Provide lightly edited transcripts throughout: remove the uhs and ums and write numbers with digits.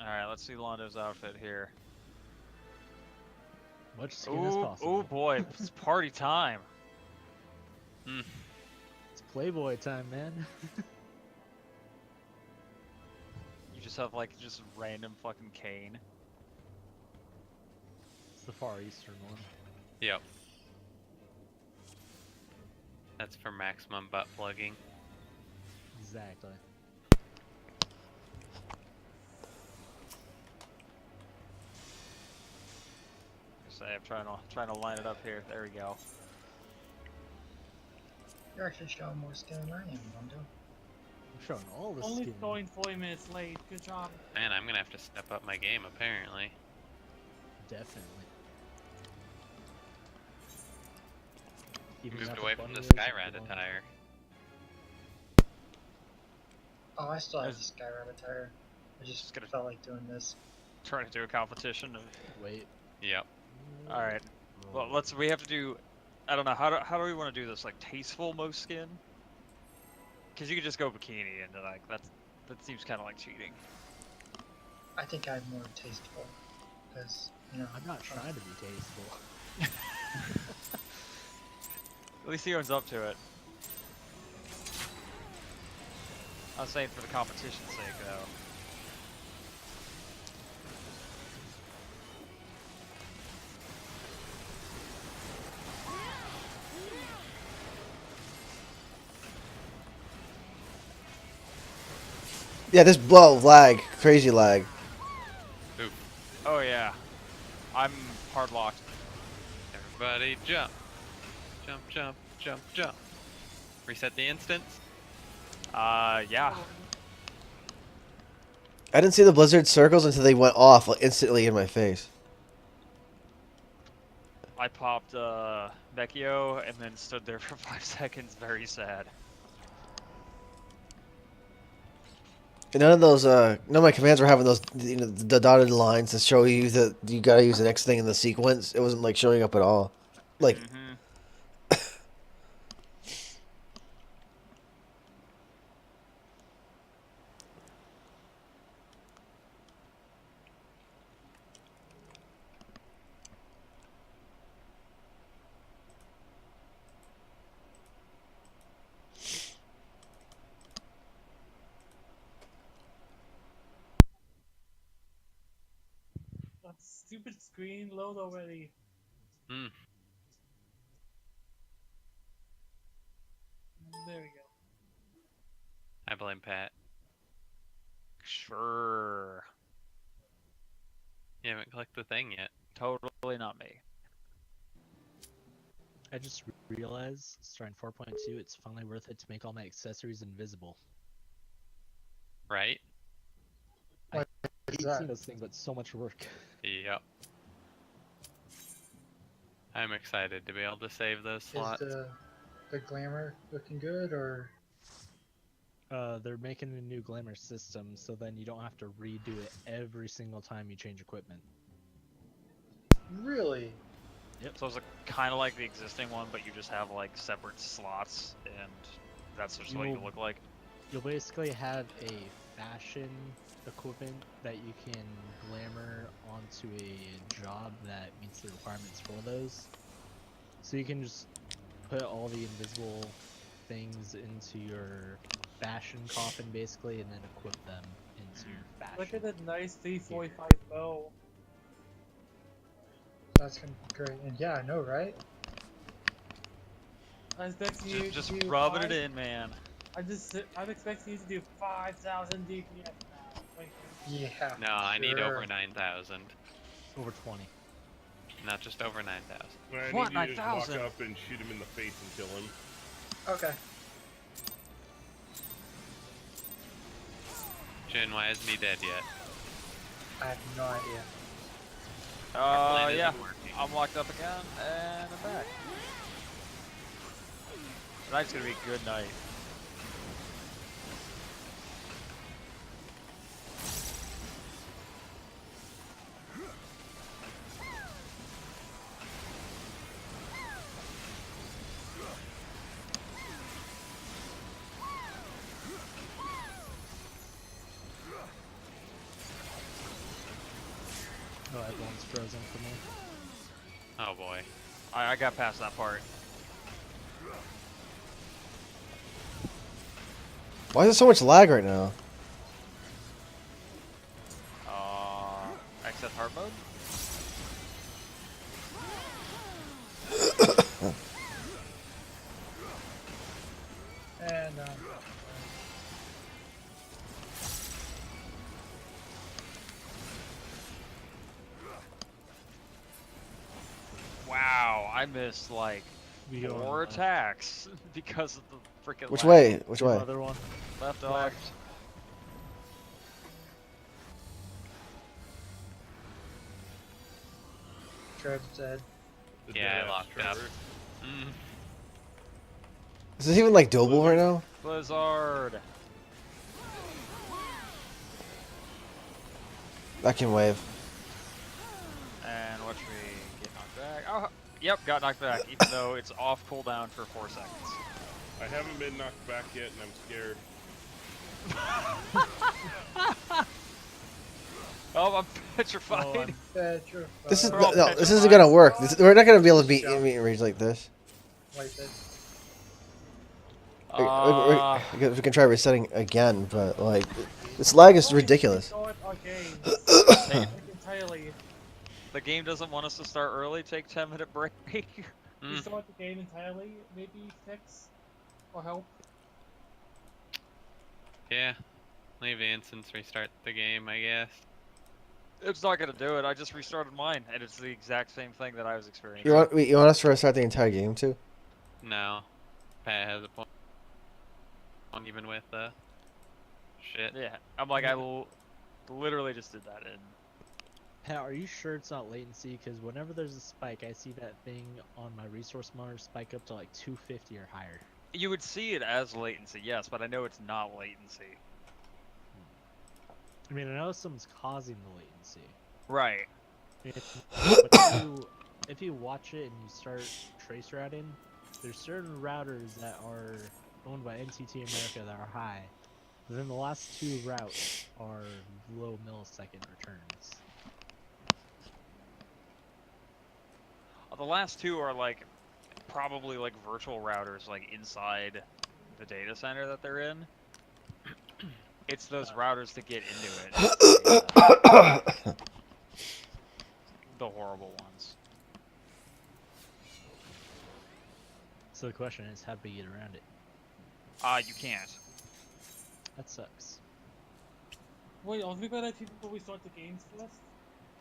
Alright, let's see Londo's outfit here. Much skin as possible. Oh boy, it's party time. It's Playboy time, man. You just have like just random fucking cane. It's the Far Eastern one. Yep. That's for maximum butt plugging. Exactly. I'm trying to line it up here. There we go. You're actually showing more skin than I am, Mondo. I'm showing all the Only skin. going 40 minutes late. Good job. Man, I'm gonna have to step up my game apparently. Definitely. Moved away from the Skyrat attire. Oh, I still have the Skyrim attire. I just felt like doing this. Trying to do a competition of. Wait. Yep. All right. Well, we have to do. I don't know how do we want to do this? Like tasteful most skin? Because you could just go bikini and like that seems kind of like cheating. I think I'm more tasteful, because you know. I'm not trying to be tasteful. At least he owns up to it. I was saying for the competition's sake, though. Yeah, this lag, crazy lag. Oop. Oh yeah, I'm hard locked. Everybody jump. Jump, jump, jump, jump. Reset the instance. Yeah. I didn't see the blizzard circles until they went off instantly in my face. I popped Vecchio and then stood there for 5 seconds, very sad. And none of those, none of my commands were having those, you know, the dotted lines to show you that you gotta use the next thing in the sequence. It wasn't like showing up at all. Like, That stupid screen load already. Hmm. There we go. I blame Pat. Sure. You haven't clicked the thing yet. Totally not me. I just realized, starting 4.2, it's finally worth it to make all my accessories invisible. Right? I What hate is that? seeing those things, but so much work. Yep. I'm excited to be able to save those slots. Is the glamour looking good, or? They're making a new glamour system, so then you don't have to redo it every single time you change equipment. Really? Yep. So it's kind of like the existing one, but you just have like separate slots, and that's just what you look like. You'll basically have a fashion equipment that you can glamour onto a job that meets the requirements for those. So you can just put all the invisible things into your fashion coffin basically, and then equip them into your fashion. Look at that nice 345 bow. That's gonna be great. And yeah, I know, right? I was expecting you Just to do rubbing it in, man. I'm expecting you to do 5,000 DPS now. Wait. Yeah. No, I need sure. over 9,000. Over 20. Not just over 9,000. I What, need you to just 9,000? walk up and shoot him in the face and kill him. Okay. Jin, why isn't he dead yet? I have no idea. Our plan Yeah. isn't working. I'm locked up again, and I'm back. Tonight's gonna be a good night. one's frozen for me. Oh boy. I got past that part. Why is there so much lag right now? Exit hard mode? And Wow, I missed like We go on the 4 left. attacks because of the freaking Which lag. way? Which The way? other one. Left dog. left. Trev's dead. The Yeah, I dead locked up. Trevor. Mm. Is this even like doable right now? Blizzard. Back in wave. And watch me get knocked back. Oh, yep, got knocked back, even though it's off cooldown for 4 seconds. I haven't been knocked back yet, and I'm scared. Oh, I'm petrified. Oh, I'm- Petrified. This is We're all no, this isn't petrified. gonna work. We're not gonna be able to beat enemy range like this. Wipe it. We can try resetting again, but like this lag is ridiculous. Start our game. Hey, Like, entirely. the game doesn't want us to start early. Take 10-minute break. Mm. Restart the game entirely. Maybe fix or help. Yeah. Leave the instance, restart the game, I guess. It's not gonna do it. I just restarted mine, and it's the exact same thing that I was experiencing. You want us to restart the entire game too? No. Pat has a point. Even with shit. Yeah, I'm like, literally just did that, and Pat, are you sure it's not latency? Because whenever there's a spike, I see that thing on my resource monitor spike up to like 250 or higher. you would see it as latency, yes, but I know it's not latency. I mean, I know someone's causing the latency. Right. But if you watch it and you start trace routing, there's certain routers that are owned by NTT America that are high. But then the last 2 routes are low millisecond returns. The last 2 are like probably like virtual routers, like inside the data center that they're in. It's those routers to get into it. The horrible ones. So the question is, how do we get around it? You can't. That sucks. Wait, are we gonna let people restart the games first?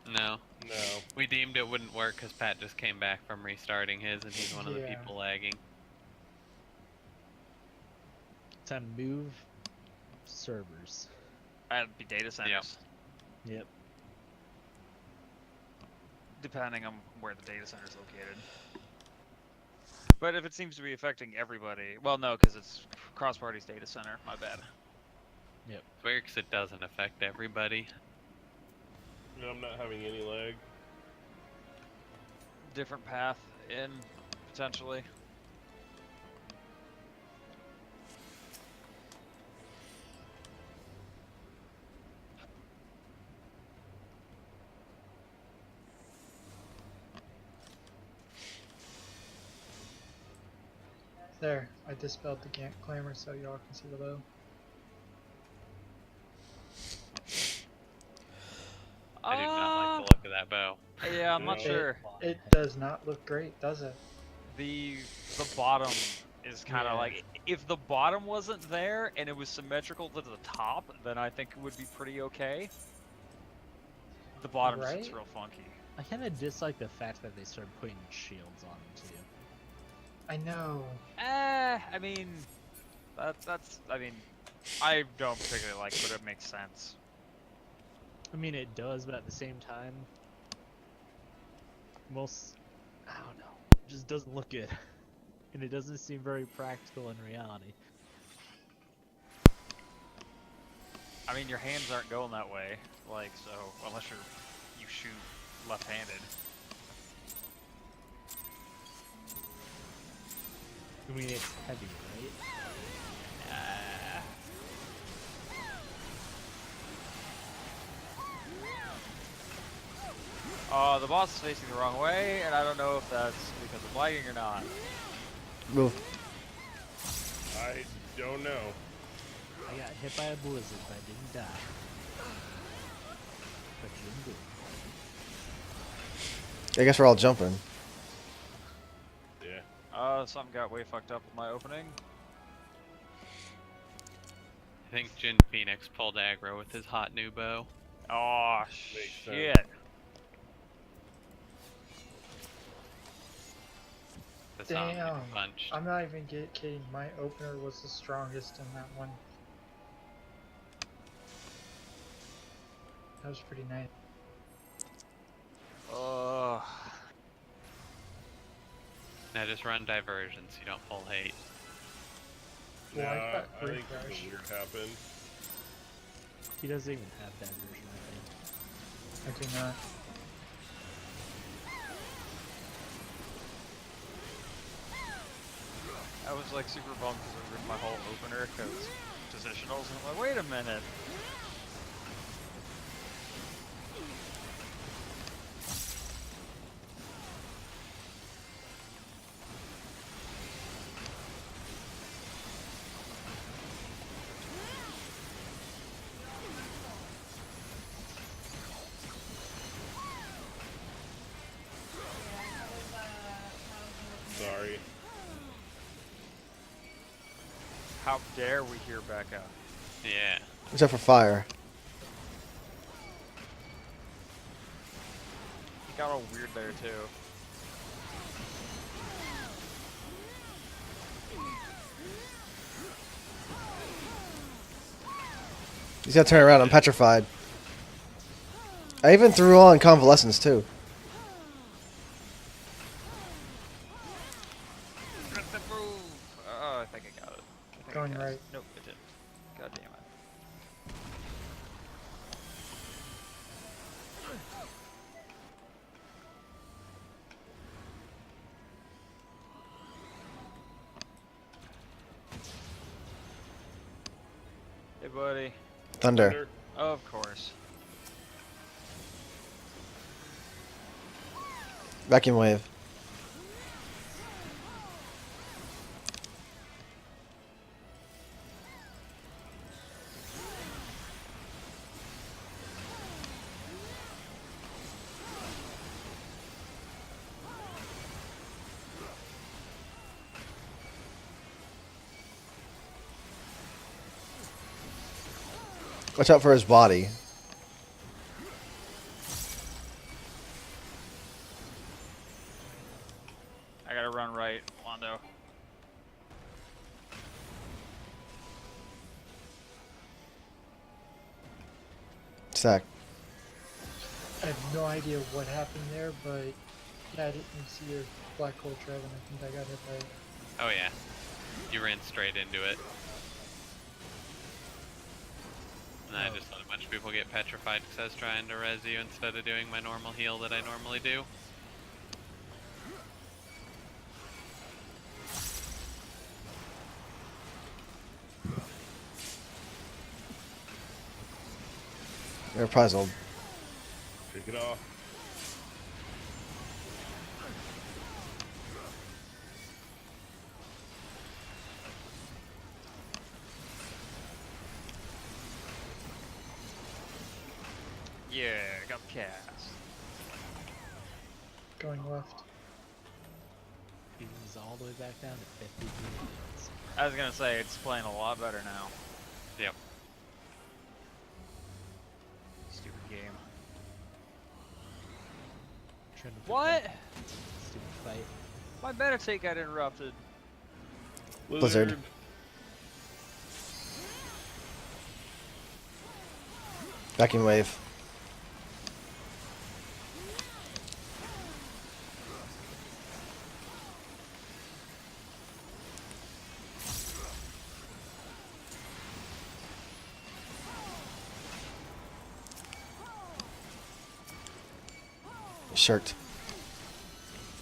No. No. We deemed it wouldn't work because Pat just came back from restarting his and he's one of the Yeah. people lagging. Time to move servers. That'd be data centers. Yep. Depending on where the data center is located. But if it seems to be affecting everybody, well, no, because it's cross-party's data center. My bad. It's weird because it doesn't affect everybody. No, I'm not having any lag. Different path in, potentially. There, I dispelled the clamor so y'all can see the bow. I do not like the look of that bow. Yeah, I'm not Yeah. sure. It does not look great, does it? The bottom is kind of Yeah. like, if the bottom wasn't there and it was symmetrical to the top, then I think it would be pretty okay. The bottom sits Right? real funky. I kind of dislike the fact that they started putting shields on them too. I know. I mean, that's, I mean, I don't particularly like it, but it makes sense. I mean, it does, but at the same time, I don't know, it just doesn't look good. And it doesn't seem very practical in reality. I mean, your hands aren't going that way, like, so, unless you shoot left-handed. I mean, it's heavy, right? The boss is facing the wrong way, and I don't know if that's because of lagging or not. Move. I don't know. I got hit by a blizzard, but I didn't die. But you didn't do. I guess we're all jumping. Yeah. Something got way fucked up with my opening. I think Jin Phoenix pulled aggro with his hot new bow. Oh, Makes shit. That's not Damn. getting punched. I'm not even kidding. My opener was the strongest in that one. That was pretty nice. Now just run diversion so you don't pull hate. Well, I Nah, got I free think crash. something weird happened. He doesn't even have that version, I think. I do not. I was like super bummed because I ripped my whole opener because positionals, and I'm like, wait a minute. Sorry. How dare we hear Becca? Yeah. Except for fire. He got all weird there too. He's gotta turn around. I'm petrified. I even threw on convalescence too. Rip the move! Oh, I think I got it. I think I Going got it. right. Nope, it didn't. God damn it. Hey, buddy. Thunder. Of course. Vacuum wave. Watch out for his body. I gotta run right, Londo. Sack. I have no idea what happened there, but yeah, I didn't see your black hole trap, and I think I got hit by it. Oh yeah. You ran straight into it. And I just let a bunch of people get petrified because I was trying to res you instead of doing my normal heal that I normally do. They're puzzled. Shake it off. Yeah, got the cast. Going left. He's all the way back down to 50 units. I was gonna say, it's playing a lot better now. Yep. Stupid game. Trying to What? prevent Stupid fight. My meditate got interrupted. Blizzard. Vacuum wave. Shirt.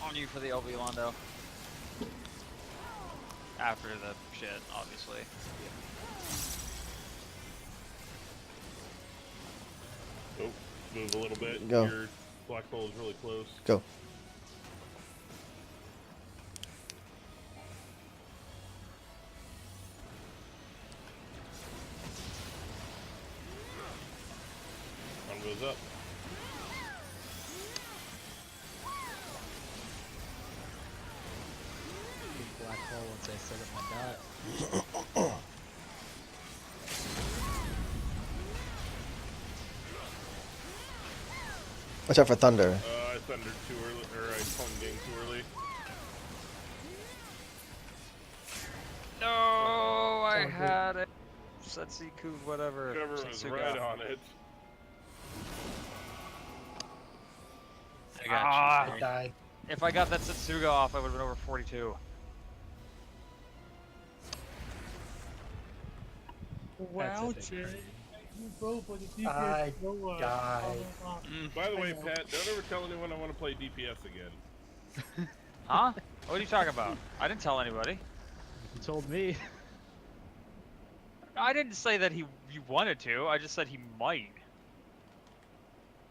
On you for the LV Londo. After the shit, obviously. Oh, move a little bit. Go. You're Black hole is really close. Go. One goes up. Big black hole once I set up my dot. Watch out for thunder. I thundered too early, or I home game too early. No, I all good. had it. Setsuku, whatever. Trevor was Setsuga. right on it. I got Ah. you. I Jerry. died. If I got that Setsuga off, I would have been over 42. Wow, epic. Jay. You go for the DPS. I Go, died. Mm. By the way, I know. Pat, don't ever tell anyone I want to play DPS again. Huh? What are you talking about? I didn't tell anybody. You told me. I didn't say that you wanted to. I just said he might.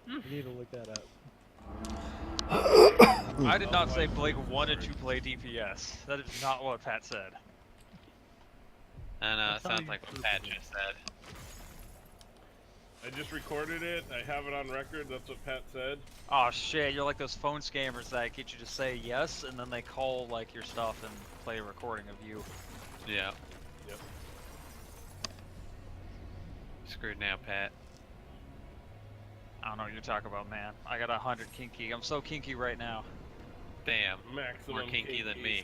You need to look that up. I did not say Blake wanted to play DPS. That is not what Pat said. I know, it That's how sounds you like what prove Pat it. just said. I just recorded it. I have it on record. That's what Pat said. Oh shit, you're like those phone scammers that get you to say yes and then they call like your stuff and play a recording of you. Yeah. Yep. Screwed now, Pat. I don't know what you're talking about, man. I got 100 kinky. I'm so kinky right now. Damn. Maximum More kinky than me.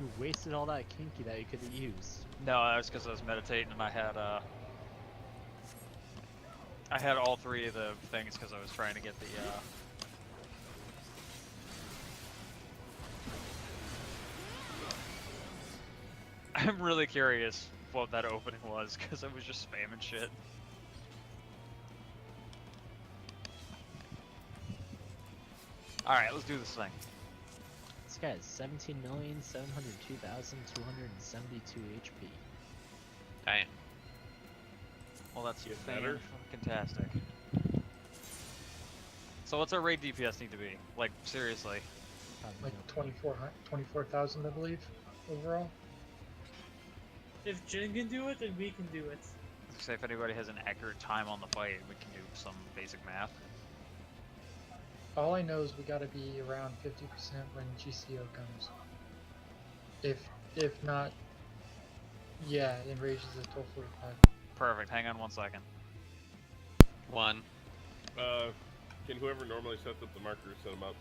You wasted all that kinky that you could have used. No, that was because I was meditating and I had all three of the things because I was trying to get the I'm really curious what that opening was because I was just spamming shit. Alright, let's do this thing. This guy has 17,702,272 HP. Damn. Well, that's Get better. fantastic. So what's our raid DPS need to be? Like, seriously. Probably Like no 24,000, I believe, overall. If Jin can do it, then we can do it. Say if anybody has an accurate time on the fight, we can do some basic math. All I know is we gotta be around 50% when GCO comes. If not, yeah, it enrages at 12:45. Perfect. Hang on 1 second. One. Can whoever normally sets up the markers set them up?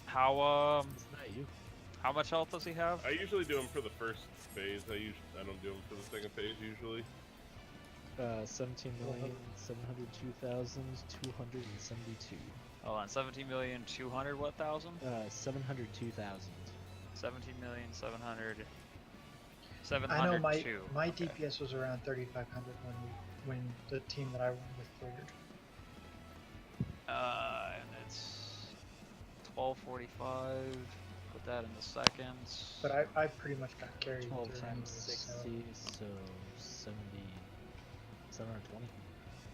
How It's not you. how much health does he have? I usually do them for the first phase. I don't do them for the second phase usually. 17,702,272. Hold on. 17,200,000 what thousand? 702,000. 17,700,000. I know 702. my Okay. DPS was around 3,500 when the team that I won with cleared. And it's 12:45. Put that in the seconds. But I pretty much got carried 12 through times anyways, so 60, so 70. 720.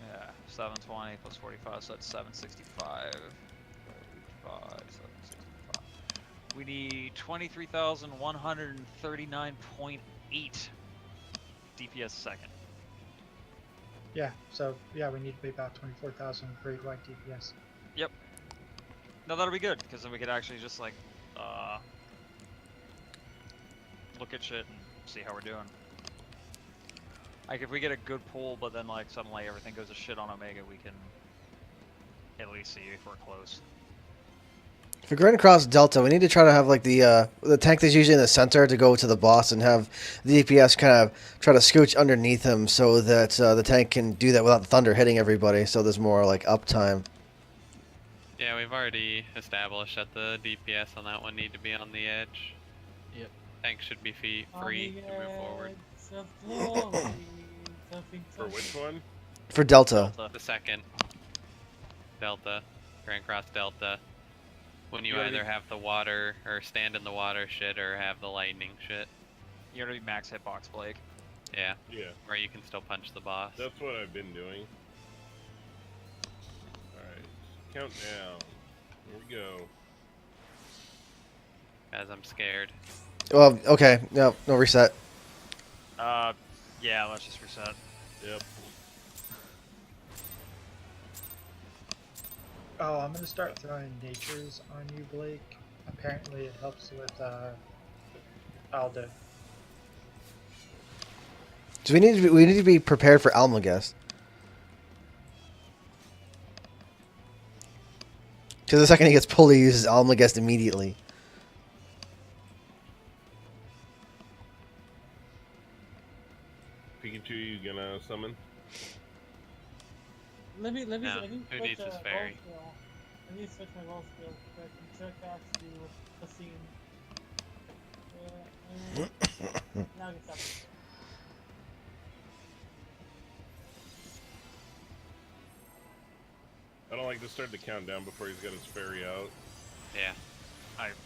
Yeah, 720 plus 45, so that's 765. 45, 765. We need 23,139.8 DPS a second. yeah. So yeah, we need to be about 24,000 grade white DPS. No, that'll be good, because then we could actually just like, look at shit and see how we're doing. Like, if we get a good pull, but then like suddenly everything goes to shit on Omega, we can at least see if we're close. If we're going across Delta, we need to try to have like the tank that's usually in the center to go to the boss and have the DPS kind of try to scooch underneath him so that the tank can do that without the thunder hitting everybody. So there's more like uptime. Yeah, we've already established that the DPS on that one need to be on the edge. Yep. Tank should be free to move forward. For which one? For Delta. The second. Delta. Grand Cross Delta. When you You gotta either be- have the water, or stand in the water shit, or have the lightning shit. You gotta be max hitbox, Blake. Yeah, Yeah, where you can still punch the boss. that's what I've been doing. Alright. Countdown. Here we go. Guys, I'm scared. Well, okay. No reset. Yeah, let's just reset. Yep. Oh, I'm gonna start throwing natures on you, Blake. Apparently, it helps with Aldo. So we need to be prepared for Almagest. Because the second he gets pulled, he uses Almagest immediately. Pikachu, you gonna summon? Let me No, let me who switch needs his roll fairy? skill. Let me switch my roll skill so I can check out to the scene. Now I can stop. I don't like to start the countdown before he's got his fairy out. Yeah. I agree.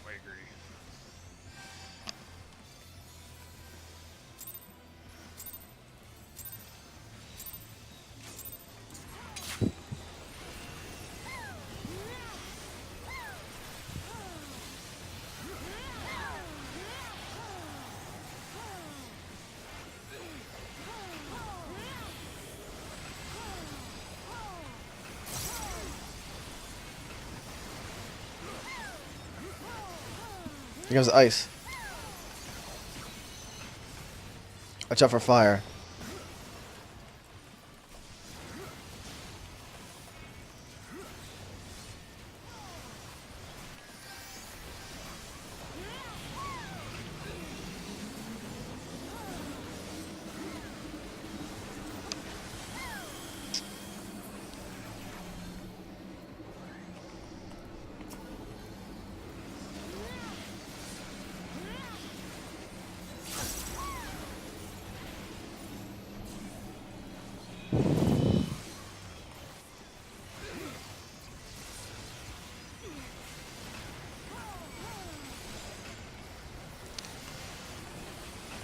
Here comes the ice. Watch out for fire.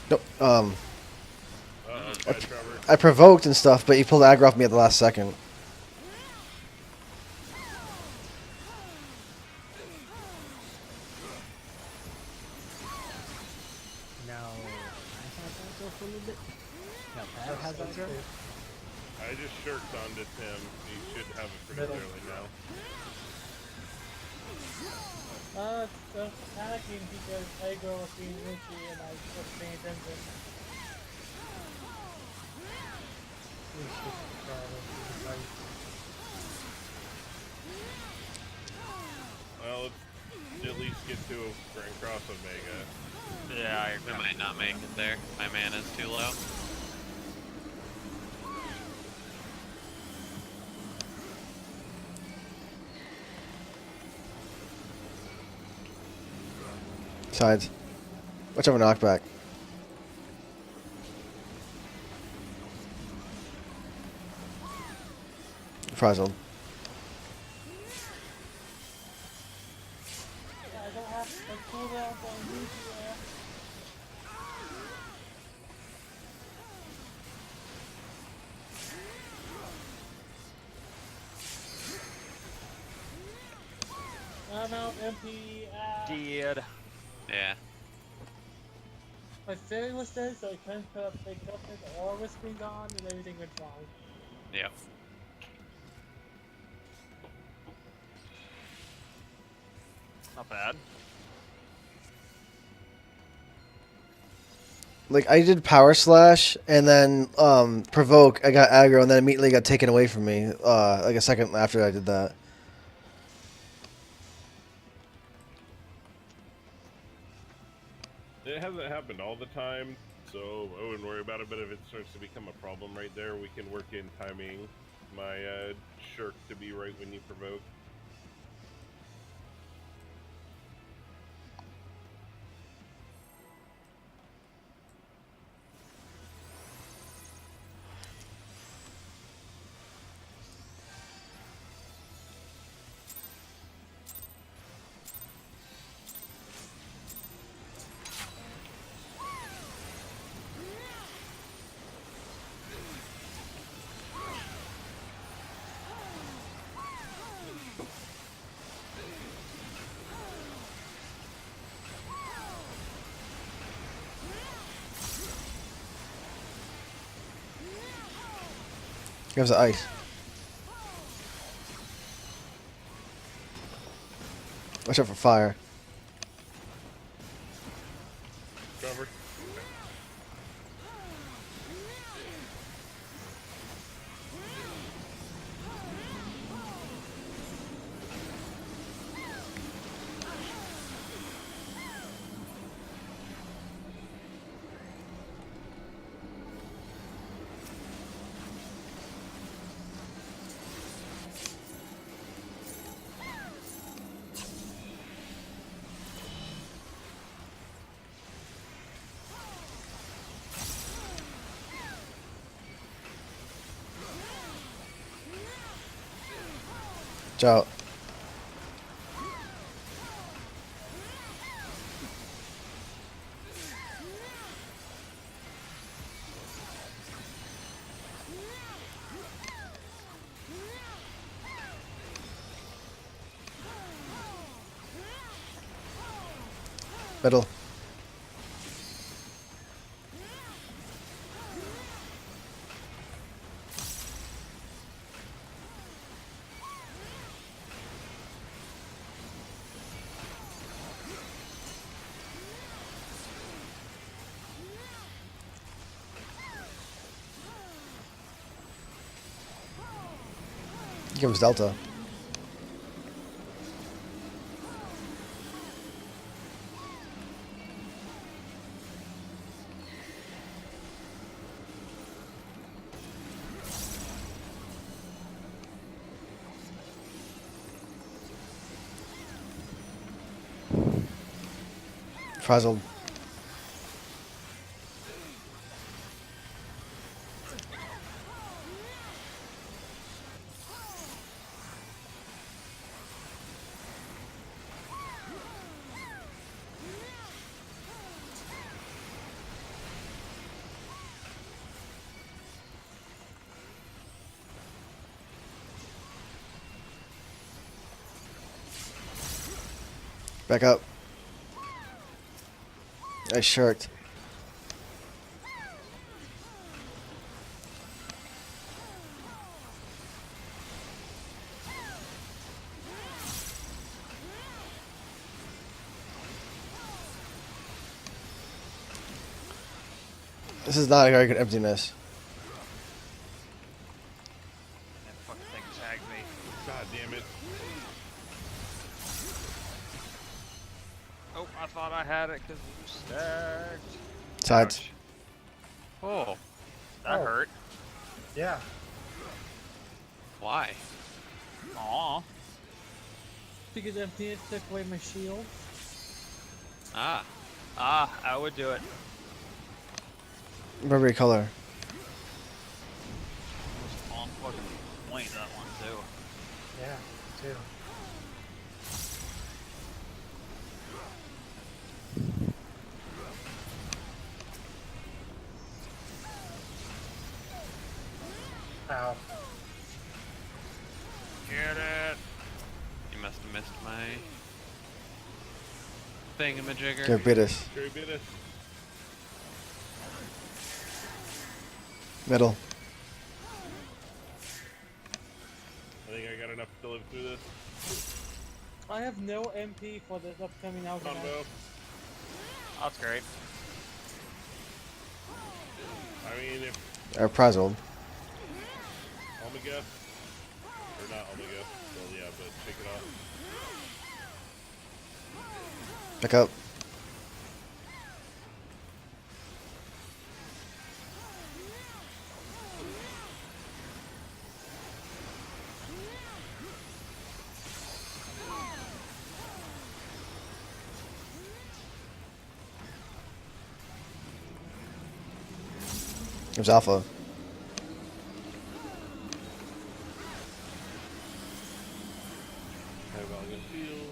Nope. Bad Trevor. I provoked and stuff, but he pulled aggro off me at the last second. Now, I have that go for a little bit. Now, Pat has that go. I just shirked onto Tim. He should have it pretty Middle. clearly now. It's panicking because Egro was being Richie and I was paying attention. We should probably fight. Well, let's at least get to a Grand Cross Omega. Yeah, I We agree. might not make it there. My mana's too low. Sides. Watch out for knockback. Frazzled. I don't have a cooldown on Neverwhere. I'm out empty. Did. Yeah. My fairy was dead, so I couldn't put up big toughness or whispering on, and everything went wrong. Yep. Not bad. Like, I did power slash and then provoke. I got aggro and then immediately got taken away from me. Like a second after I did that. It hasn't happened all the time, so I wouldn't worry about it, but if it starts to become a problem right there, we can work in timing my shirk to be right when you provoke. Here's the ice. Watch out for fire. Cover. Watch out. Middle. Here comes Delta. Frazzled. Back up. I sharked. This is not a very good emptiness. That fucking thing tagged me. God damn it. Oh, I thought I had it because you stacked. Sides. Ouch. Oh, That Oh. hurt. Yeah. why? Aw. Because Emptiness took away my shield. Ah, I would do it. Rubbery color. It was on fucking point, that one, too. Yeah, too. Ow. Get it. you must have missed my thingamajigger. Here, beat us. Jerry bit us. Middle. I think I got enough to live through this. I have no MP for this upcoming outcome. Combo. That's great. I mean, if Or Frazzled. Omega, or not Omega, well yeah, but take it off. Back up. There's Alpha. Have Omega heal.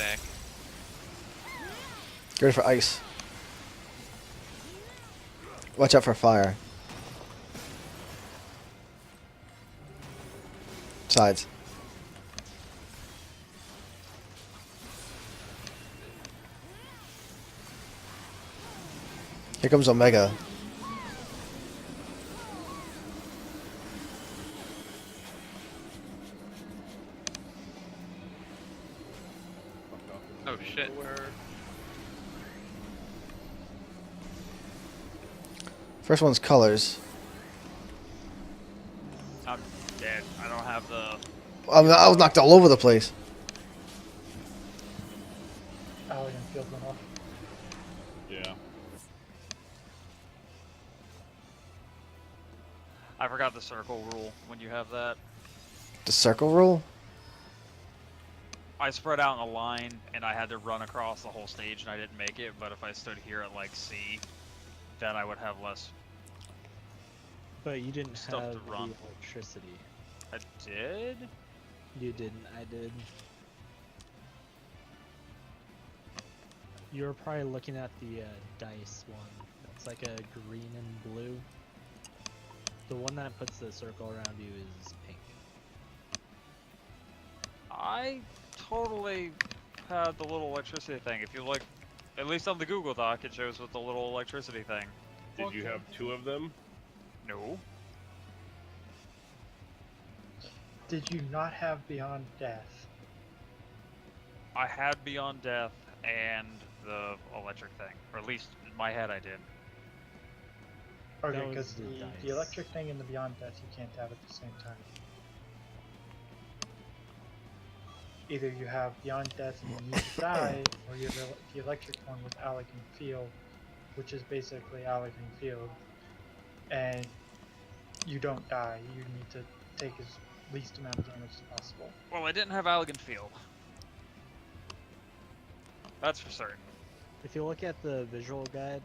stack. Get ready for ice. Watch out for fire. Sides. Here comes Omega. Oh shit. First one's colors. I'm dead. I don't have the. I was knocked all over the place. Allegan Field went off. Yeah. I forgot the circle rule when you have that. The circle rule? I spread out in a line and I had to run across the whole stage and I didn't make it, but if I stood here at like C, then I would have less. But you didn't Stuff have to the run. electricity. I did? You didn't, I did. You were probably looking at the dice one. It's like a green and blue. The one that puts the circle around you is pink. I totally had the little electricity thing. If you look, at least on the Google Doc, it shows with the little electricity thing. Did you have 2 of them? No. Did you not have Beyond Death? I had Beyond Death and the electric thing. Or at least in my head I did. Okay, That was because the the dice. electric thing and the Beyond Death you can't have at the same time. Either you have Beyond Death and you need to die, or you have the electric one with Allegan Field, which is basically Allegan Field, and you don't die. You need to take as least amount of damage as possible. Well, I didn't have Allegan Field. That's for certain. If you look at the visual guide,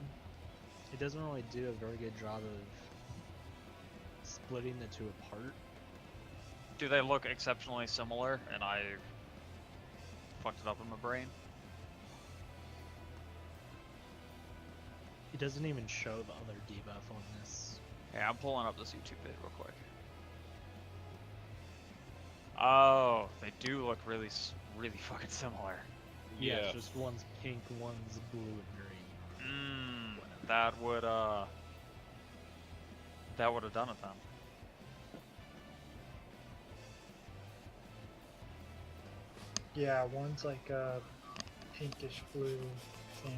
it doesn't really do a very good job of splitting the two apart. Do they look exceptionally similar and I fucked it up in my brain? It doesn't even show the other debuff on this. Yeah, I'm pulling up this YouTube vid real quick. Oh, they do look really fucking similar. Yeah, Yes. it's just one's pink, one's blue and green. That would have done it then. Yeah, one's like a pinkish blue thing.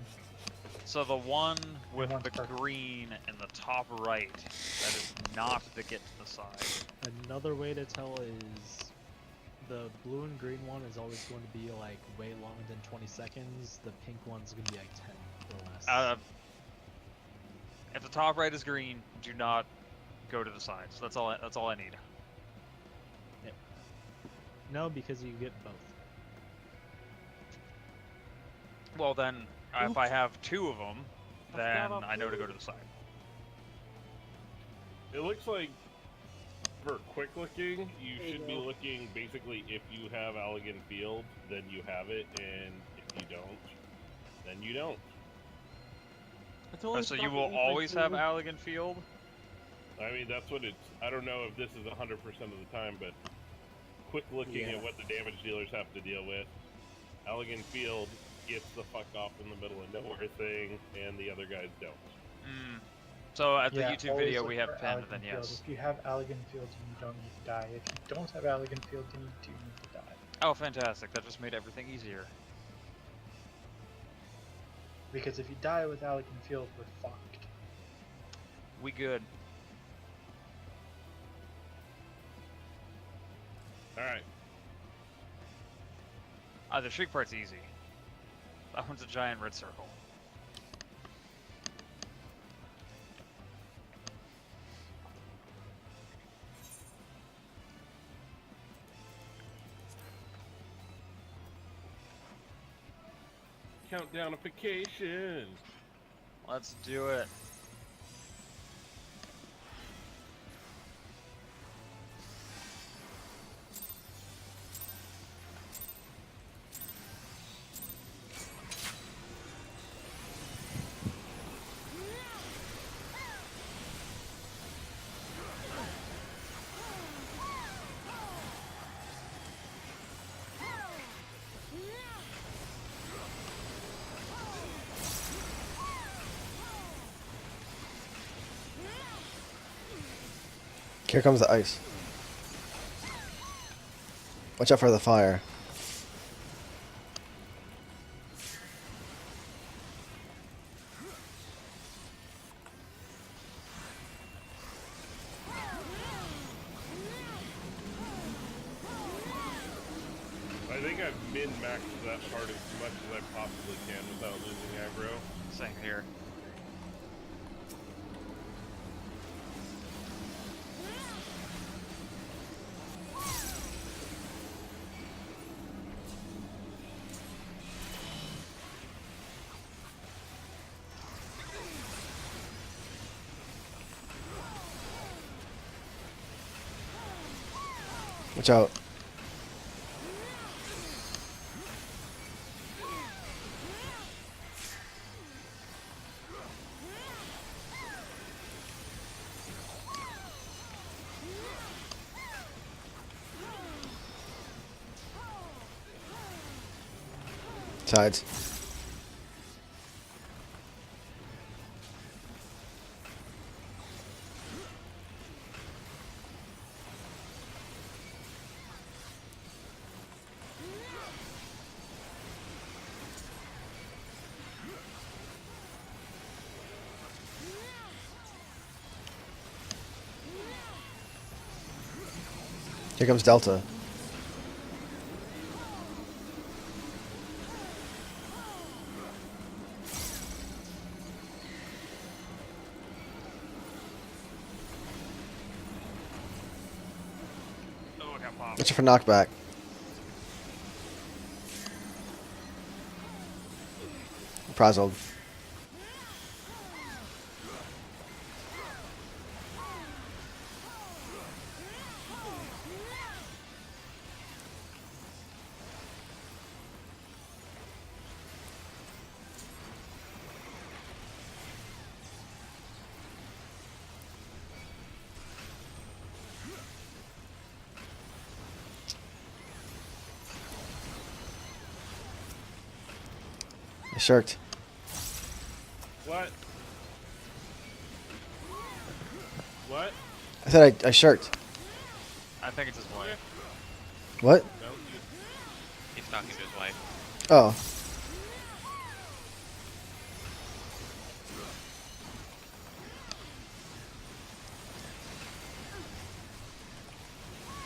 So the one with one's the purple. green in the top right, that is not the get to the side. Another way to tell is the blue and green one is always going to be like way longer than 20 seconds. The pink one's going to be like 10 or less. If the top right is green, do not go to the sides. That's all I need. No, because you get both. Well then, if I have 2 of them, I then forgot I know to blue. go to the side. It looks like for quick looking, you There you should be go. looking basically if you have Allegan Field, then you have it, and if you don't, then you don't. It's only So you stuff will that always have blue. Allegan Field? I mean, that's what it's. I don't know if this is 100% of the time, but quick looking Yeah. at what the damage dealers have to deal with, Allegan Field gets the fuck off in the middle of nowhere thing, and the other guys don't. So at the Yeah, YouTube always video look we have for pinned, Allegan then Field. yes. If you have Allegan Field, you don't need to die. If you don't have Allegan Field, then you do need to die. Oh, fantastic. That just made everything easier. Because if you die with Allegan Field, we're fucked. We good. Alright. The shriek part's easy. That one's a giant red circle. Countdownification! Let's do it. Here comes the ice. Watch out for the fire. I think I've min-maxed that part as much as I possibly can without losing aggro. Same here. Watch out. Sides. Here comes Delta. Oh, I got popped. Watch out for knockback. Frazzled. I shirked. What? What? I said I shirked. I think it's his wife. What? No, you... He's talking to his wife. Oh.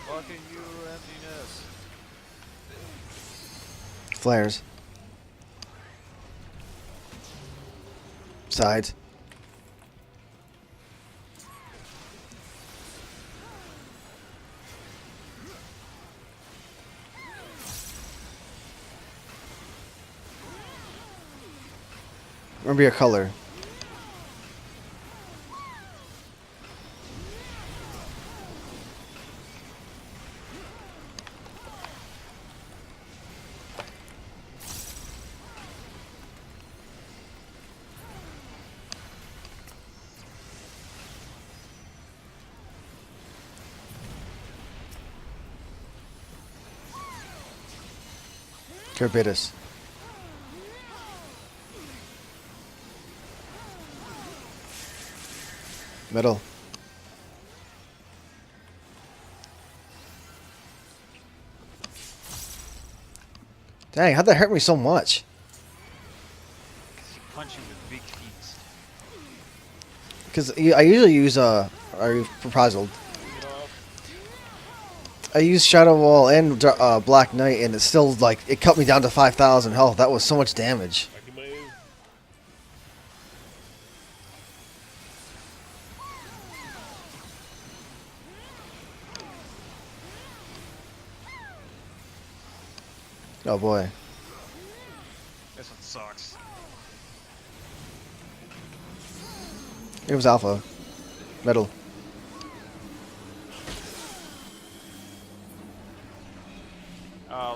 Fucking you, Emptiness. Flares. Sides. Remember your color. Carbitus. Middle. Dang, how'd that hurt me so much? Because you punch him with big feet. Because I usually use Frazzled. I used Shadow Wall and Black Knight, and it still like it cut me down to 5,000 health. That was so much damage. I can move. Oh boy. This one sucks. Here was Alpha. Middle.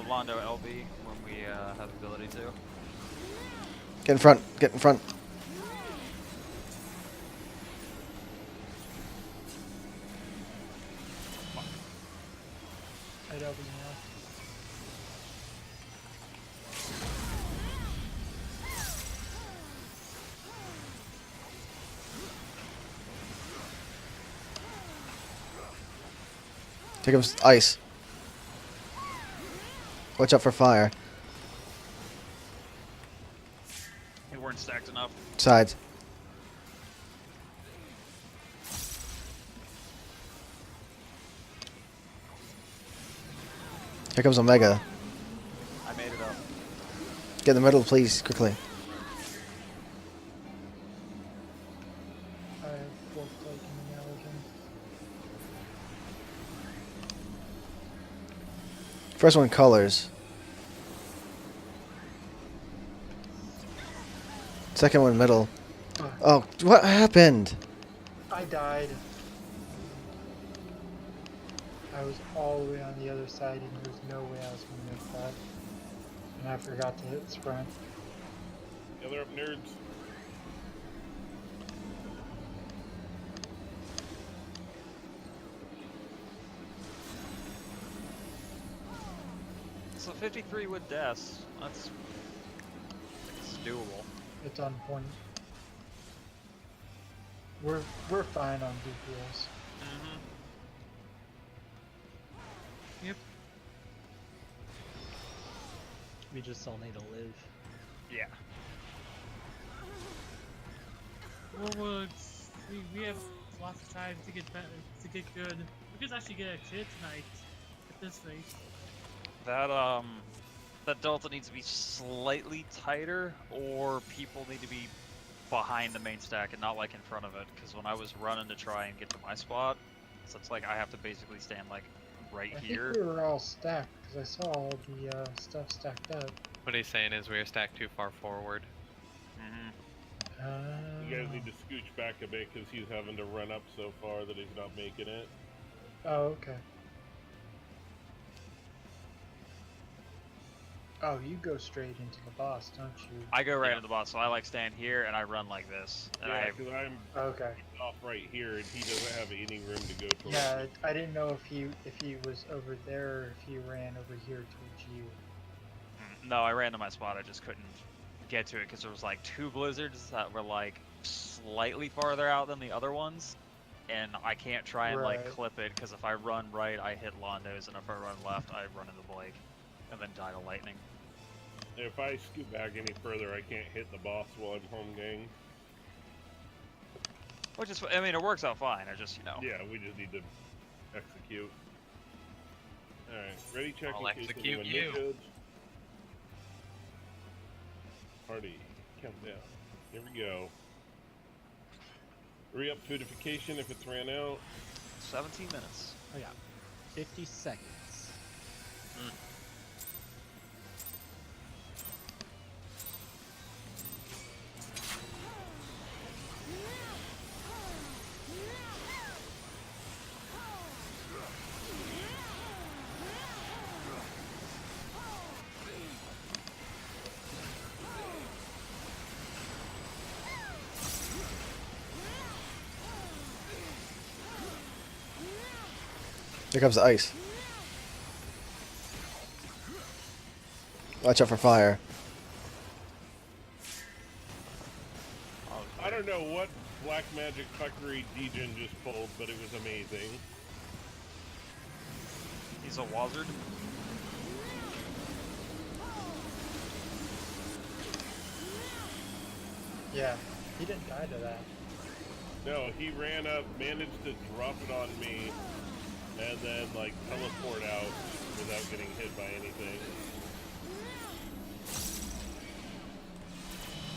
Londo LB when we have the ability to. Get in front. Get in front. I don't know. Here comes ice. Watch out for fire. They weren't stacked enough. Sides. Here comes Omega. I made it up. Get in the middle, please, quickly. I have Wolf Lake in the Allergen. First one, colors. Second one, middle. Oh, what happened? I died. I was all the way on the other side and there was no way I was going to make that. And I forgot to hit sprint. Gather up, nerds. So 53 with deaths. That's it's doable. It's on point. We're fine on DPS. Mm-hmm. We just all need to live. Yeah. Well, we have lots of time to get better, to get good. We could actually get a kid tonight at this rate. That delta needs to be slightly tighter, or people need to be behind the main stack and not like in front of it. Because when I was running to try and get to my spot, so it's like I have to basically stand like right I here. think we were all stacked because I saw all the stuff stacked up. What he's saying is we are stacked too far forward. Mm-hmm. You guys need to scooch back a bit because he's having to run up so far that he's not making it. Oh, okay. Oh, you go straight into the boss, don't you? I go right into the boss, so I like stand here and I run like this. And Yeah, because I'm Okay. off right here and he doesn't have any room to go towards. Yeah, I didn't know if he was over there or if he ran over here towards you. No, I ran to my spot. I just couldn't get to it because there was like 2 blizzards that were like slightly farther out than the other ones, and I can't try and like Right. clip it because if I run right, I hit Londo's, and if I run left, I run into Blake, and then die to lightning. If I scoot back any further, I can't hit the boss while I'm home gang. Which is, I mean, it works out fine. I just, you know. Yeah, we just need to execute. Alright, ready, check I'll in case execute anyone you. no-codes. Party, countdown. Here we go. Re-up foodification if it's ran out. 17 minutes. Oh yeah, 50 seconds. Here comes the ice. Watch out for fire. I don't know what black magic fuckery Degen just pulled, but it was amazing. He's a wizard. Yeah, he didn't die to that. No, he ran up, managed to drop it on me, and then like teleport out without getting hit by anything.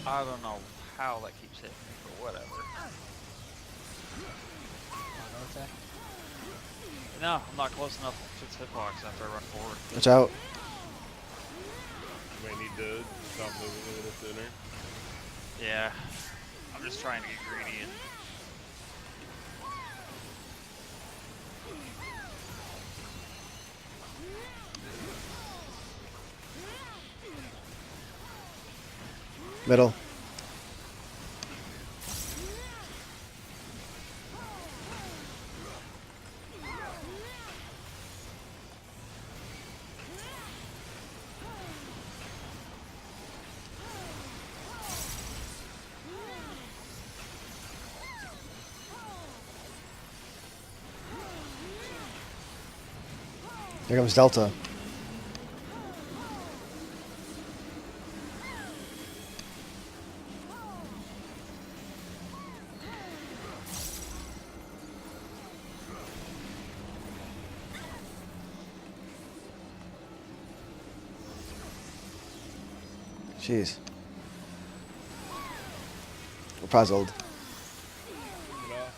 I don't know how that keeps hitting me, but whatever. Auto attack. No, I'm not close enough to its hitbox after I run forward. Watch out. You might need to stop moving a little sooner. Yeah, I'm just trying to get greedy and Middle. Here comes Delta. Jeez. We're puzzled. Get off.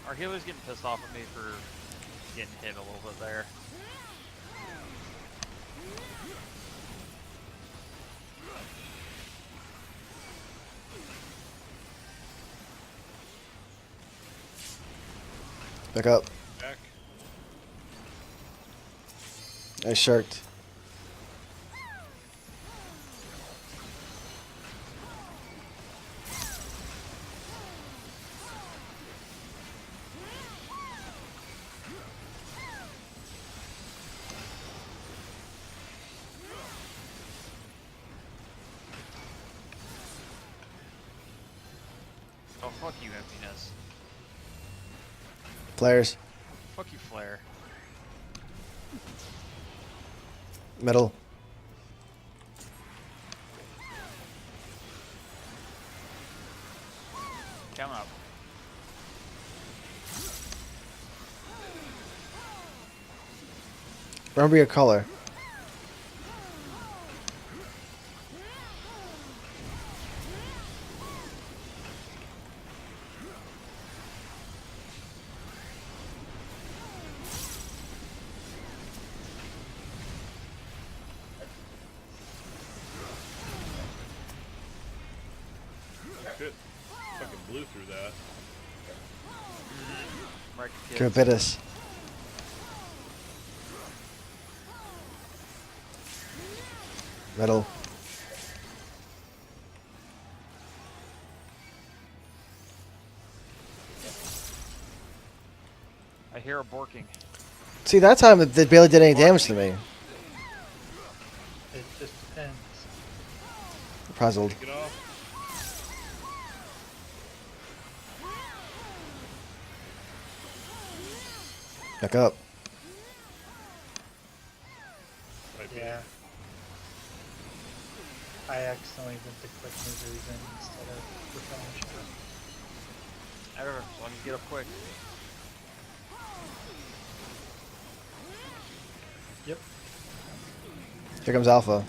Our healer's getting pissed off at me for getting hit a little bit there. Back up. Back. I sharked. Oh, fuck you, Emptiness. Players. Fuck you, Flare. Middle. Come up. Remember your color. Shit. Fucking blew through that. Right, Go bit us. Middle. I hear a borking. See, that time it barely did any damage to me. It just depends. Puzzled. Take it off. Back up. Type Yeah. I accidentally went to click movers instead of repelling shot. I don't know, as long as you get up quick. Yep. Here comes Alpha.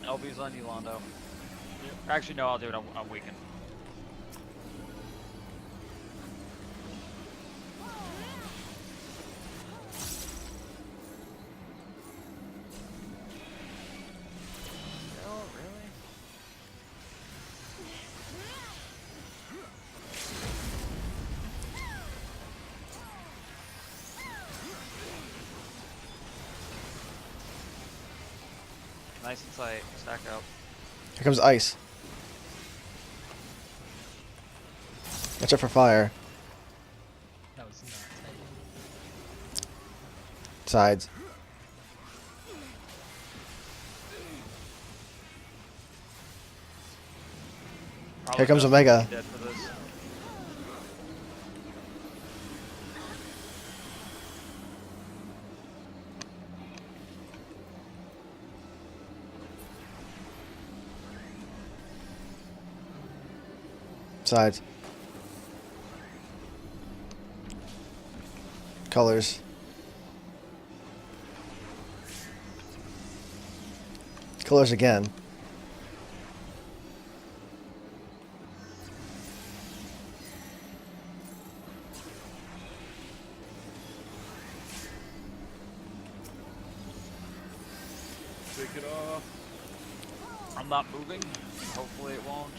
LB's on you, Londo. Actually, no, I'll do it. I'm weakened. Oh, really? Nice and tight. Stack up. Here comes Ice. Watch out for fire. That was not tight. Sides. Probably comes best Omega. to be dead for this. Sides. Colors. Colors again. Take it off. I'm not moving. Hopefully it won't.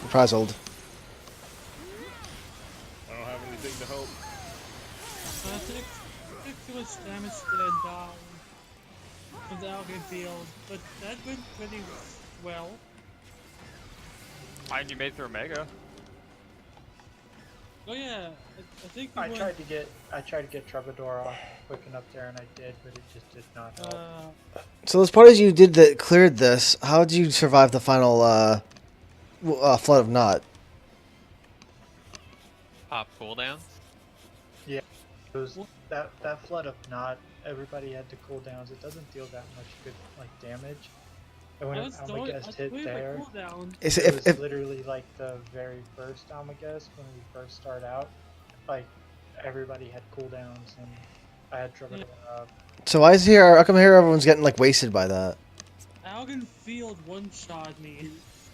Puzzled. I don't have anything to help. I think too much damage from the Alchemy field, but that went pretty well. And you made through Omega. Oh yeah, I think we I went. tried to get Troubadour off quick enough there, and I did, but it just did not help. So as part as you did that cleared this, how did you survive the final flood of Knot? Pop cooldowns. Yeah, it was that flood of not everybody had to cooldowns. It doesn't deal that much good like damage. And when I was doing. I Almagest hit doing my there, cooldown. Is it if, was if literally like the very first Almagest when we first start out. Like everybody had cooldowns, and I had Troubadour up. so why is here? How come here everyone's getting like wasted by that? Algan Field one-shot me.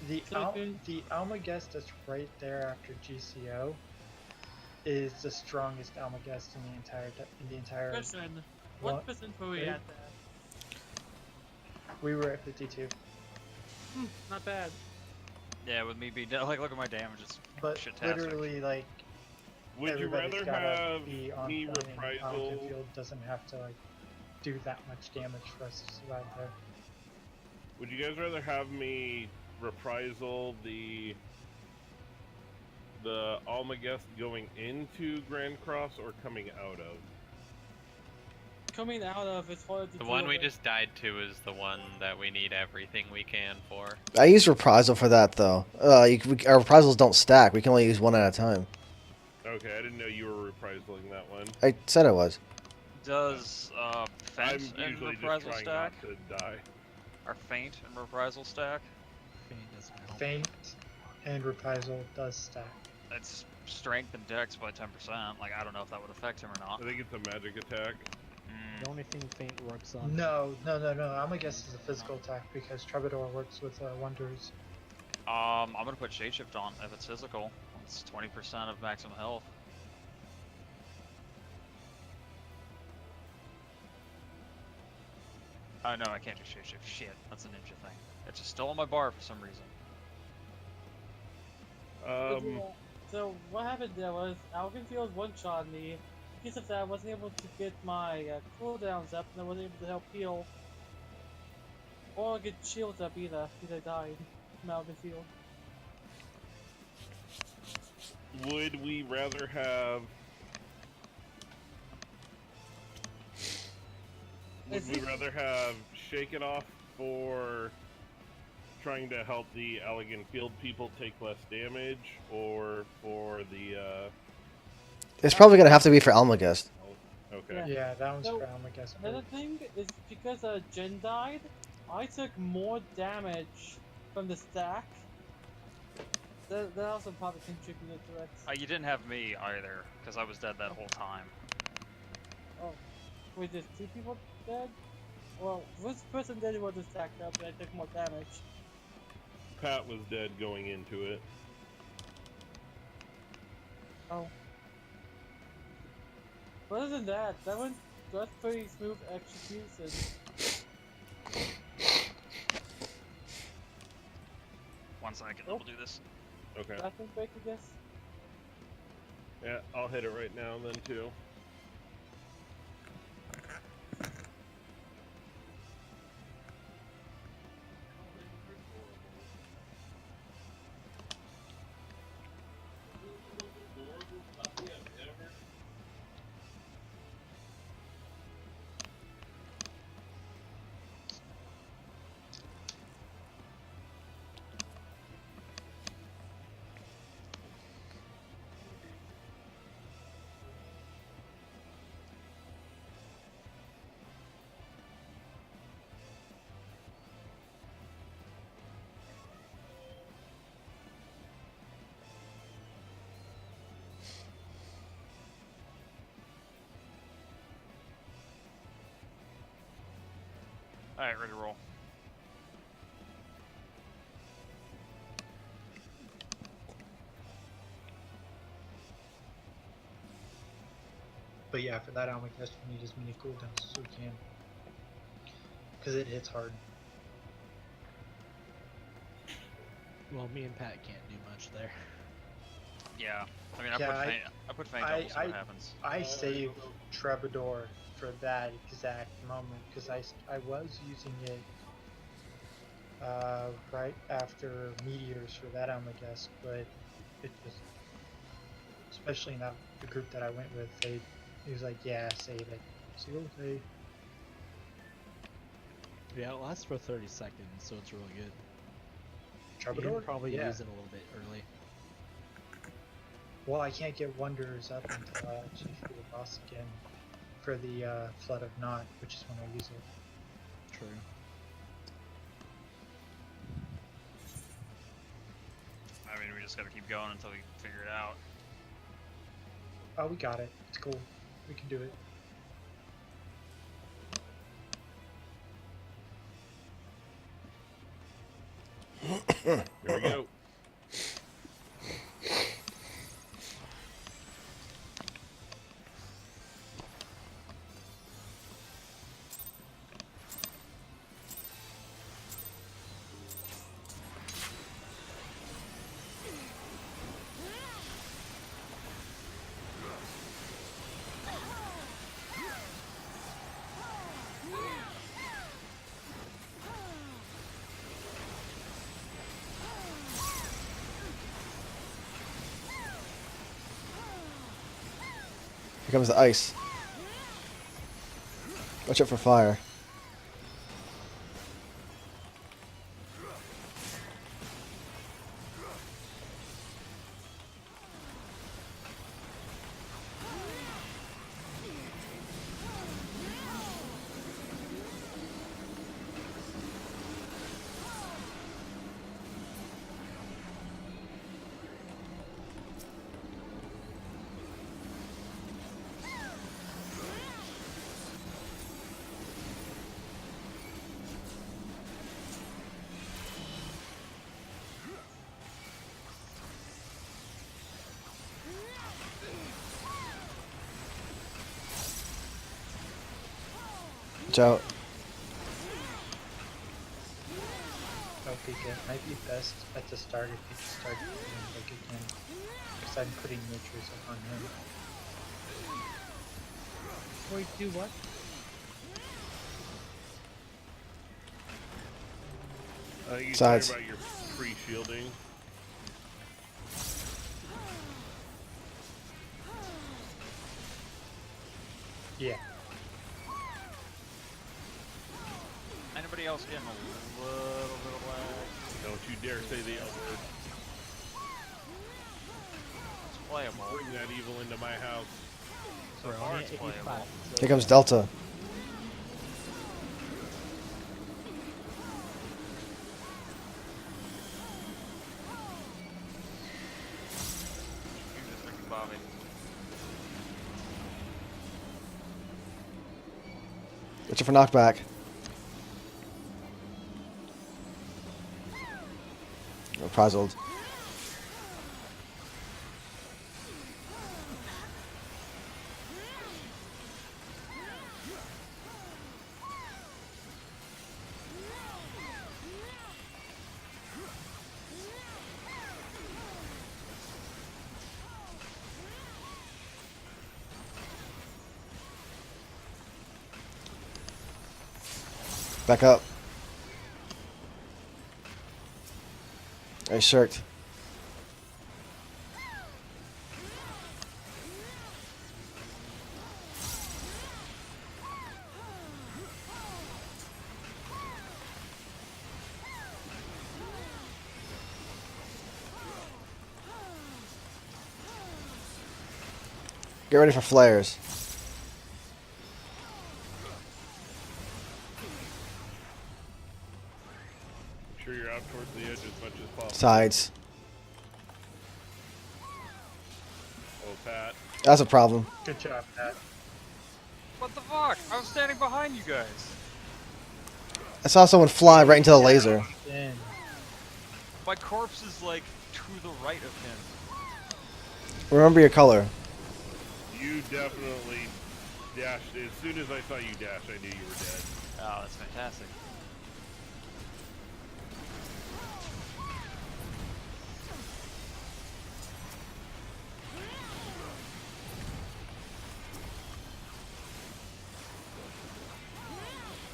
The So good. the Almagest that's right there after GCO is the strongest Almagest in the entire. Person. What? What percent were we Right? at there? We were at 52, Not bad. Yeah, with me being like, look at my damage. It's but shit-tastic. literally like Would you everybody's rather gotta have be on me point, and reprisal? Almagest Field doesn't have to like do that much damage for us to survive there. Would you guys rather have me reprisal the Almagest going into Grand Cross or coming out of? Coming out of it's hard to The deal one we with. just died to is the one that we need everything we can for. I use reprisal for that though. Our reprisals don't stack. We can only use one at a time. Okay, I didn't know you were reprisaling that one. I said I was. Does I'm Feint and usually just Reprisal trying stack? not to die. Are Feint and Reprisal stack? Feint doesn't help. Feint and Reprisal does stack. That's strength and dex by 10%. Like, I don't know if that would affect him or not. I think it's a magic attack. The only thing Feint works on. No. Almagest is a physical attack because Troubadour works with wonders. I'm gonna put Shapeshift on if it's physical. It's 20% of maximum health. Oh no, I can't do Shapeshift. Shit, that's a ninja thing. It's just still on my bar for some reason. So what happened there was Algan Field one-shot me. Because of that, I wasn't able to get my cooldowns up, and I wasn't able to help heal. Or get shields up either, because I died from Algan Field. Would we rather have? Would we rather have Shake It Off for trying to help the Allegan Field people take less damage, or for the? It's probably gonna have to be for Almagest. Okay. Yeah, that one's So, for Almagest. Another thing is because Jen died, I took more damage from the stack. That also probably contributed to it. You didn't have me either, because I was dead that whole time. Oh, wait, there's two people dead? Well, this person dead was stacked up, and I took more damage. Pat was dead going into it. Oh. But other than that, that's pretty smooth execution. 1 second, we'll do this. Okay. Nothing break, I guess. Yeah, I'll hit it right now then too. Alright, ready to roll. But yeah, for that Almagest, we need as many cooldowns as we can. Because it hits hard. Well, me and Pat can't do much there. Yeah. I mean, Yeah, I put Feint on, we'll see what happens. I saved Troubadour for that exact moment because I was using it right after Meteors for that Almagest, but it just especially in the group that I went with. He was like, "Yeah, save it." So okay. Yeah, it lasts for 30 seconds, so it's really good. You Troubadour? can probably Yeah. use it a little bit early. Well, I can't get wonders up until I actually see the boss again for the Flood of Knot, which is when I use it. True. I mean, we just gotta keep going until we figure it out. Oh, we got it. It's cool. We can do it. There we go. Here comes the ice. Watch out for fire. Watch out. Okay, it might be best at the start if you just start doing like again, because I'm putting natures up on him. Wait, do what? You Sides. talking about your free shielding. Yeah. Anybody else getting a little bit of lag? Don't you dare say the L word. It's playable. Bring that evil into my house. So We're far only it's at 85. playable. So Here comes Delta. Use this freaking Bobby. Watch out for knockback. Oh, puzzled. Back up. Hey, shirked. Get ready for flares. Make sure you're out towards the edge as much as possible. Sides. Oh, Pat. That's a problem. Good job, Pat. What the fuck? I was standing behind you guys. I saw someone fly right into the laser. Then My corpse is like to the right of him. Remember your color. You definitely dashed. As soon as I saw you dash, I knew you were dead. Oh, that's fantastic.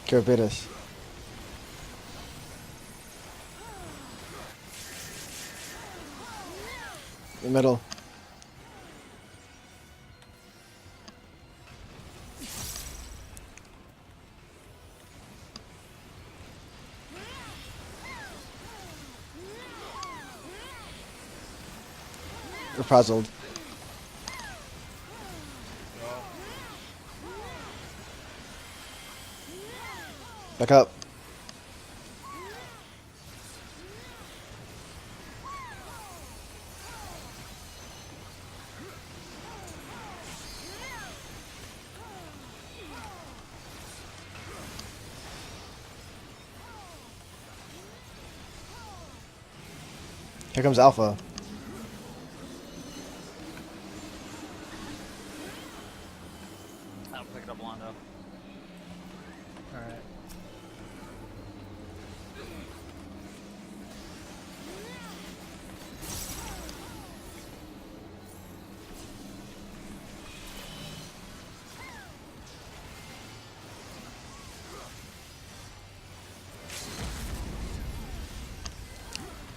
Carabidus. The middle. Puzzled. Back up. Here comes Alpha. I'll pick it up, Londo. Alright.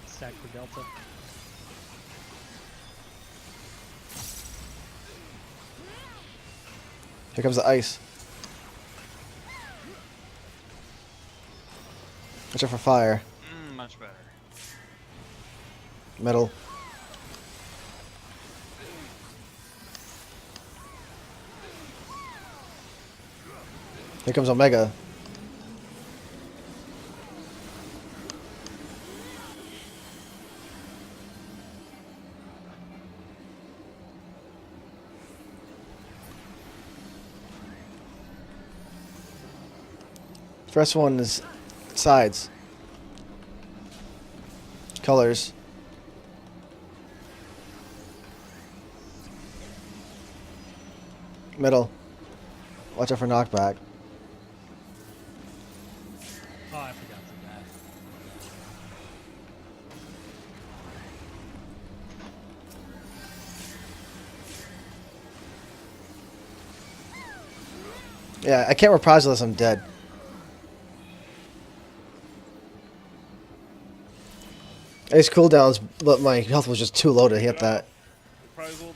Stack for Delta. Here comes the ice. Watch out for fire. Much better. Metal. Here comes Omega. First one is sides. Colors. Middle. Watch out for knockback. Oh, I forgot to die. Yeah, I can't reprise unless I'm dead. Ace cooldowns, but my health was just too low to hit that. Reprisal.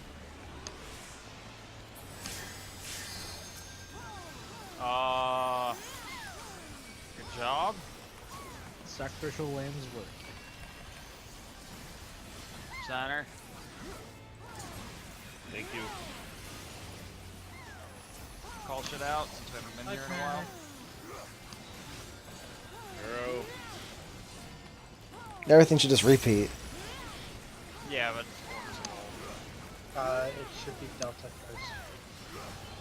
Good job. Sacrificial lambs work. Center. Thank you. Call shit out since we haven't been here in a while. Arrow. Everything should just repeat. Yeah, but It should be Delta first.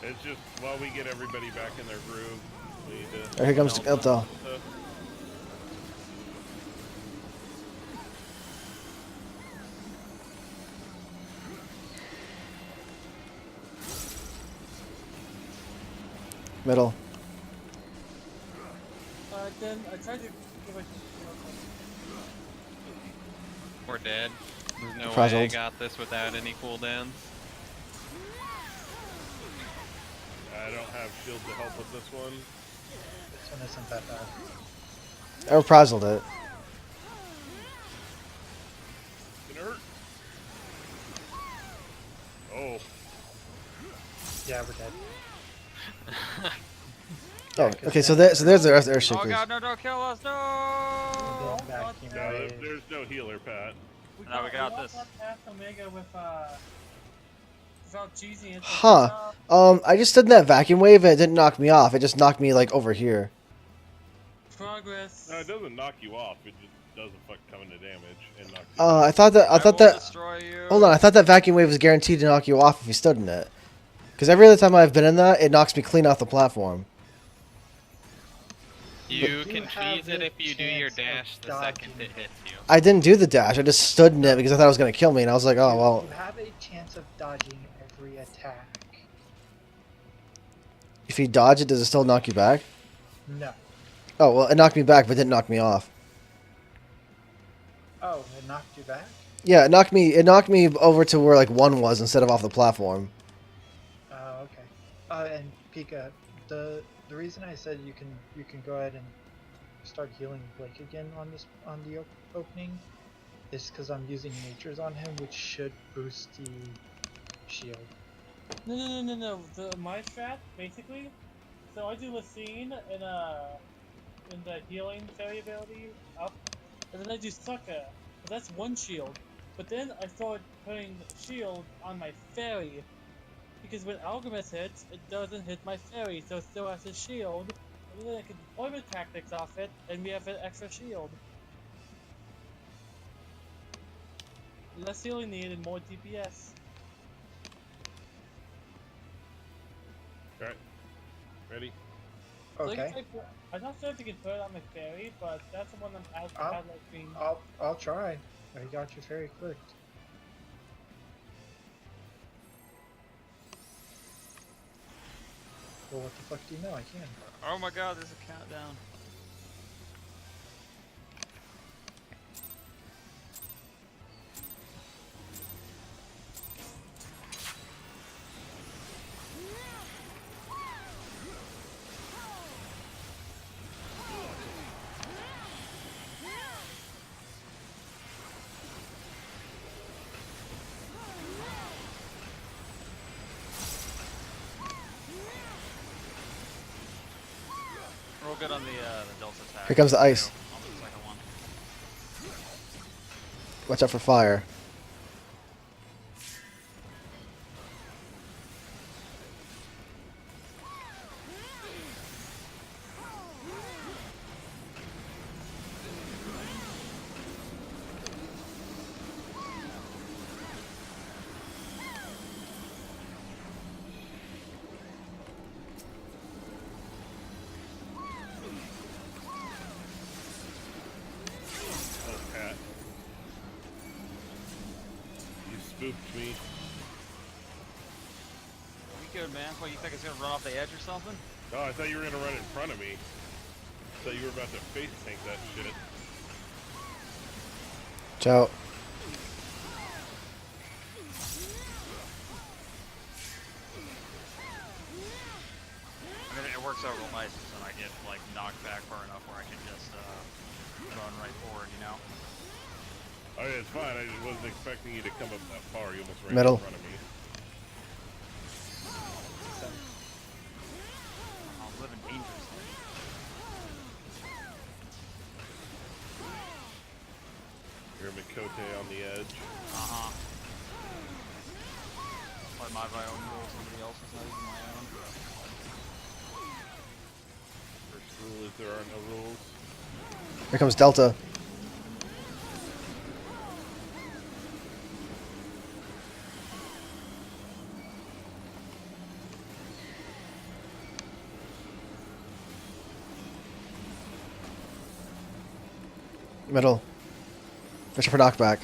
It's just while we get everybody back in their groove, we need to. Oh, here comes Delta. Middle. Then I tried to give a. We're dead. There's no way I Frazzled. got this without any cooldowns. I don't have shield to help with this one. This one isn't that bad. I reprised it. It's gonna hurt. Oh, Yeah, we're dead. Oh, okay. So there's the Earth oh Shakers. god, no, don't kill us, no! Build vacuum no, wave. there's no healer, Pat. Now we got this. Past Omega without cheesy. Huh. I just did that vacuum wave and it didn't knock me off. It just knocked me like over here. Progress. No, it doesn't knock you off. It just doesn't fuck come into damage and knock you. I thought that will that. destroy you. Hold on, I thought that vacuum wave was guaranteed to knock you off if you stood in it. Because every other time I've been in that, it knocks me clean off the platform. You You can have cheese it the if you do your chance dash of the second dodging. it hits you. I didn't do the dash. I just stood in it because I thought it was going to kill me, and I was like, oh, well. You have a chance of dodging every attack. If you dodge it, does it still knock you back? No. Oh, well, it knocked me back, but didn't knock me off. Oh, it knocked you back? Yeah, it knocked me over to where, like, 1 was instead of off the platform. Oh, okay. And Pika, the reason I said you can go ahead and start healing Blake again on the opening is because I'm using natures on him, which should boost the shield. No. My strat basically. So I do Lacine in the healing fairy ability up, and then I do Sucka. But that's 1 shield. But then I started putting shield on my fairy. Because when Alchemist hits, it doesn't hit my fairy, so it still has a shield. And then I can deployment tactics off it, and we have an extra shield. Less healing needed and more DPS. Alright. Ready? So I Okay. can try I'm not sure if you can put it on my fairy, but that's the one I'm out like I'll try. I got your fairy clicked. Well, what the fuck do you know? I can. Oh my god, there's a countdown. Real good on the Delta attack. Here comes the ice. On the second one. Watch out for fire. Oh, cat. You spooked me. We good, man. What, you think it's gonna run off the edge or something? Oh, I thought you were gonna run in front of me. I thought you were about to face tank that shit. Watch out. I mean, it works out real nice when I get like knocked back far enough where I can just run right forward, you know. Oh yeah, it's fine. I just wasn't expecting you to come up that far. You almost ran Metal. in front of me. I'm living dangerously. You're Mikote on the edge. Play by my own rules. Somebody else's, not even my own. First rule is there are no rules. Here comes Delta. Middle. Fish for knockback.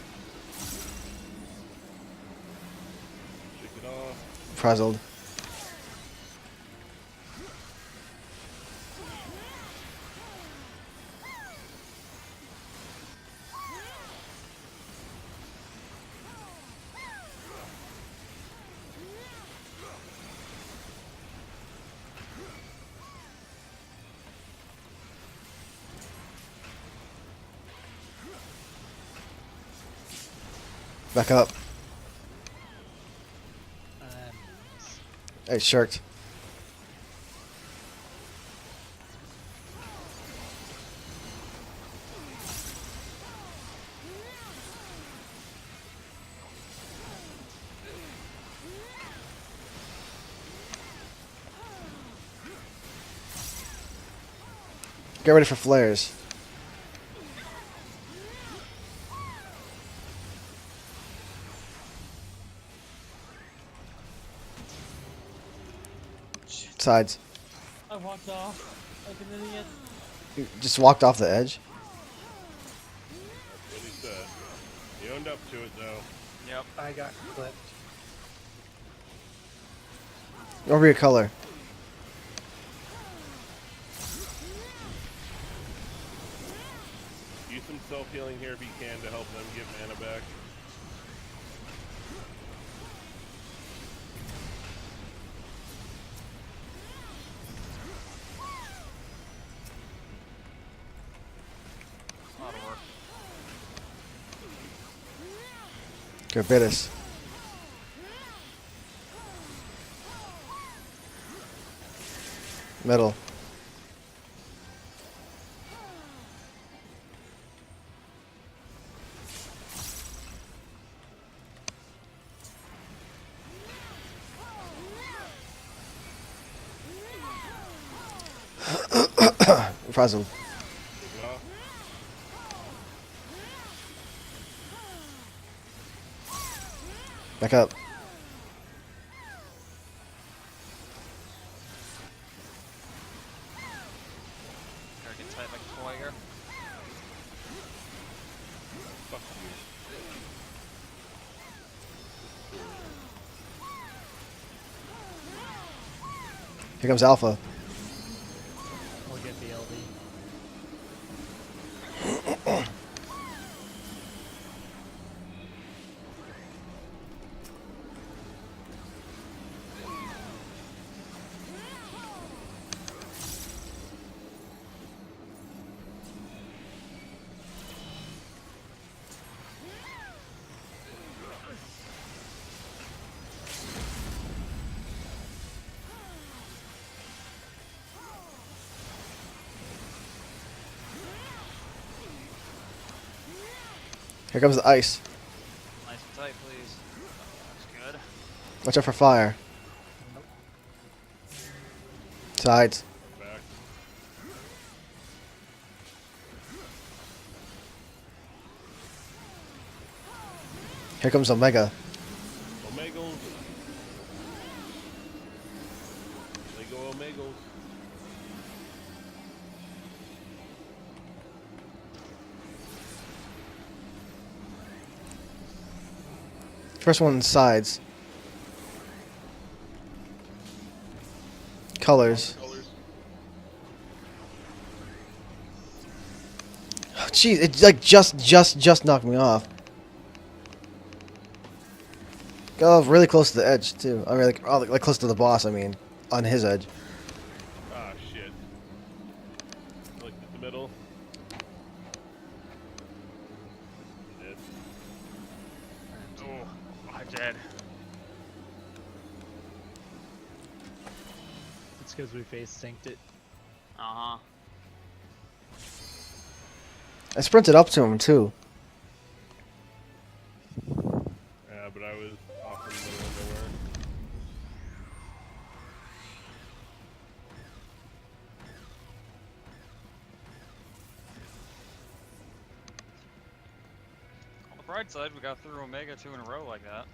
Shake it off. Frazzled. Back up. Hey, sharked. Get ready for flares. Sides. I walked off like an idiot. You just walked off the edge. That's what he said. He owned up to it though. Yep. I got clipped. Over your color. Use some self-healing here if you can to help them get mana back. A lot of work. Carbitis. Middle. Frozen. Well, Back up. Gotta get tight like a toy here. fuck you. Here comes Alpha. We'll get the LD. Here comes the ice. Nice and tight, please. That's good. Watch out for fire. Sides. Back. Here comes Omega. Omegals. They go Omegals. First one sides. Colors. Oh, jeez, it like just knocked me off. Got really close to the edge too. I mean, like close to the boss. I mean, on his edge. Ah, shit. Look at the middle. Dead. Oh, I'm dead. It's because we face synced it. Uh-huh. I sprinted up to him too. Yeah, but I was off in the middle of nowhere. On the bright side, we got through Omega 2 in a row like that.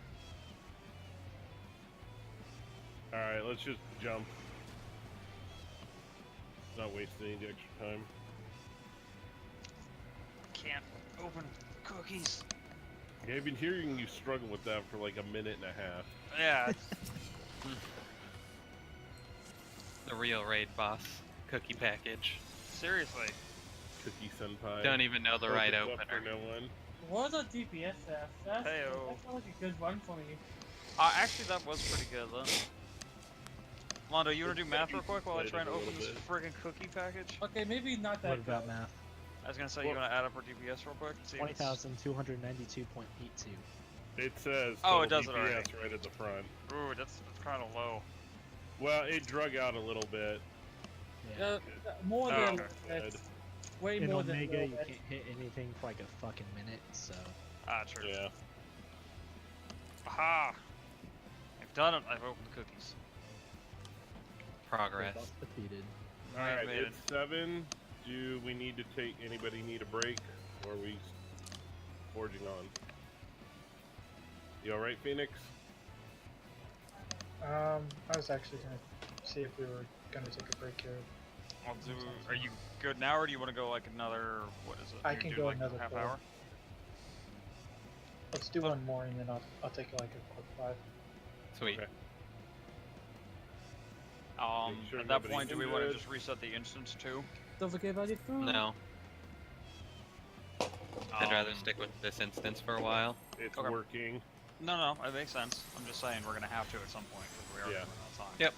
Alright, let's just jump. Not wasting any extra time. Can't open cookies. Yeah, I've been hearing you struggle with that for like a minute and a half. Yeah. The real raid boss cookie package. Seriously. Cookie Senpai. Don't even know the right Opens up opener. for no one. What was a DPS fast? That Heyo. felt like a good run for me. Actually, that was pretty good, though. Londo, you wanna do math real quick while I try and open this friggin' cookie package? Okay, maybe not that What about good. math? I was gonna say, you wanna add up our DPS real quick? See if it's- 20,292.82. It says Oh, it total does it already. DPS right at the front. Ooh, that's kind of low. Well, it drug out a little bit. Yeah. More Oh, than okay. that's way In more than Omega, little you bit. can't hit anything for like a fucking minute, so. Ah, true. Yeah. Aha! I've done it. I've opened the cookies. Progress. Boss defeated. Alright, made it. it's 7. Do we need to take, anybody need a break? Or are we forging on? You alright, Phoenix? I was actually gonna see if we were gonna take a break here. I'll do. Are you good now, or do you want to go like another? What is it? I You can do, go like, another half 4. hour. Let's do one more and then I'll take like a quick 5. Sweet. Okay. Um, Make sure at that nobody's point, do we want to injured. just reset the instance too? Don't forget about your food. No, I'd rather Um, stick with this instance for a while. It's Okay. working. No, it makes sense. I'm just saying we're gonna have to at some point because we are Yeah. running out of time. Yep.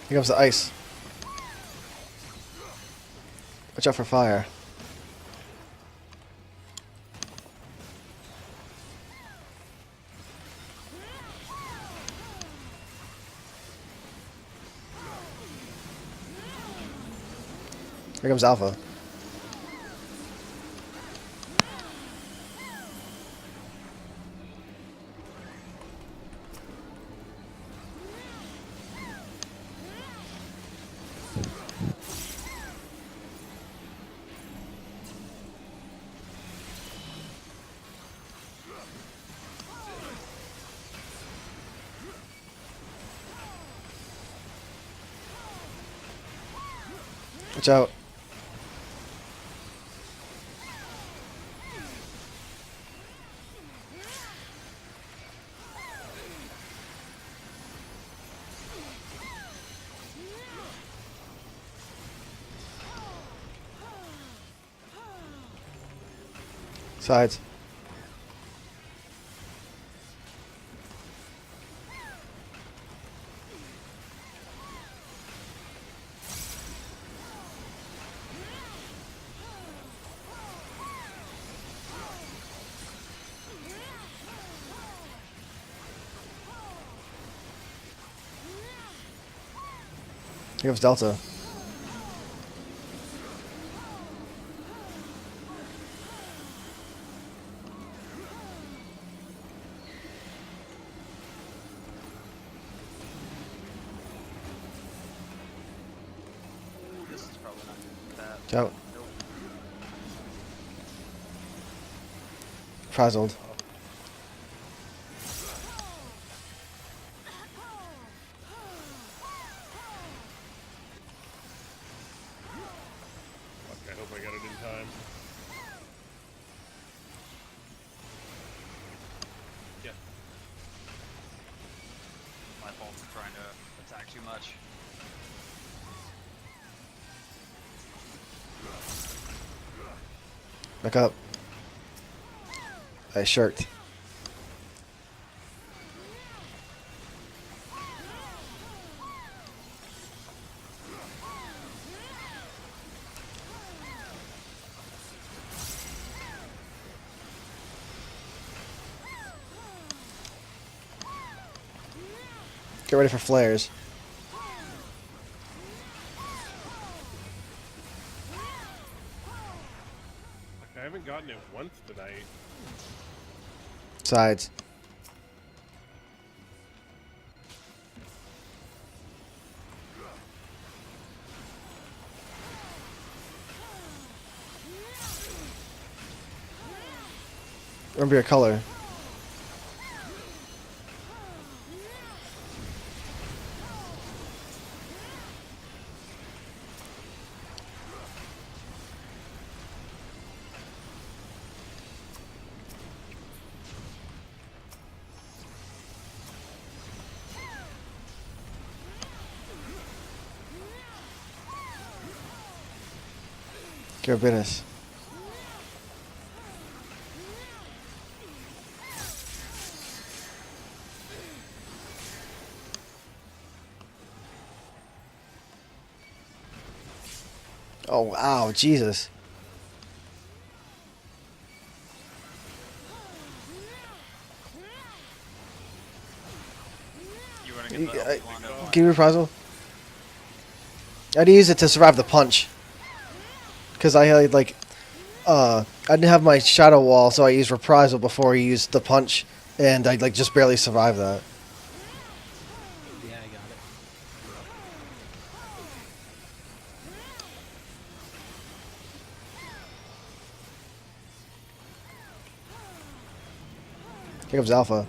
Here comes the ice. Watch out for fire. Here comes Alpha. Watch out. Sides. Here comes Delta. This is probably not that. Watch out. Nope. Frazzled. Fuck, I hope I got it in time. Yeah. My fault for trying to attack too much. Back up. I shirked. Get ready for flares. Like, I haven't gotten it once tonight. Sides. Remember your color. Your business. Oh, wow, Jesus. You want to get the I- Elphilondo Give me reprisal. I'd use it to survive the punch. Because I had, like, I didn't have my shadow wall, so I used reprisal before I used the punch, and I like just barely survived that. Yeah, I got it. Here comes Alpha.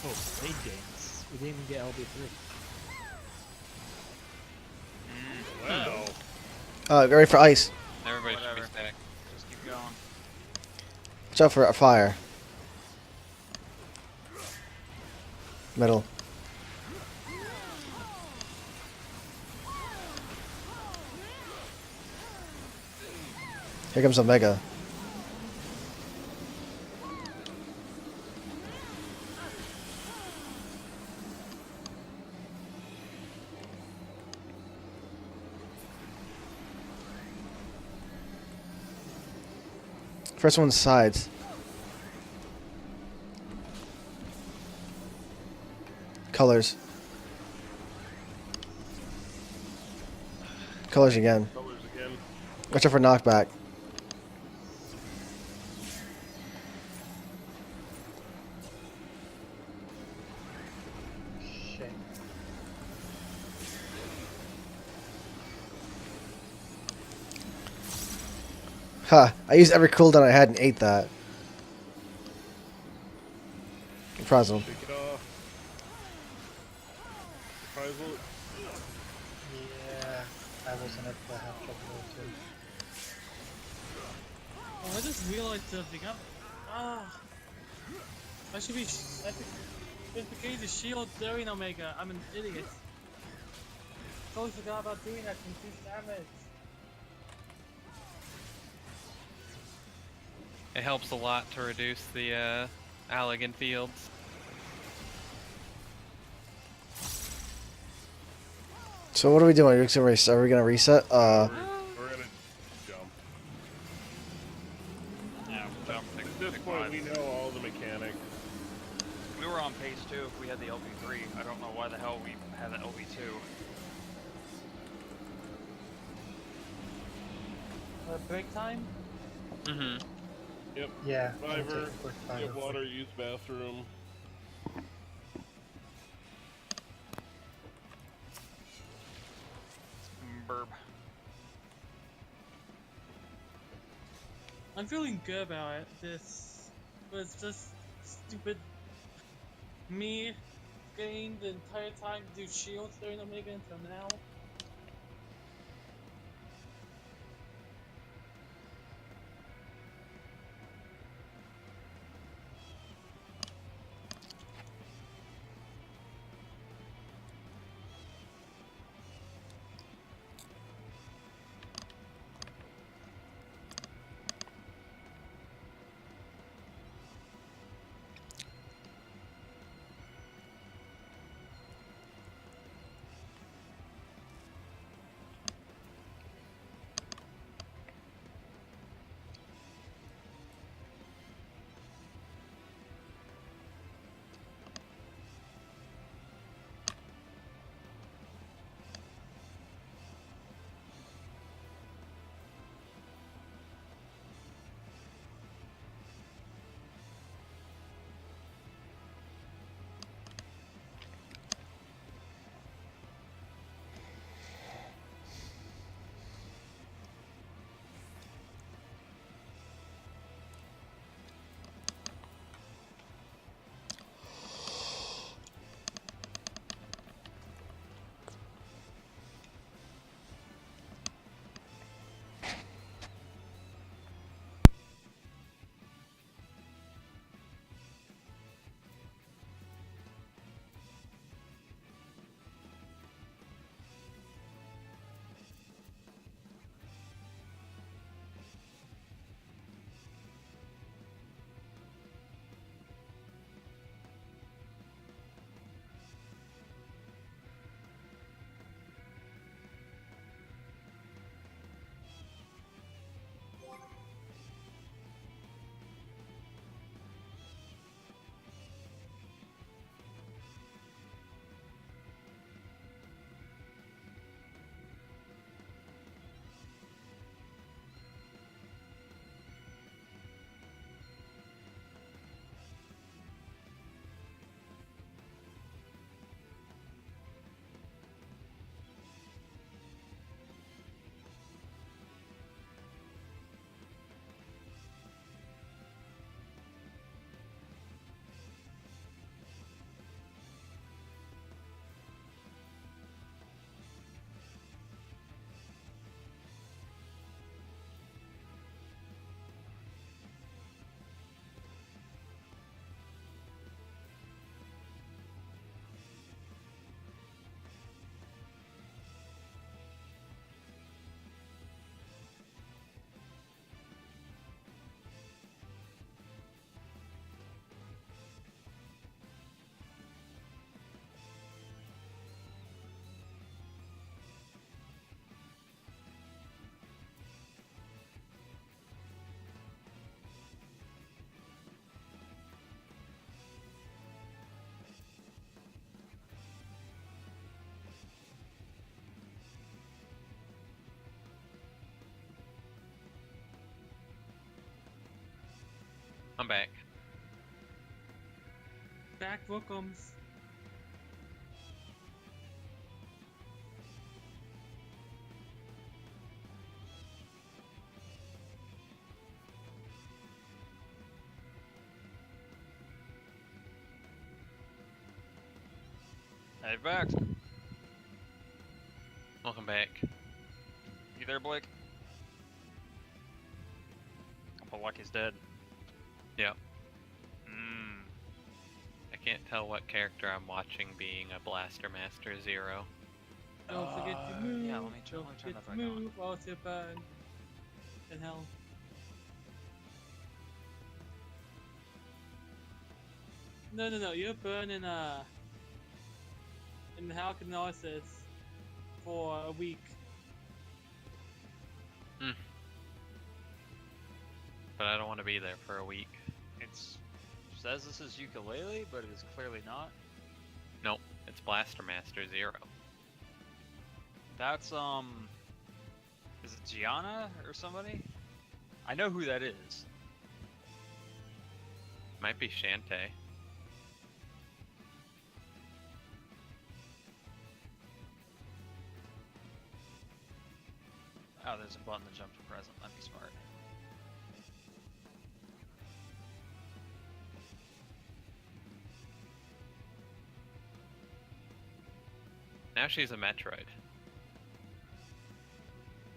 Oh, raid games. We didn't even get LB3. Wow. Get ready for ice. Everybody should be Whatever. stacked. Just Watch out for a fire. Middle. Here comes Omega. First one's sides. Colors. Colors again. Colors again. Watch out for knockback. Shit. Ha! I used every cooldown I had and ate that. Surprise him. Shake it off. Surprise it. Yeah, I wasn't at the half trouble too. Oh, I just realized something. I should be. I think it's because the shield during Omega. I'm an idiot. Totally forgot about doing that. Increased damage. It helps a lot to reduce the Allegan fields. So what are we doing? Are we gonna reset? We're gonna jump. Yeah, jump. At this point, we know all the mechanics. We were on pace 2 if we had the LV3. I don't know why the hell we had the LV2. Break time. Mm-hmm. Yep. Yeah, I'll take Fiver. a quick Get fiver. water. Use bathroom. Burb. I'm feeling good about it. This was just stupid. Me getting the entire time to do shields during Omega until now. I'm back. Back Rookums. Hey, back. Welcome back. You there, Blake? Oh, Lucky's dead. Yep. Mmm. I can't tell what character I'm watching being a Blaster Master Zero. Don't forget to move. yeah, let me turn Don't that forget back to on. move. Or else you'll burn. In hell. No, you're burning in halcinosis for a week. But I don't want to be there for a week. It says this is ukulele, but it is clearly not. Nope, it's Blaster Master Zero. That's, is it Gianna or somebody? I know who that is. Might be Shantae. Oh, there's a button to jump to present. That'd be smart. Now she's a Metroid.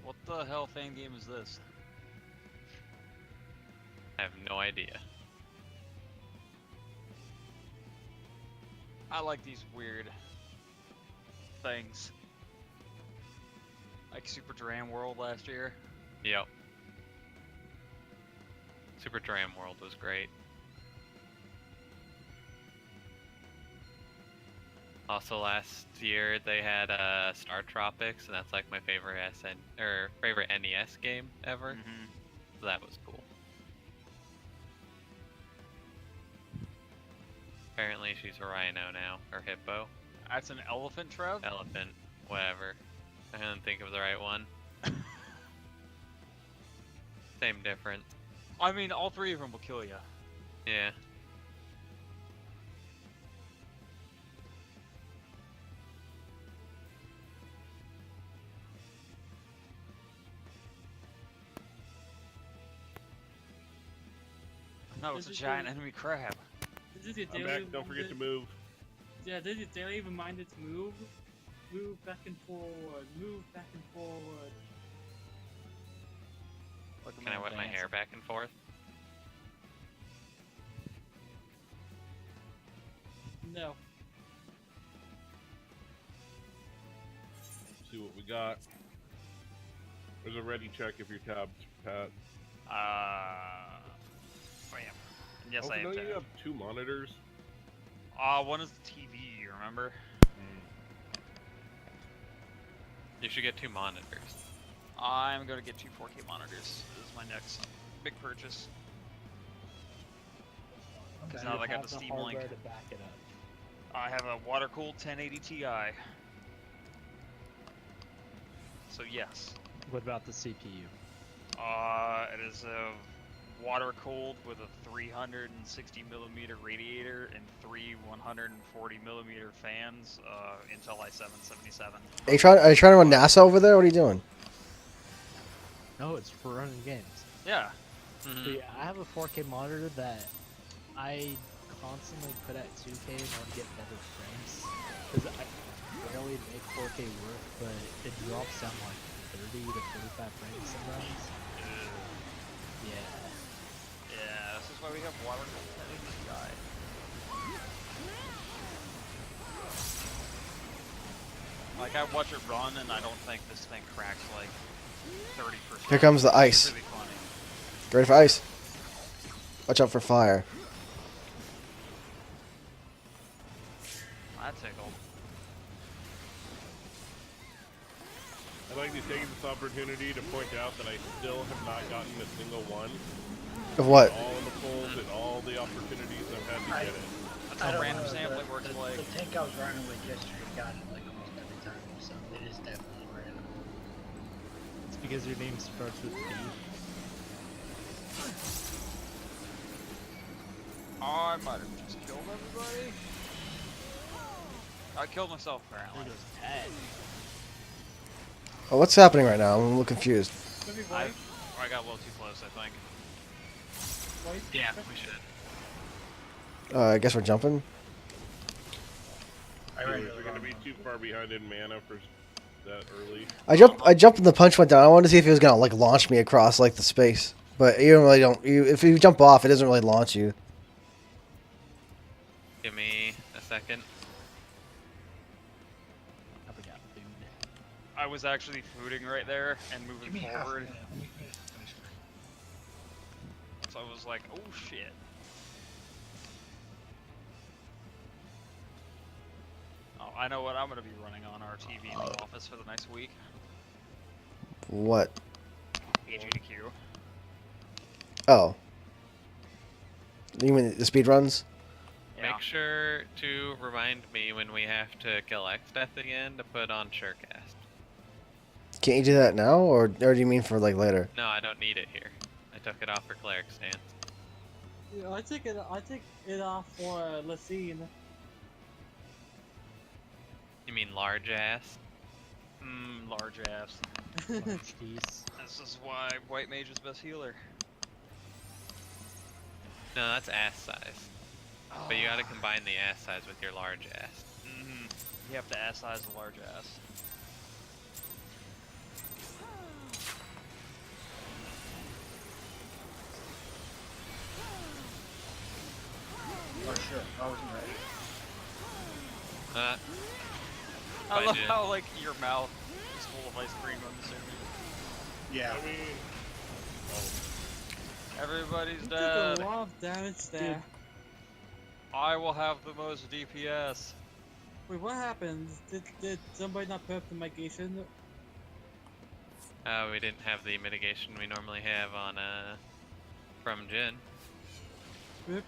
What the hell fan game is this? I have no idea. I like these weird things. Like Super Dram World last year. Yep. Super Dram World was great. Also last year they had Star Tropics, and that's like my favorite favorite NES game ever. Mm-hmm. So that was cool. Apparently she's a rhino now, or hippo, That's an elephant, Trev? elephant, whatever. I couldn't think of the right one. Same difference. I mean, all three of them will kill you. Yeah. No, it's a giant enemy crab. This is your I'm daily back. Don't forget to reminder- move. Yeah, this is your daily reminder to move. Move back and forward. Move back and forward. Look at Can I me whip my dancing. hair back and forth? No. See what we got. There's a ready check if you're tabbed, Pat. I am. Yes, Also, I am. don't you Tabbed. have two monitors? One is the TV, you remember? You should get 2 monitors. I'm gonna get 2 4K monitors. This is my next big purchase. Because now that I got the Steam Link, to back it up. I have a water-cooled 1080 Ti. So yes. What about the CPU? It is a water-cooled with a 360mm radiator and 3 140mm fans, Intel i7-77. Are you trying to run NASA over there? What are you doing? No, it's for running games. Yeah. See, I have a 4K monitor that I constantly put at 2K in order to get better frames. Because I barely make 4K work, but it drops down like 30 to 45 frames sometimes. Yeah. Yeah, this is why we have water-cooled 1080 Ti. Like, I watch it run, and I don't think this thing cracks like 30%. Here comes the ice. It's really funny. Ready for ice? Watch out for fire. That tickled. I'd like to take this opportunity to point out that I still have not gotten a single one. Of what? All in the polls and all the opportunities I've had to get it. That's I how don't random know, sampling the, works, the, like. the tank I was running with yesterday got it like almost every time, so it is definitely random. It's because your name starts with B. I might have just killed everybody. I killed myself There apparently. goes Ted. Oh, what's happening right now? I'm a little confused. Maybe I white. got a little too close, I think. White. Yeah, we should. I guess we're jumping. We're gonna be too far behind in mana for that early. I jumped and the punch went down. I wanted to see if he was gonna like launch me across like the space, but you really don't. If you jump off, it doesn't really launch you. Give me a second. I forgot food. I was actually fooding right there and Give moving me half forward. minute. Let me finish So I was like, oh shit. Oh, I know what I'm gonna be running on our TV in the office for the next week. What? HAQ. Oh. You mean the speed runs? Yeah. Make sure to remind me when we have to kill X-Death again to put on Surecast. Can't you do that now, or do you mean for like later? No, I don't need it here. I took it off for Cleric Stance. Yeah, I take it off for Lacine. You mean large ass? Large ass. Large keys. This is why White Mage is best healer. No, that's ass size. But you gotta combine the ass size with your large ass. You have to ass size a large ass. Oh sure, I wasn't ready. I I love did. how like your mouth is full of ice cream. I'm assuming. Yeah. I mean, Everybody's You took dead. a lot of damage there. I will have the most DPS. Wait, what happened? Did somebody not put up the mitigation? We didn't have the mitigation we normally have on from Jin. Oops.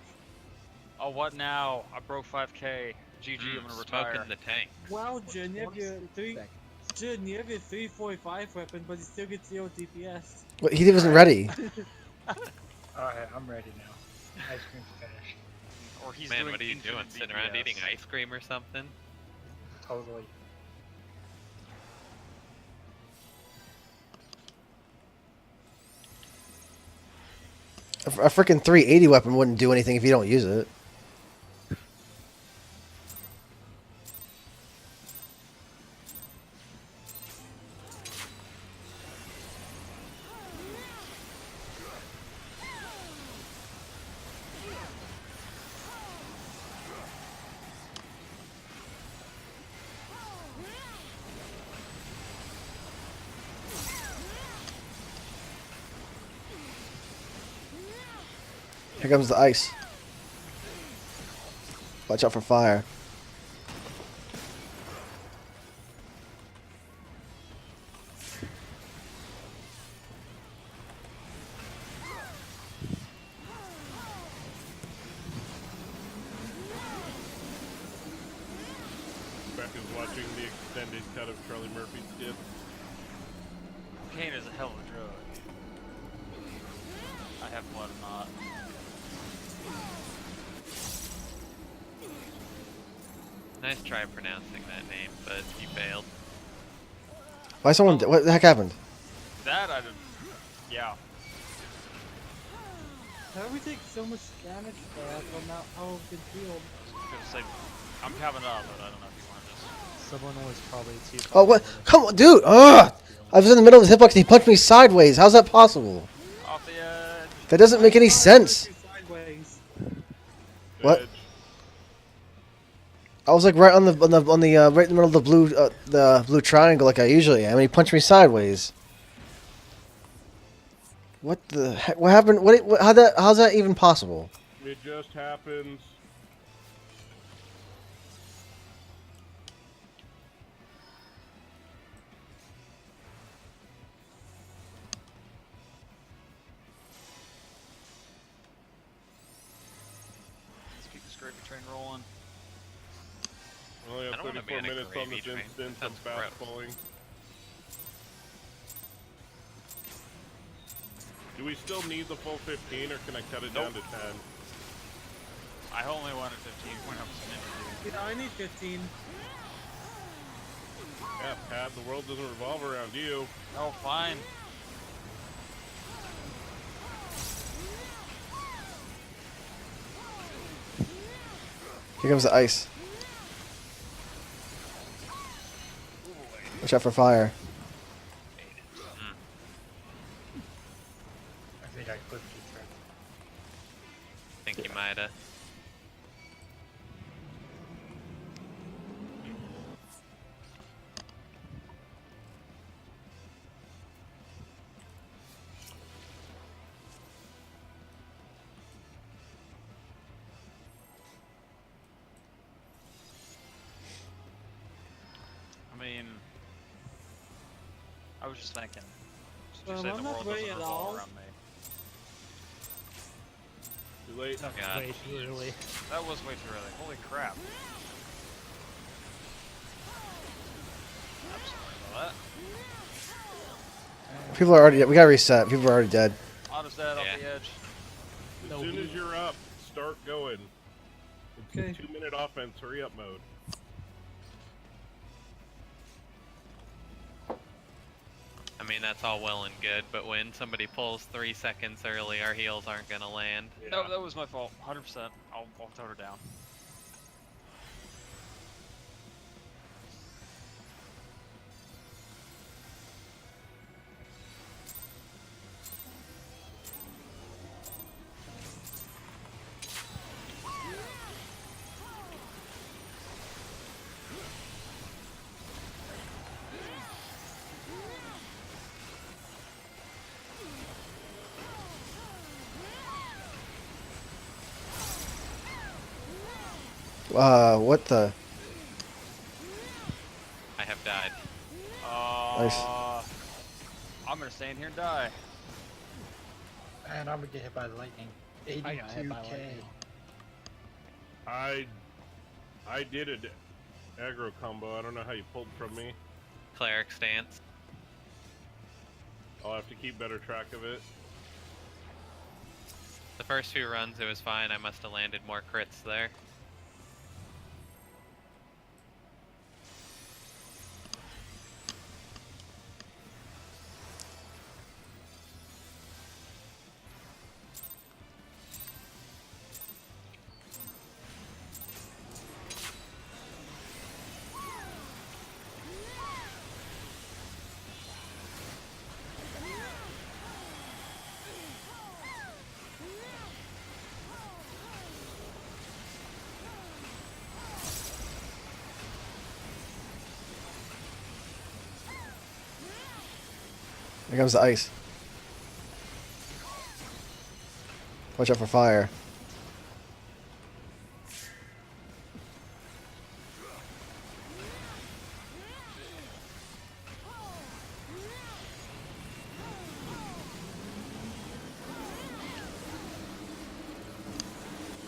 Oh, what now? I broke 5k. GG, I'm gonna retire. Smoking the tank. Wow, Jin, you have your 46 seconds. Jin, you have your 345 weapon, but you still get 0 DPS. What, he wasn't ready. Alright, I'm ready now. Ice cream's finished. Or he's Man, doing what are you doing? infinite Sitting around DPS. eating ice cream or something? Totally. A freaking 380 weapon wouldn't do anything if you don't use it. Here comes the ice. Watch out for fire. Beck is watching the extended cut of Charlie Murphy's skit. Cocaine is a hell of a drug. I have blood or not. Nice try pronouncing that name, but you failed. Why someone? What the heck happened? That I didn't. Yeah. How do we take so much damage there from that Alkin Field? Gonna say, I'm coming up, but I don't know if you want to just. Someone was probably too. Oh what? far Come on, dude! Ugh! I was in the middle of his hitbox and he punched me sideways. How's that possible? Off the edge. That doesn't make any sense. Sideways. What? Edge. I was like right on the right in the middle of the blue triangle like I usually am, and he punched me sideways. What the heck? What happened? How's that even possible? It just happens. Let's keep the gravy train rolling. We only I have don't wanna be 34 on a minutes on gravy this train. instance. Sounds I'm fast gross. falling. Do we still need the full 15, or can I cut it down to 10? I only wanted 15 when I was in Yeah, I need 15. Yeah, Pat, the world doesn't revolve around you. Oh, fine. Here comes the ice. Watch out for fire. I think I clipped you, Trevor. I think you might have. I mean, I was just thinking. Just I'm say the not world ready doesn't at revolve all. around me. Too late. That's God. way too early. That was way too early. Holy crap. I'm sorry about that. People are already. We gotta reset. People are already dead. Otto's dead off Yeah. the edge. As No, soon he- as you're up, start going. It's Okay. 2-minute offense, hurry up mode. I mean, that's all well and good, but when somebody pulls 3 seconds early, our heals aren't gonna land. No, that was my fault. 100%. I'll tone her down. What the? I have died. Uh, I'm gonna stay in here and die. And I'm gonna get hit by the lightning. I got hit by 82k. lightning. I did a aggro combo. I don't know how you pulled from me. Cleric stance. I'll have to keep better track of it. The first few runs, it was fine. I must have landed more crits there. Here comes the ice. Watch out for fire.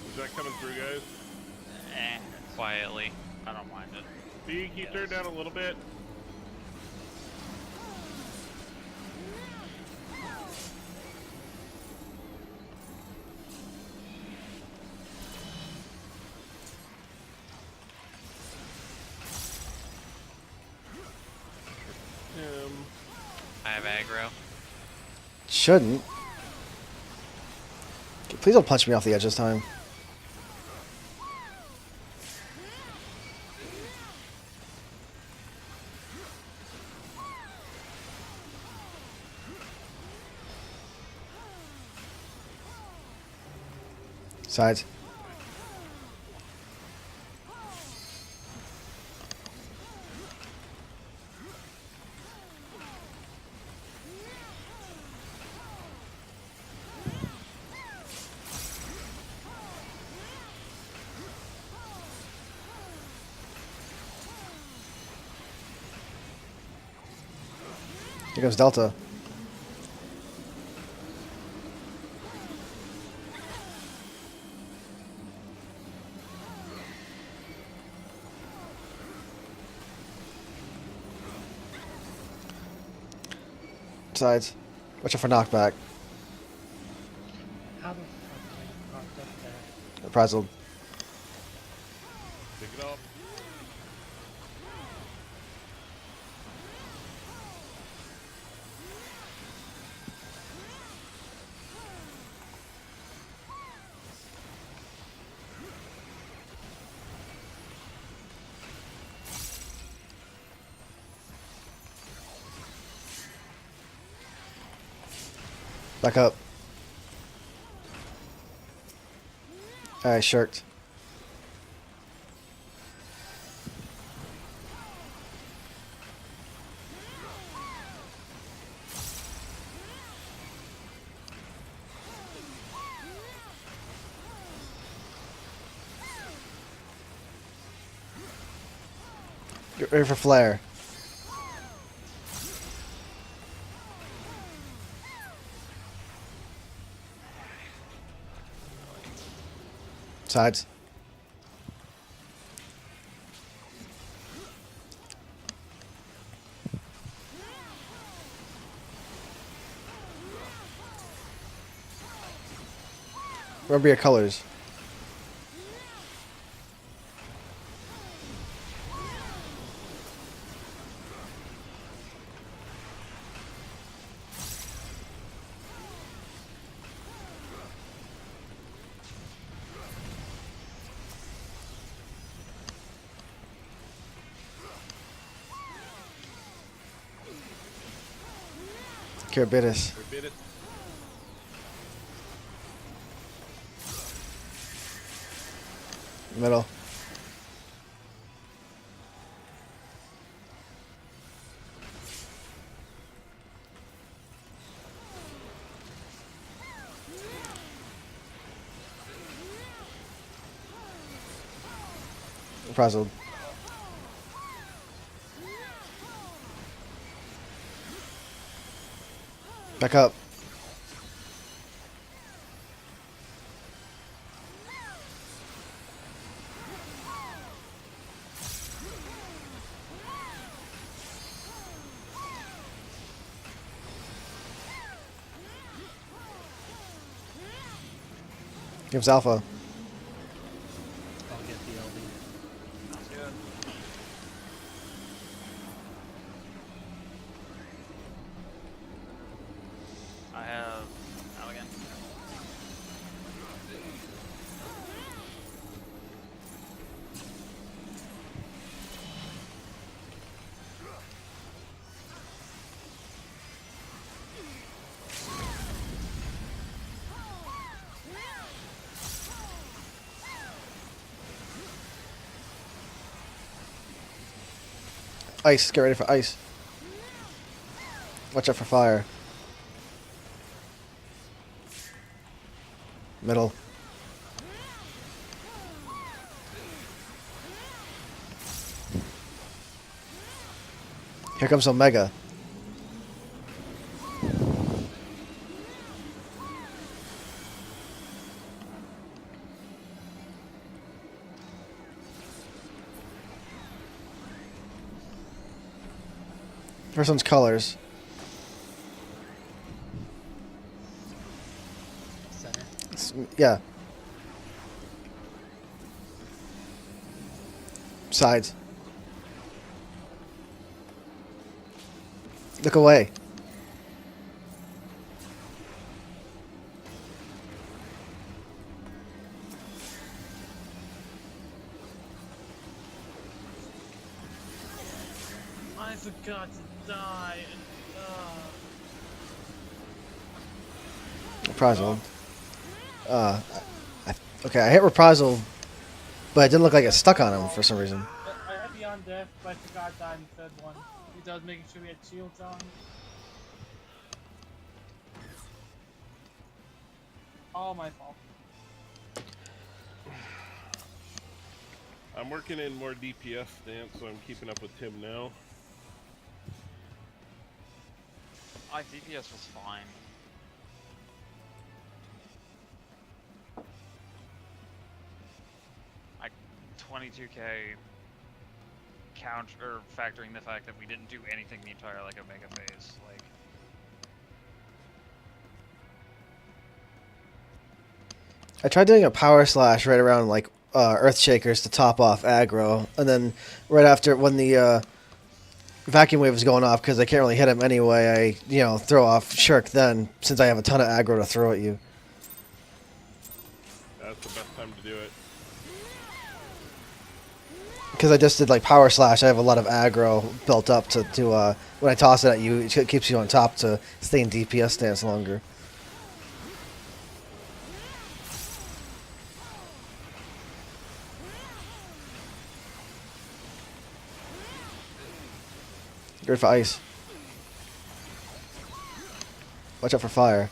Is that coming through, guys? Eh, Quietly. I don't mind it. B, can you turn down a little bit? I have aggro. Shouldn't. Please don't punch me off the edge this time. Sides. Here goes Delta. Sides. Watch out for knockback. How the fuck did I popped up there? Frazzled. Pick it up. Back up. Alright, shirked. Get ready for flare. Sides. Remember your colors. Carabidis. Forbid it. Middle. Frazzled. Back up. Gives alpha. I'll get the LD. Sounds good. I have Allegan. Ice. Get ready for ice. Watch out for fire. Middle. Here comes Omega. First one's colors. Center. Yeah. Sides. Look away. I forgot to die. Reprisal. Okay, I hit reprisal, but it didn't look like it stuck on him for some reason. I had Beyond Death, but I forgot to die in the third one. He does making sure we had shields on. All my fault. I'm working in more DPS stance, so I'm keeping up with Tim now. My DPS was fine. Like 22k count or factoring the fact that we didn't do anything the entire like Omega phase. Like I tried doing a power slash right around like Earth Shakers to top off aggro, and then right after when the vacuum wave is going off because I can't really hit him anyway, I throw off Shirk then since I have a ton of aggro to throw at you. That's the best time to do it. Because I just did like Power Slash, I have a lot of aggro built up to when I toss it at you, it keeps you on top to stay in DPS stance longer. Good for ice. Watch out for fire.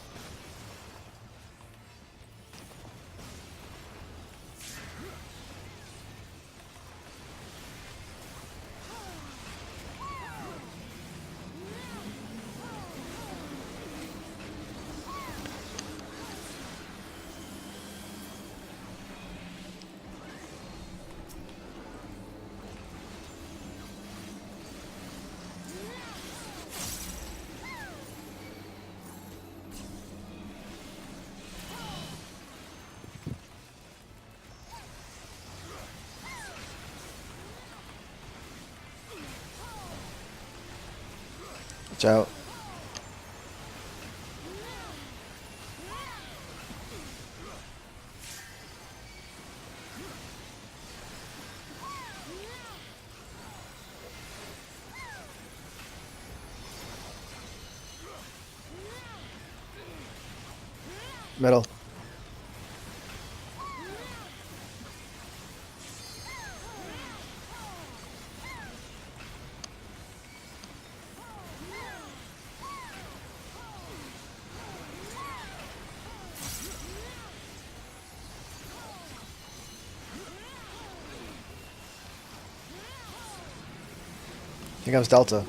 Watch out. Middle. Here comes Delta.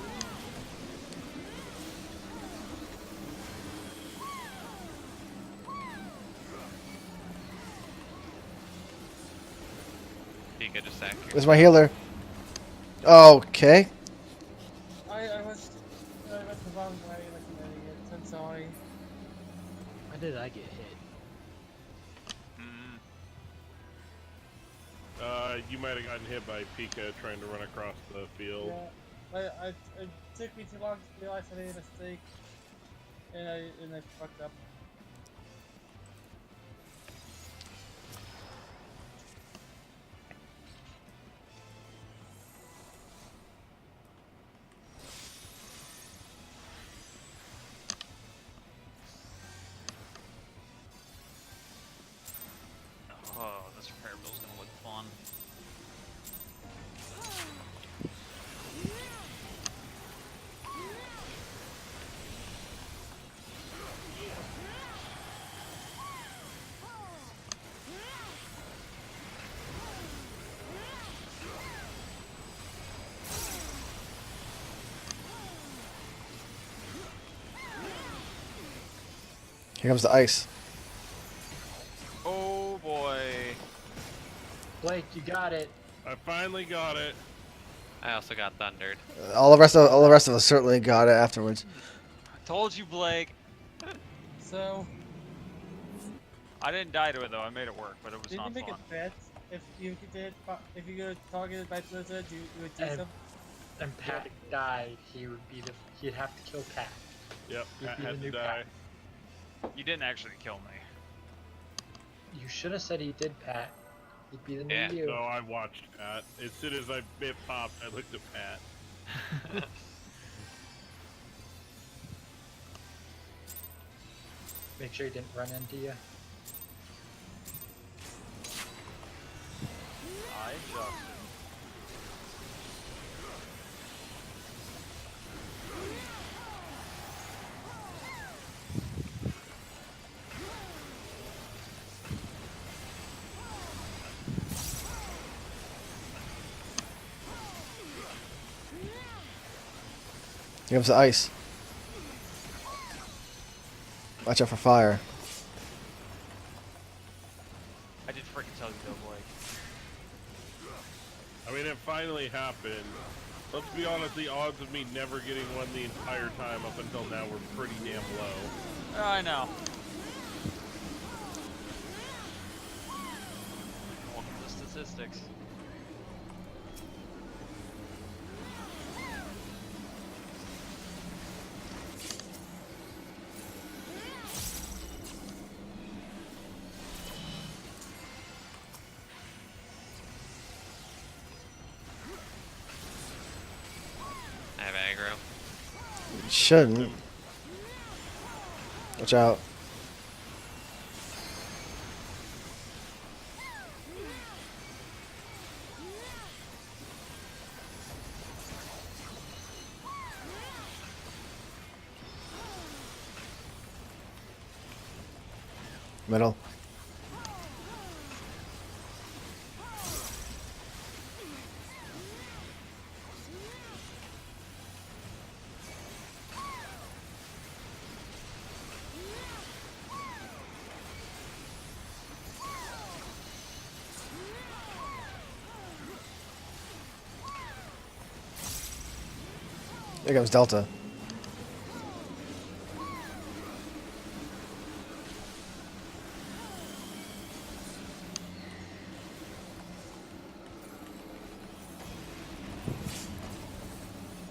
Pika just accurate. Where's my healer? Okay. I went the wrong way like an idiot. I'm sorry. Why did I get hit? You might have gotten hit by Pika trying to run across the field. Yeah, it took me too long to realize I made a mistake, and I fucked up. Oh, this repair bill's gonna look fun. Here comes the ice. Oh boy. Blake, you got it. I finally got it. I also got thundered. All the rest of us certainly got it afterwards. Told you, Blake. So, I didn't die to it though. I made it work, but it was did you not make fun. a bet if you get targeted by Blizzard, you would do And- something? And Pat died. He'd have to kill Pat. Yep, You'd Pat be the had to new die. You didn't actually kill me. You should have said he did, Pat. He'd be the new Yeah. you. So I watched Pat. As soon as it popped, I looked at Pat. Make sure he didn't run into you. I just. Here comes the ice. Watch out for fire. I did freaking tell you though, Blake. I mean, it finally happened. Let's be honest, the odds of me never getting one the entire time up until now were pretty damn low. Oh, I know. Welcome to statistics. I have aggro. Shouldn't. Watch out. Middle. Here comes Delta.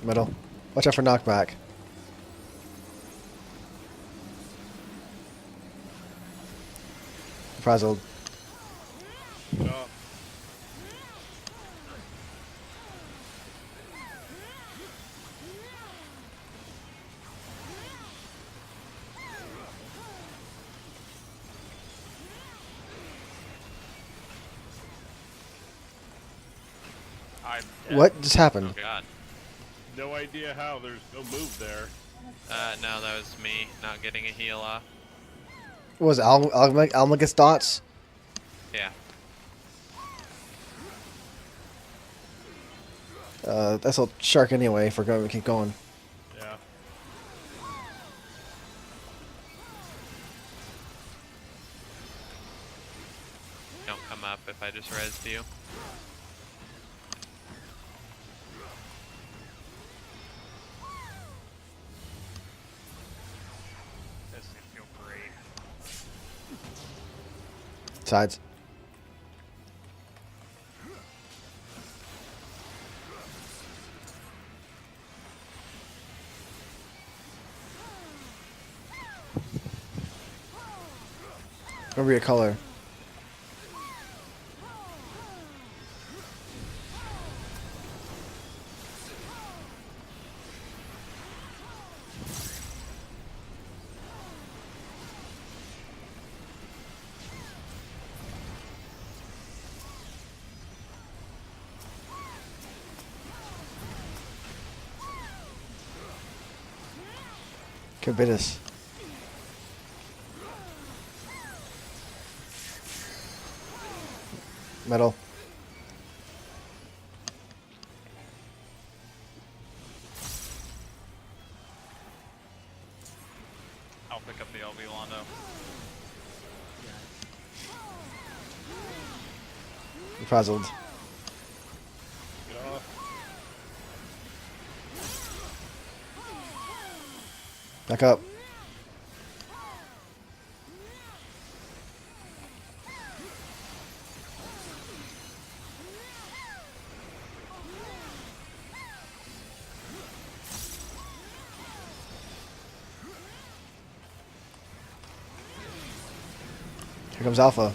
Middle. Watch out for knockback. Frazzled. Oh, I'm dead. What just Oh happened? god. no idea how. There's no move there. No, that was me not getting a heal off. What was it, Alma gets dots? Yeah. That's a shark anyway if we're going to keep going. Yeah. Don't come up if I just rezzed you. This is gonna feel great. Sides. Remember your color. Carbitus. Metal. I'll pick up the LB Londo. Frazzled. Get off. Back up. Here comes Alpha.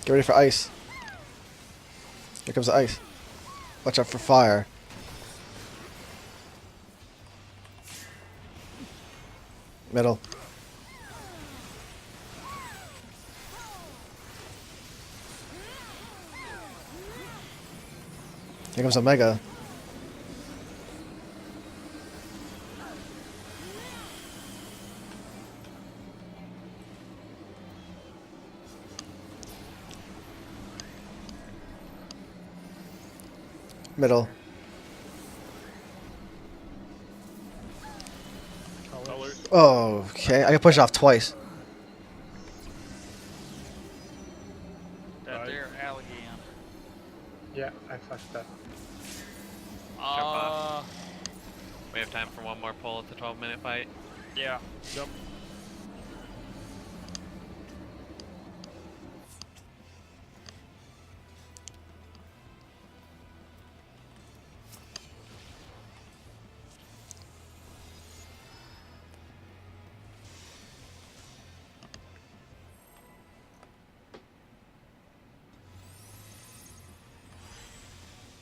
Get ready for ice. Here comes the ice. Watch out for fire. Middle. Here comes Omega. Middle. Colors. Oh, okay. I got pushed off twice. That Right. there alligator. Yeah, I fucked up. off. We have time for one more pull at the 12-minute fight. Yeah. Yep.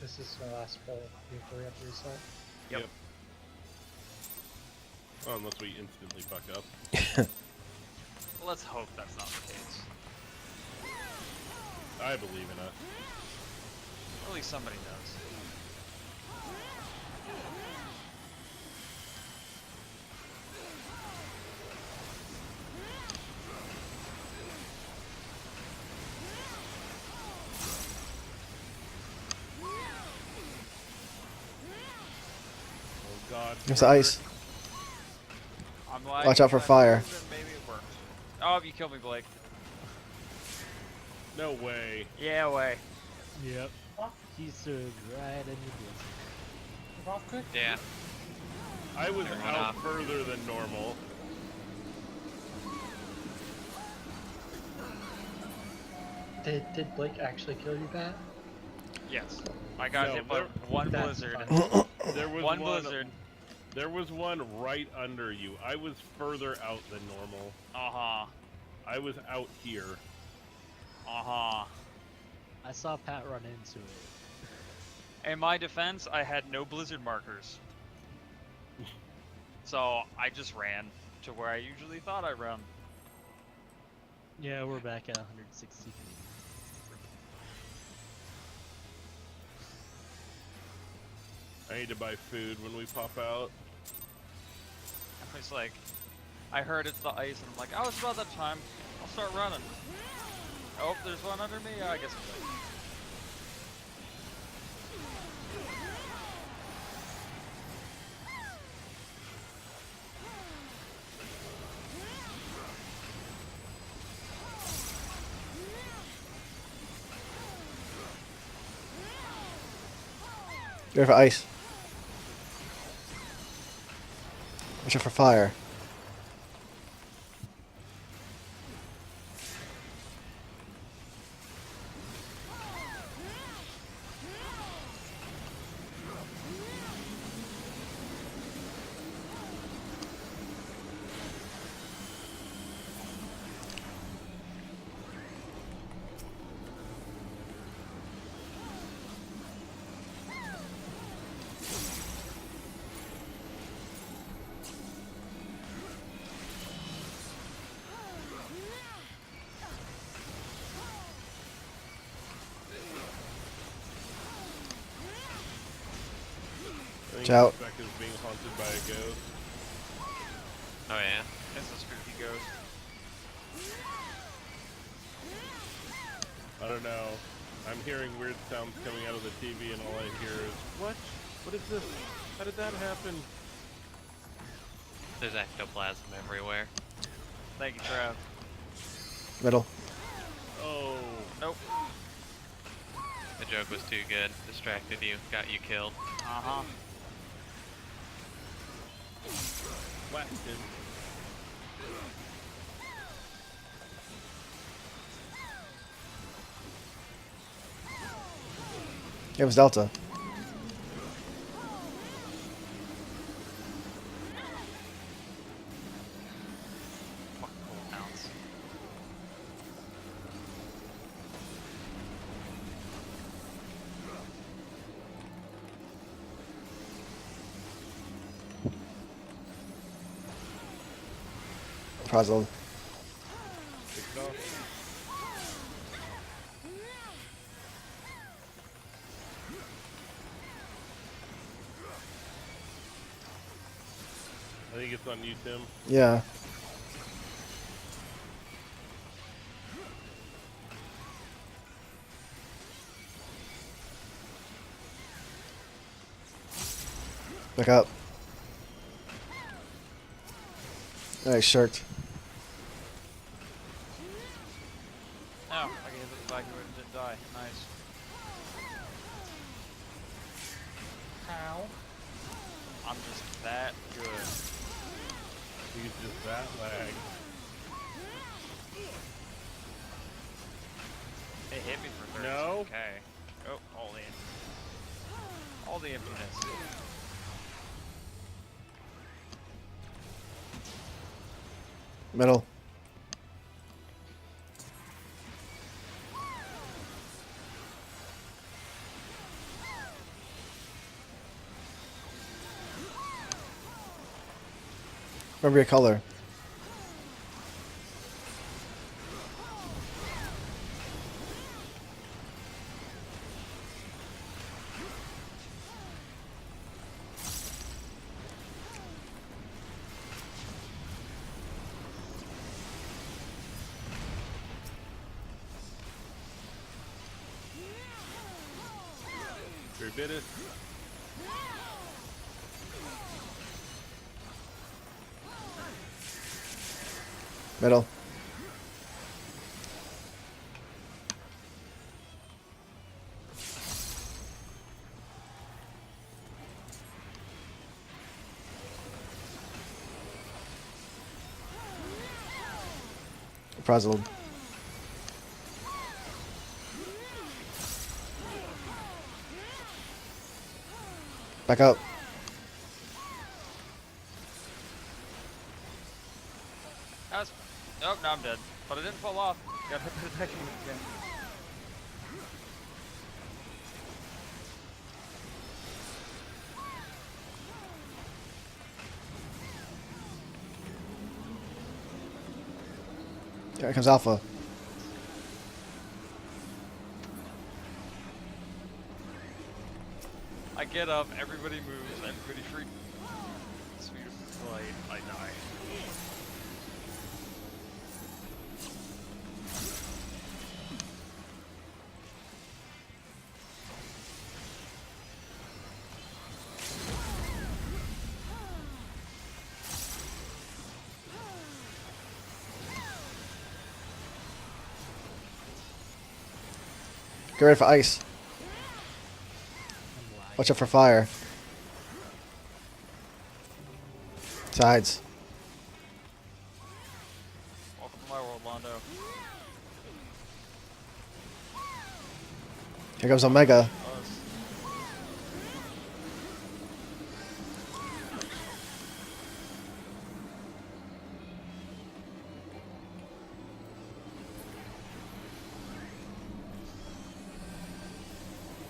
This is my last pull before we have to reset. Yep. Oh, unless we instantly fuck up. Let's hope that's not the case. I believe in us. At least somebody does. Oh god. There's ice. I'm like, Watch out for fire. Maybe it worked. Oh, you killed me, Blake. No way. Yeah, way. Yep. Off, He stood right in the blizzard. off quick. Yeah. I was Everyone out off. further than normal. Did Blake actually kill you, Pat? Yes. I got No, hit by there- one That's blizzard. fine. There was One blizzard. There was one right under you. I was further out than normal. Uh-huh. I was out here. Uh-huh. I saw Pat run into it. In my defense, I had no blizzard markers. So I just ran to where I usually thought I'd run. Yeah, we're back at 160 feet. I need to buy food when we pop out. I was like, I heard it's the ice, and I'm like, oh, it's about that time. I'll start running. Oh, there's one under me? Yeah, I guess I'm late. Go for ice. Watch out for fire. I think Ciao. Spec is being haunted by a ghost. Oh yeah. It's a spooky ghost. I don't know. I'm hearing weird sounds coming out of the TV, and all I hear is, what? What is this? How did that happen? There's ectoplasm everywhere. Thank you, Trav. Middle. Oh. Nope. The joke was too good. Distracted you. Got you killed. Uh-huh. Blasted. It was Delta. Fuck cool pounds. Puzzled. Kicked off. I think it's on you, Tim. Yeah. Back up. Nice, shirked. Oh, I can hit the back of it and didn't die. Nice. How? I'm just that good. He's just that lag. It hit me for 30. No. Okay. Oh, all the emptiness. Middle. Remember your color. Forbid it. Middle. Frazzled. Back up. That's. Nope, now I'm dead. But I didn't fall off. Got hit by the attacking again. Here comes Alpha. I get up, everybody moves, everybody freaks. Sweet light, I die. Get ready for ice. I'm lagging. Watch out for fire. Sides. Welcome to my world, Londo. Here comes Omega. Us.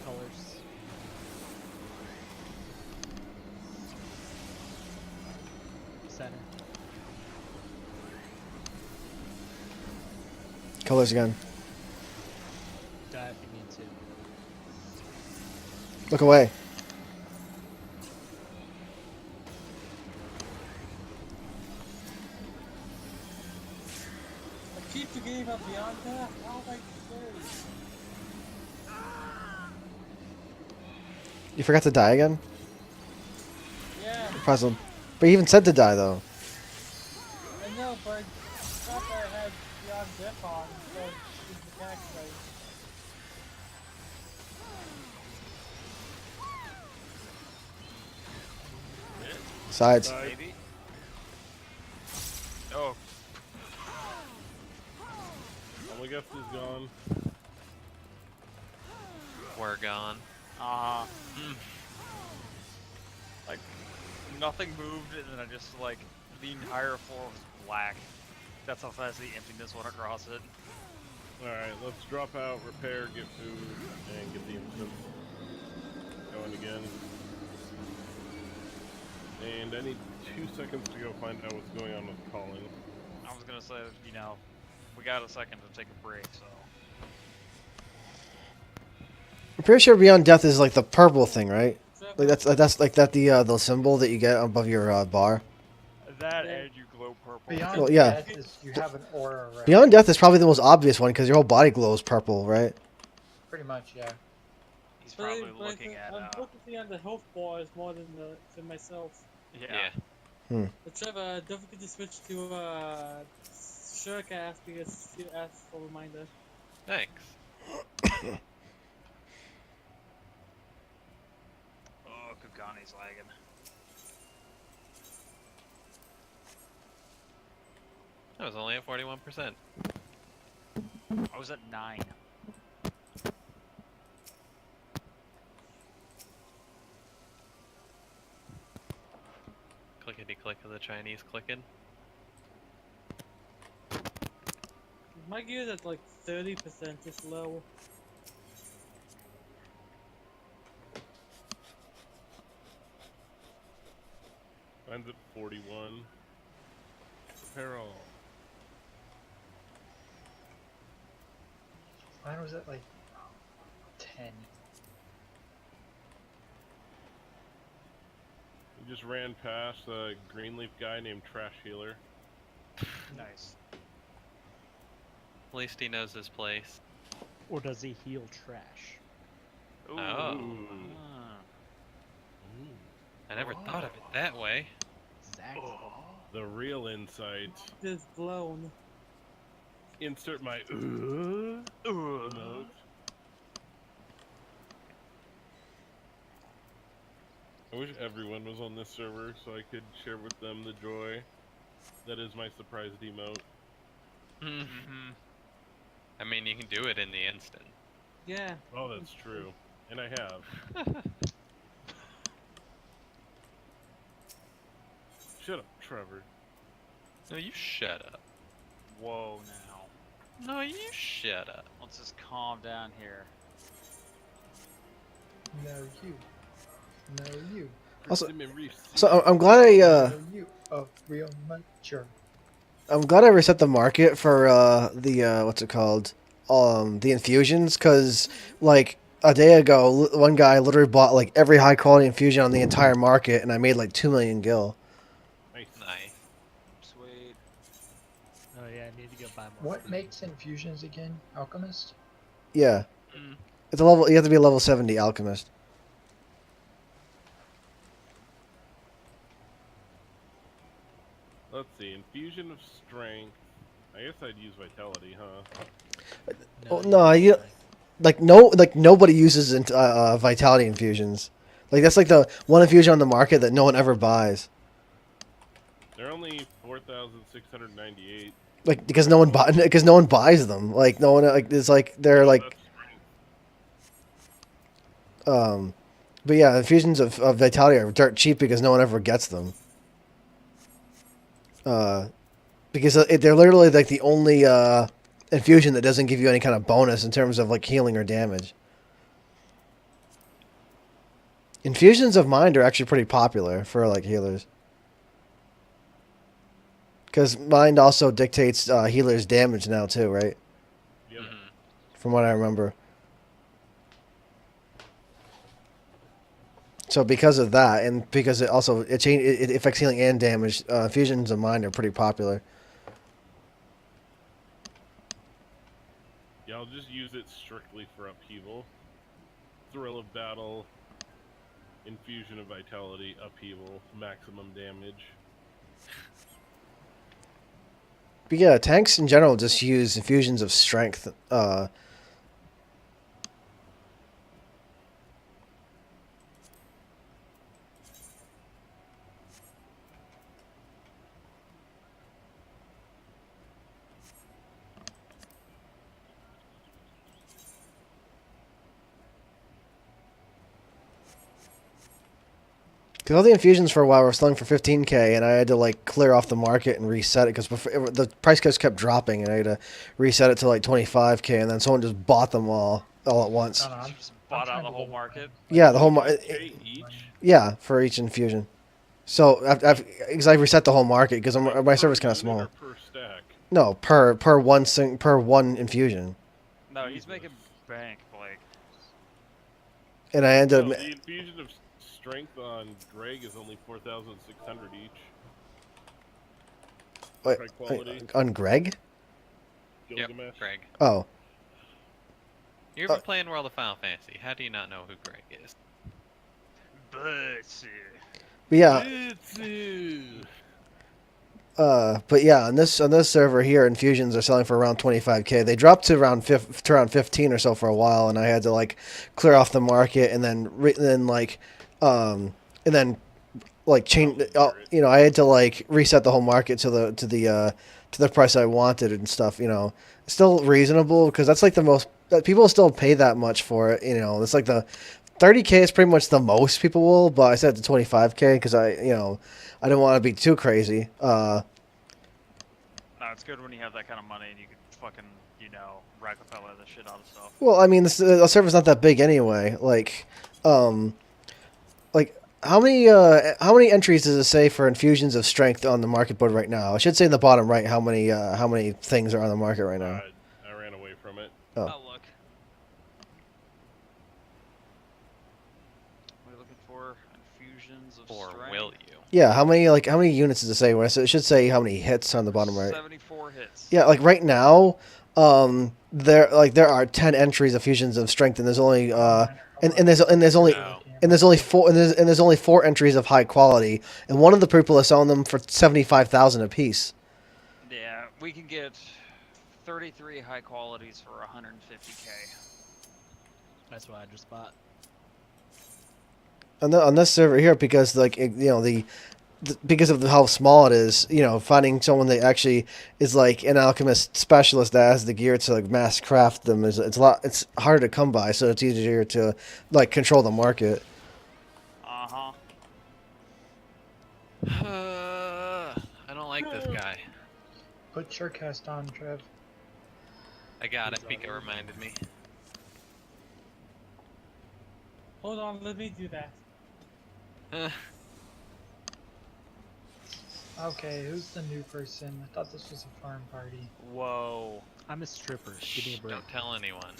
Colors. Center. Colors again. Die if you need to. Look away. I keep forgetting about Beyond Death. How am I scary? You forgot to die again? Yeah, Frazzled. But you even said to die though. I know, but I thought that I had Beyond Death on, so it's the attack right. Sides. Maybe. Oh, All my guess is gone. We're gone. like nothing moved, and then I just like the entire floor was black. That's how fast the emptiness went across it. Alright, let's drop out, repair, get food, and get the instant going again. And I need 2 seconds to go find out what's going on with Colin. I was gonna say, you know, we got a second to take a break, so. I'm pretty sure Beyond Death is like the purple thing, right? Seven. Like that's like that the symbol that you get above your bar. That and you glow purple. Beyond Well, yeah. that is you have an aura around. Beyond Death is probably the most obvious one because your whole body glows purple, right? Pretty much, yeah. He's But probably looking at. I'm focusing on the health bars more than myself. Yeah. But Trevor, don't forget to switch to Surecast because she asked for a reminder. Thanks. Oh, Kugani's lagging. I was only at 41%. I was at 9. Clickety click of the Chinese clicking. My gear's at like 30%, just low. Mine's at 41. Apparel. Mine was at like 10. We just ran past a Greenleaf guy named Trash Healer. Nice. At least he knows his place. Or does he heal trash? Ooh. Oh. Ah. I never thought of it that way. Exactly. The real insight. Just blown. Insert my emote. I wish everyone was on this server so I could share with them the joy that is my surprised emote. Mm-hmm. I mean, you can do it in the instant. Yeah. Oh, that's true. And I have. Shut up, Trevor. No, you shut up. Whoa, now. No, you shut up. Let's just calm down here. No, you. No, you. Also, Persimmon Reef. so I'm glad I No, you. A real mature. I'm glad I reset the market for the what's it called, the infusions, because like a day ago, one guy literally bought like every high quality infusion on the entire market, and I made like 2 million gil. Nice. Nice. Sweet. Oh yeah, I need to go buy more. What makes infusions again? Alchemist? Yeah, Mm. it's a level. You have to be a level 70 alchemist. Let's see. Infusion of strength. I guess I'd use vitality, huh? No, you like nobody uses vitality infusions. Like that's like the one infusion on the market that no one ever buys. They're only 4,698. Like because no one buys them. Like no one like it's like they're like That's strength. But yeah, infusions of vitality are dirt cheap because no one ever gets them. Because they're literally like the only infusion that doesn't give you any kind of bonus in terms of like healing or damage. Infusions of mind are actually pretty popular for like healers. Because mind also dictates healers' damage now too, right? Yep. Mhm. From what I remember. So because of that, and because it affects healing and damage, infusions of mind are pretty popular. Yeah, I'll just use it strictly for upheaval. Thrill of battle. Infusion of vitality. Upheaval. Maximum damage. But yeah, tanks in general just use infusions of strength. Because all the infusions for a while were selling for 15k, and I had to like clear off the market and reset it because the price just kept dropping, and I had to reset it to like 25k, and then someone just bought them all at once. I don't know, I'm, Just bought I'm out trying the to whole get market. Yeah, the whole 25K each? yeah, for each infusion. So because I reset the whole market because my Per server's kind of unit small. or per stack? No, per one infusion, No, he's Jesus. making bank, Blake. and I ended No, up. the infusion of strength on Greg is only 4,600 each. Wait, High quality. on Greg. Yep, Gilgamesh. Greg. Oh, You've been playing World of Final Fantasy. How do you not know who Greg is? But But yeah, on this server here, infusions are selling for around 25K. They dropped to around 15 or so for a while, and I had to like clear off the market and then change. I had to like reset the whole market to the price I wanted and stuff. Still reasonable because that's like the most that people still pay that much for it. It's like the 30K is pretty much the most people will, but I set it to 25K because I didn't want to be too crazy. no, it's good when you have that kind of money and you can fucking Rockefeller the shit out of stuff. Well, I mean, the server's not that big anyway. Like how many entries does it say for infusions of strength on the market board right now? I should say in the bottom right how many things are on the market right now. I ran away from it. Oh. Look. We're looking for infusions of Or strength. will you? Yeah, how many units does it say? It should say how many hits on the bottom right. 74 hits. Yeah, like right now, there are 10 entries of fusions of strength, and there's only there's only 4 entries of high quality, and one of the people is selling them for 75,000 apiece. Yeah, we can get 33 high qualities for 150K. That's what I just bought. On this server here, because because of how small it is, finding someone that actually is like an alchemist specialist that has the gear to like mass craft them it's harder to come by, so it's easier to like control the market. Uh-huh. I don't like this guy. Put your cast on, Trev. I got it. Pika reminded me. Hold on, let me do that. Okay, who's the new person? I thought this was a farm party. Whoa. I'm a stripper. Give me a break. Don't tell anyone.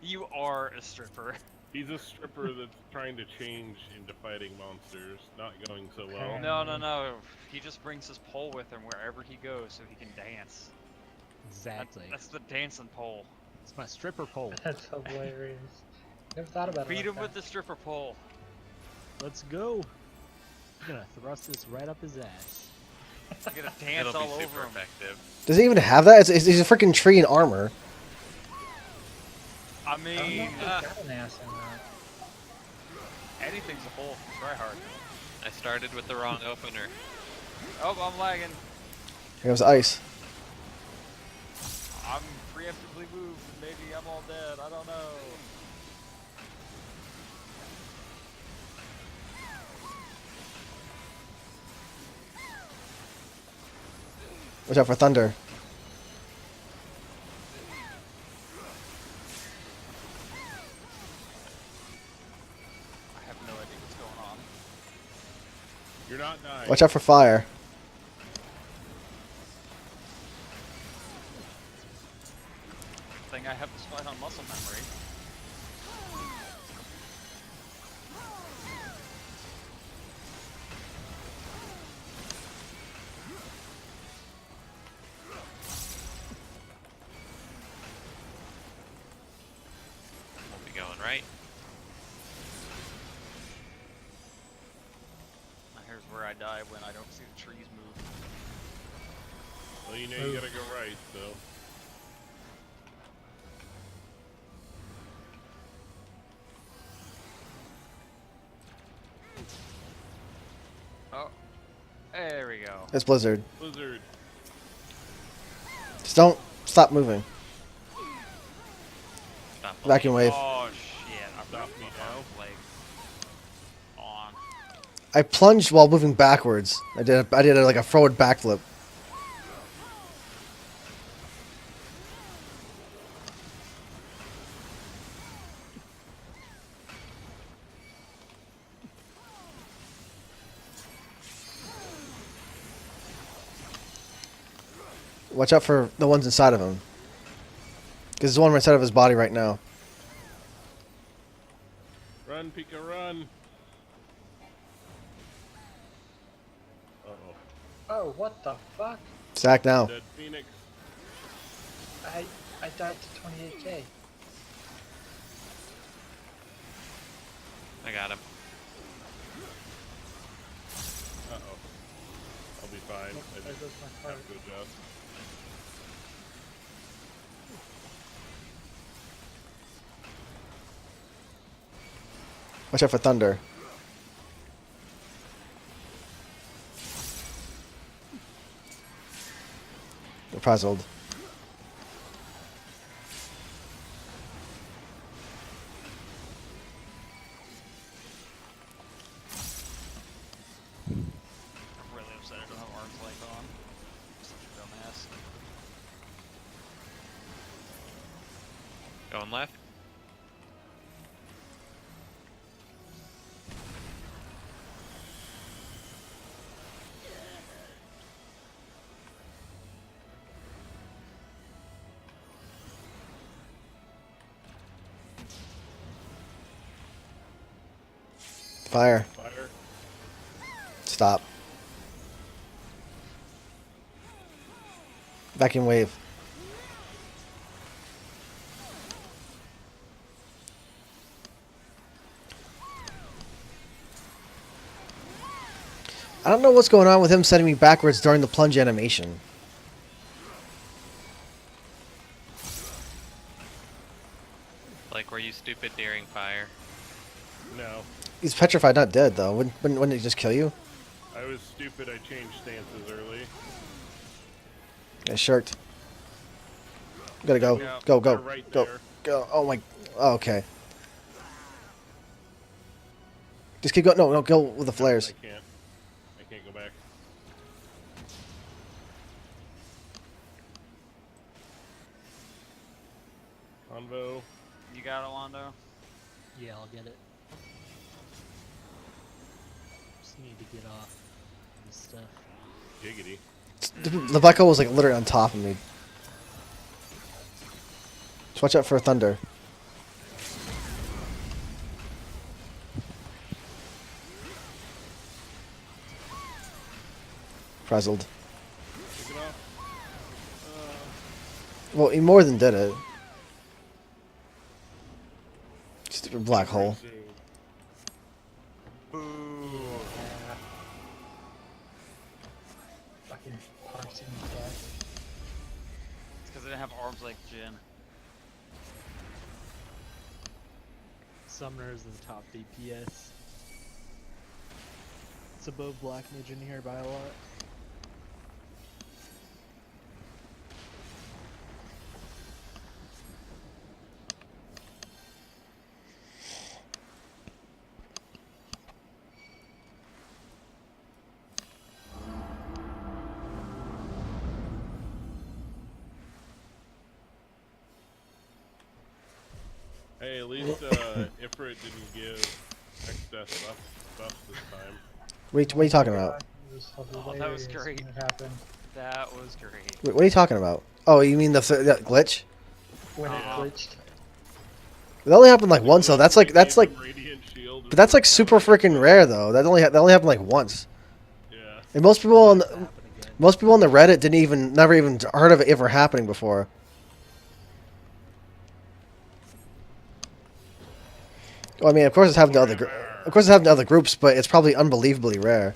You are a stripper. He's a stripper that's trying to change into fighting monsters. Not going so well. No. He just brings his pole with him wherever he goes so he can dance. Exactly. That's the dancing pole. It's my stripper pole. That's hilarious. Never thought about it. Beat like him that. with the stripper pole. Let's go. I'm gonna thrust this right up his ass. You're gonna dance It'll all be over super him. effective. Does he even have that? He's a freaking tree in armor. I I don't know mean, if they've got an ass in that. anything's a pole. Try hard. I started with the wrong opener. Oh, I'm lagging. Here comes ice. I'm preemptively moved. Maybe I'm all dead. I don't know. Watch out for thunder. I have no idea what's going on. You're not dying. Watch out for fire. Thing I have this fight on muscle memory. Won't be going right. Here's where I die when I don't see the trees move. Well, you know you gotta go right, so. Oh, there we go. It's Blizzard. Blizzard. Just don't stop moving. Stop Vacuum wave. Oh shit! I've got Stop me my now. arm leg on. I plunged while moving backwards. I did like a forward backflip. Watch out for the ones inside of him. Because there's one right inside of his body right now. Run, Pika, run. Uh-oh. Oh, what the fuck? Sack now. Dead Phoenix. I died to 28K. I got him. Uh-oh. I'll be fine. Nope, I there just goes my have card. to adjust. Watch out for thunder. They're puzzled. I'm really upset I don't have arms like on. Such a dumbass. Going left. Fire. Fire. Stop. Vacuum wave. I don't know what's going on with him sending me backwards during the plunge animation. Like, were you stupid during fire? No. He's petrified, not dead, though. Wouldn't he just kill you? I was stupid. I changed stances early. Yeah, shirked. Gotta go. Yeah. Go, They're go, right go, there. go. Oh my. Oh, okay. Just keep going. No, no, go with the flares. I can't. I can't go back. Convo. You got it, Londo? Yeah, I'll get it. Just need to get off this stuff. Giggity. The black hole was like literally on top of me. Just watch out for thunder. Frazzled. Take it off. Well, he more than did it. Stupid black hole. Racing. Boo. Yeah. Fucking parsing death. It's because I didn't have arms like Jin. Summoner is the top DPS. It's above Black Mage in here by a lot. Hey, at least Ifrit didn't give X-Death buff this time. What are you talking about? It was Oh, that was hilarious great. when it happened. That was great. What are you talking about? Oh, you mean that glitch? When it Oh. glitched. It only happened like once though. That's like Radiant Shield but that's like super freaking rare though. That only happened like once. Yeah. And most people on It's the, happen again. most people on the Reddit never even heard of it ever happening before. Well, I mean, of course it's happened to other groups, but it's probably unbelievably rare.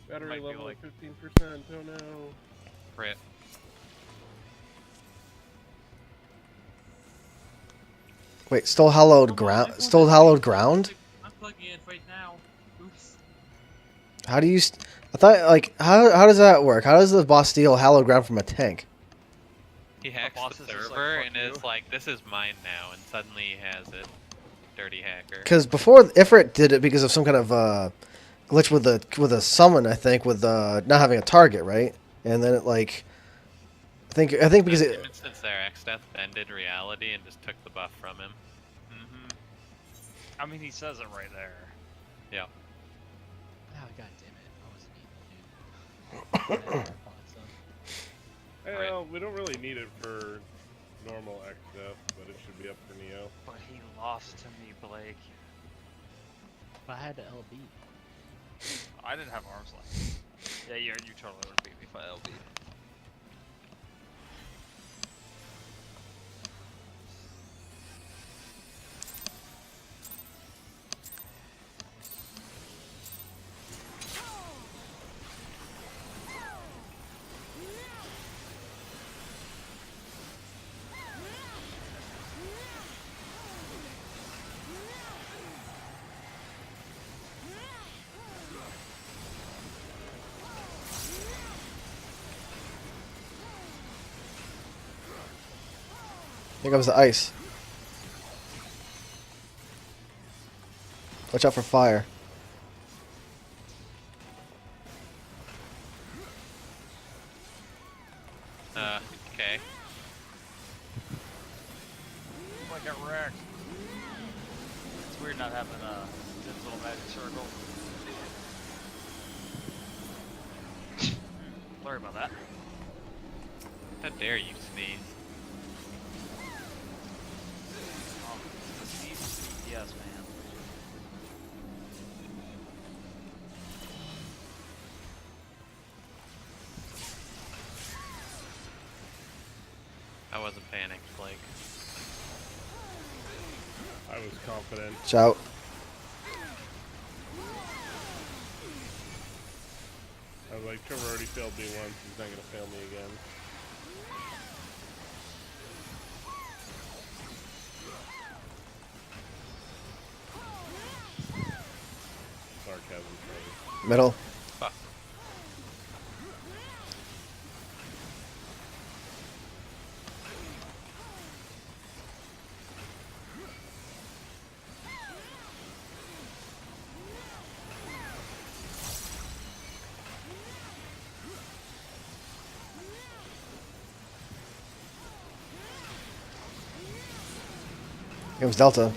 Battery Might be level like- at 15%. Oh no. Crit. Wait, still hallowed ground? Still hallowed ground? I'm plugging it right now. Oops. How do you? I thought like how does that work? How does the boss steal hallowed ground from a tank? He hacks boss the is just like, server "Fuck and you." is like, this is mine now, and suddenly he has it. Dirty hacker. Because before Ifrit did it because of some kind of glitch with a summon, I think, with not having a target, right? And then it like, I think because In it. instance there, X-Death bended reality and just took the buff from him. Mm-hmm. I mean, he says it right there. Yeah. Oh, god damn it. I wasn't eating, dude. I thought so. Right. Well, we don't really need it for normal X-Death, but it should be up for Neo. But he lost to me, Blake. If I had to LB. I didn't have arms length. Yeah, you totally would have beat me if I LB'd. Here comes the ice. Watch out for fire. Okay. I got wrecked. It's weird not having this little magic circle. Sorry about that. How dare you sneeze? Oh, the sneeze. Yes, man. I wasn't panicked, Blake. I was confident. Shout. I was like, Trevor already failed me once, he's not gonna fail me again. Sarcasm train. Middle. Fuck. Here comes Delta.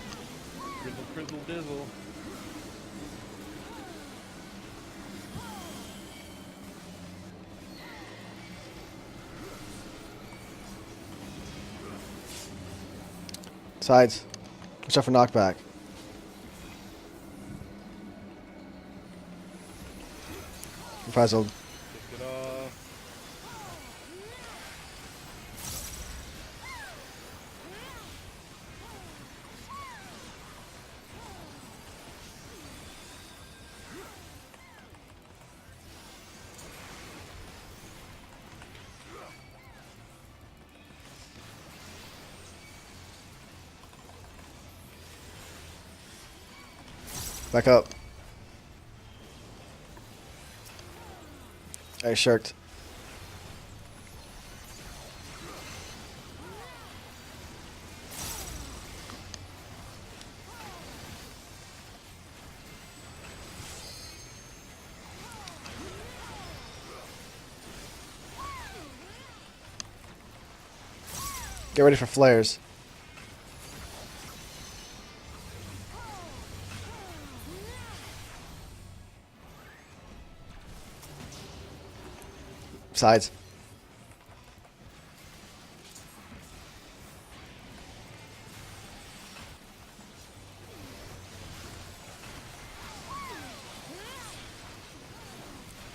Crizzle, crizzle, dizzle. Sides. Watch out for knockback. Frazzled. Kick it off. Back up. I shirked. Get ready for flares. Sides.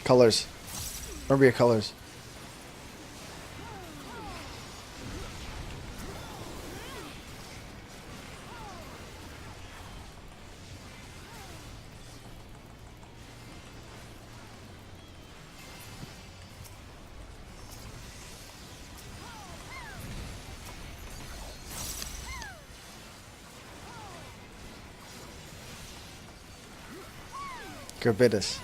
Colors. Remember your colors. Gravitas.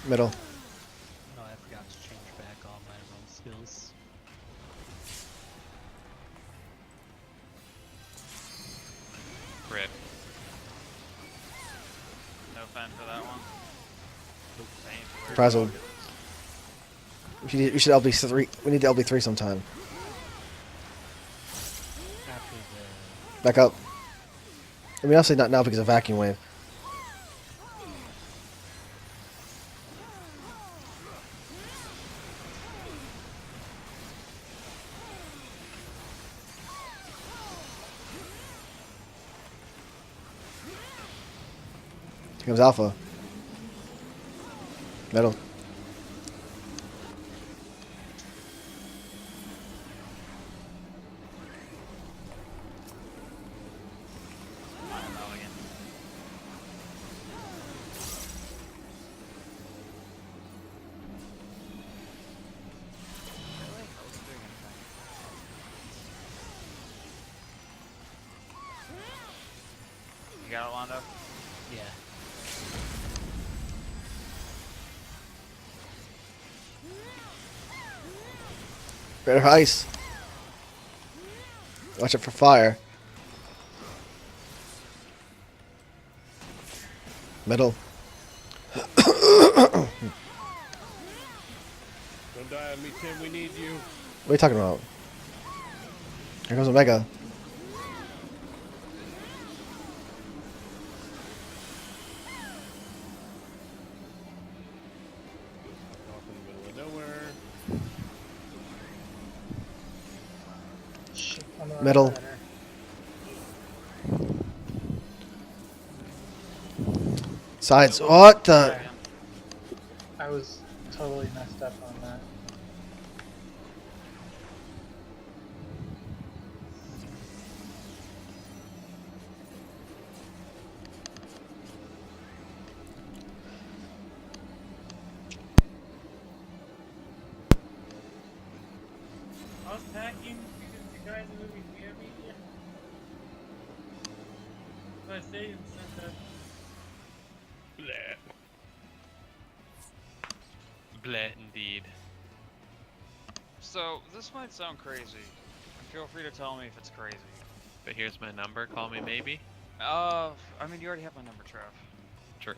Middle. No, I forgot to change back all my run skills. Rip. No fan for that one. Same. Frazzled. We should LB three. We need to LB three sometime. After the Back up. I mean, obviously not now because of vacuum wave. Here comes Alpha. Metal. I don't know again. Really? I wasn't doing anything. You got it, Londo? Yeah. Better ice. Watch it for fire. Middle. Don't die on me, Tim. We need you. What are you talking about? Here comes Omega. Off in the middle of nowhere. Shit, I'm the wrong Middle. center. Sides. What the? Yeah. I was totally messed up on that. I was packing because the guys are moving near me. So I stayed in the center. Bleh. Bleh, indeed. So, this might sound crazy. Feel free to tell me if it's crazy. But here's my number. Call me maybe. I mean, you already have my number, Trev. Sure.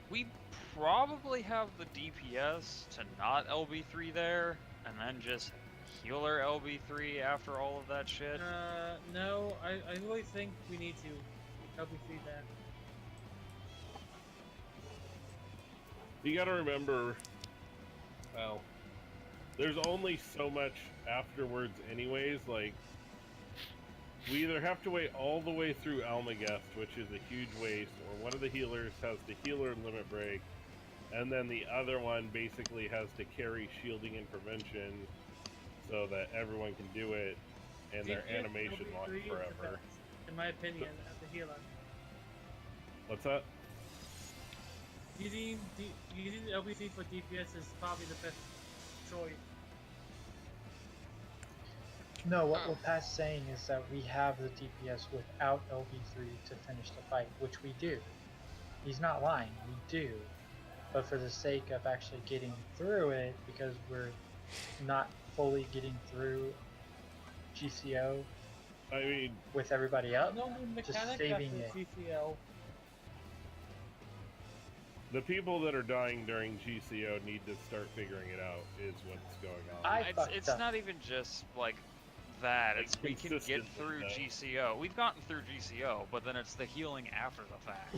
We probably have the DPS to not LB3 there, and then just healer LB3 after all of that shit. No, I really think we need to LB3 that. You gotta remember, well, there's only so much afterwards anyways, like, we either have to wait all the way through Almagest, which is a huge waste, or one of the healers has the healer limit break, and then the other one basically has to carry shielding and prevention so that everyone can do it, and their DPS animation LB3 lasts is the forever. best, in my opinion, as a healer. What's that? Using LBC for DPS is probably the best choice. No, what Pat's saying is that we have the DPS without LB3 to finish the fight, which we do. He's not lying, we do. But for the sake of actually getting through it, because we're not fully getting through GCO I mean, with everybody else, No new just mechanic saving after it. CCL. the people that are dying during GCO need to start figuring it out, is what's going on. I It's, fucked it's up. not even just like that. Like, It's we can get consistently, through though. GCO. We've gotten through GCO, but then it's the healing after the fact.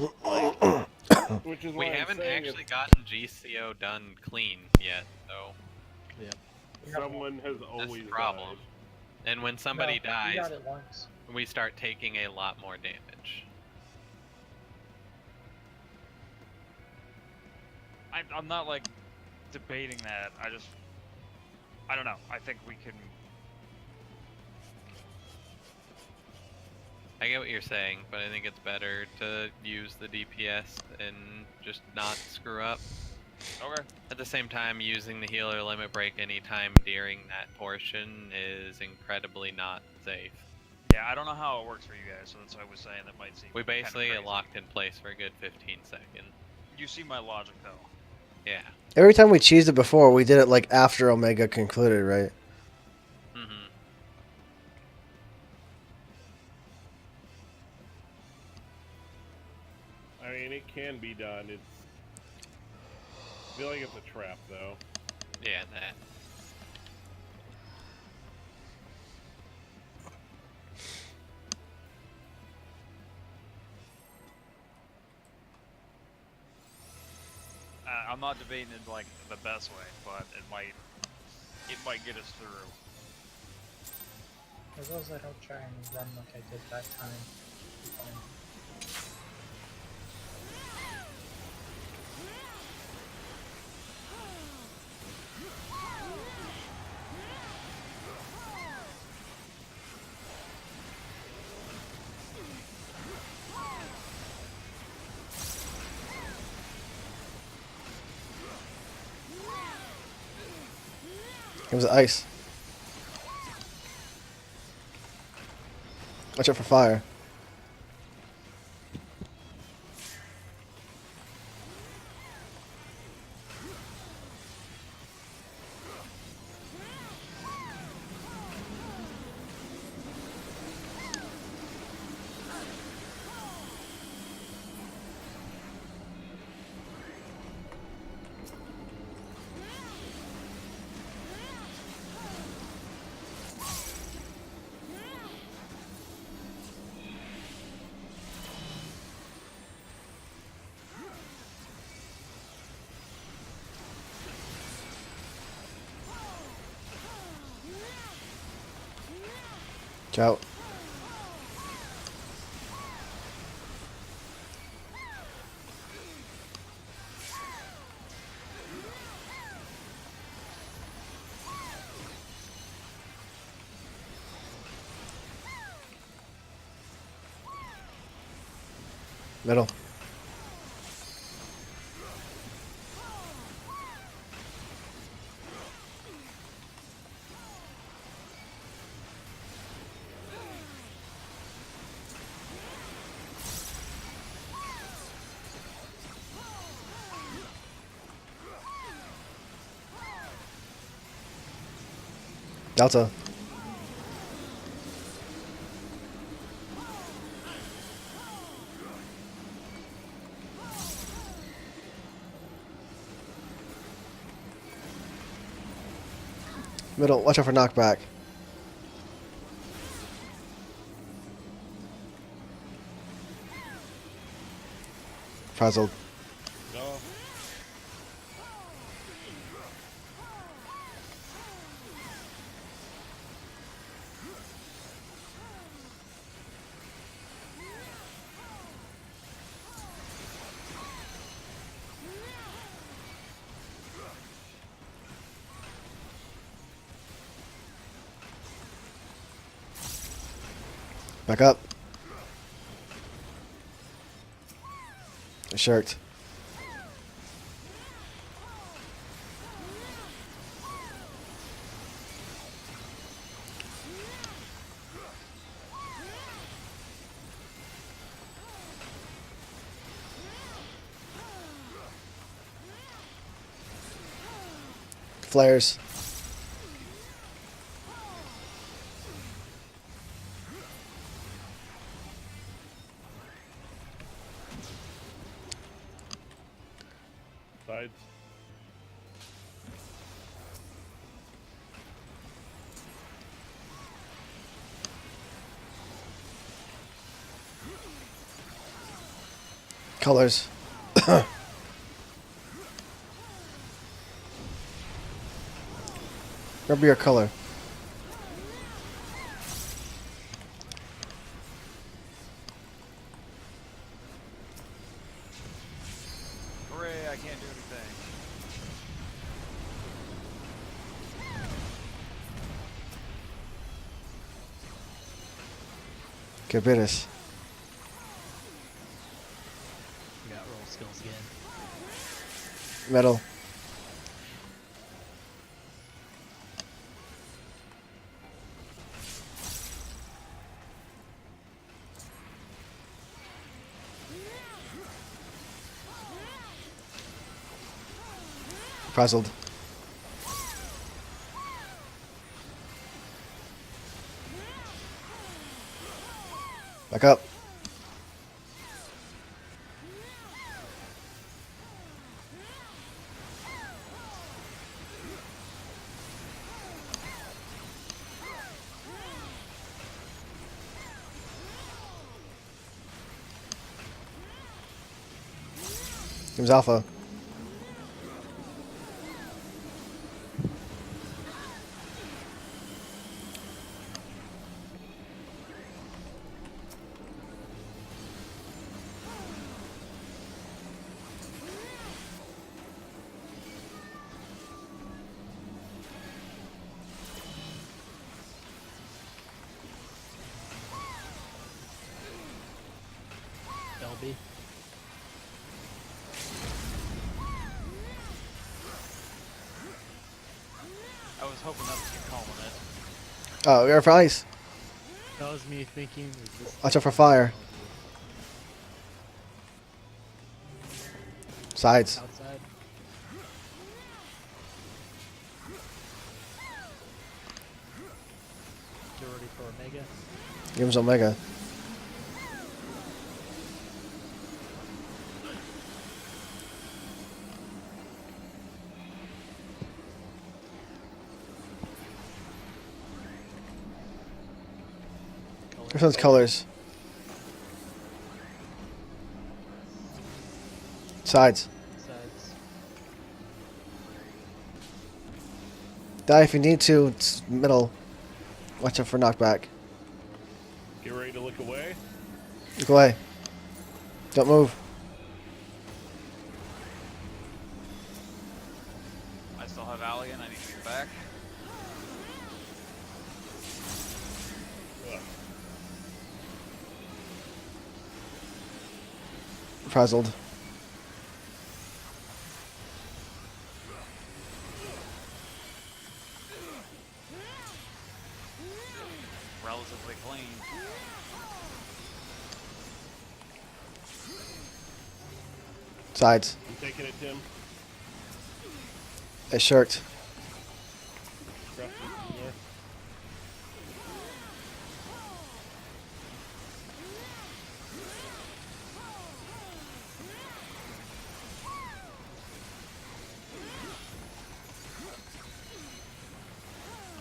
Which is We why I'm haven't saying actually if gotten GCO done clean yet, though. someone has That's always the problem. died. And when somebody No, we dies, got it once. we start taking a lot more damage. I'm not like debating that. I don't know. I think we can. I get what you're saying, but I think it's better to use the DPS and just not screw up. Okay. At the same time, using the healer limit break anytime during that portion is incredibly not safe. Yeah, I don't know how it works for you guys, so that's why I was saying that might seem. We kinda basically get crazy. locked in place for a good 15 seconds. You see my logic though. Yeah. Every time we cheesed it before, we did it like after Omega concluded, right? Mm-hmm. I mean, it can be done. I feel like it's a trap, though. Yeah, that. I'm not debating it like the best way, but it might get us through. As long as I don't try and run like I did that time. It's fine. It was ice. Watch out for fire. Watch out. Middle. Delta. Middle. Watch out for knockback. Frazzled. No. Back up. Shirked. Flares. Sides. Colors. Remember your color. Hooray, I can't do anything. Que business. We got roll skills again. Metal. Frazzled. Back up. Here's Alpha. LB. I was hoping that's what you're calling it. Oh, we are for ice. That was me thinking. Is this Watch out for fire. Sides. outside? Get ready for Omega. Give him Omega. Which one's colors? Sides. Sides. Die if you need to. It's middle. Watch out for knockback. Get ready to look away. Look away. Don't move. I still have Alligan. I need to get back. Ugh. Frazzled. Relatively clean. Sides. You taking it, Tim? It shirked. Trust me, yeah.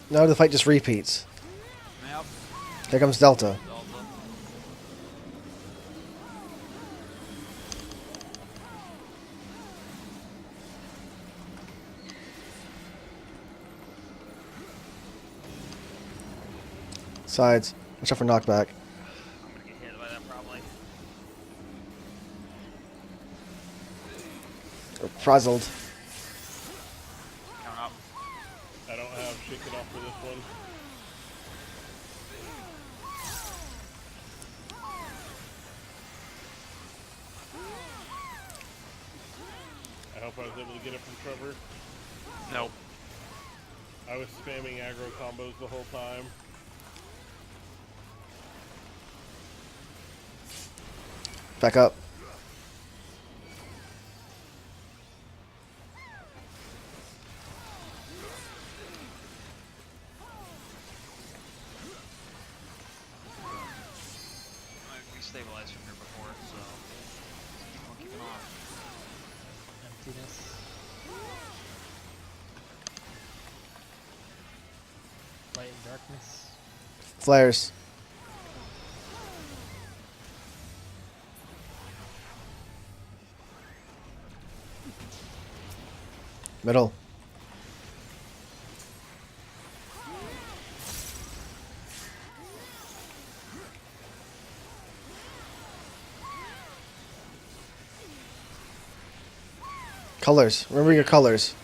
No, the fight just repeats. Yep. Here comes Delta. Delta. Sides. Watch out for knockback. I'm gonna get hit by that probably. Frazzled. Count up. I don't have shake it off for this one. I hope I was able to get it from Trevor. Nope. I was spamming aggro combos the whole time. Back up. We stabilized from here before, so keep on keeping on. Emptiness. Light and darkness. Flares. Middle. Colors. Remember your colors.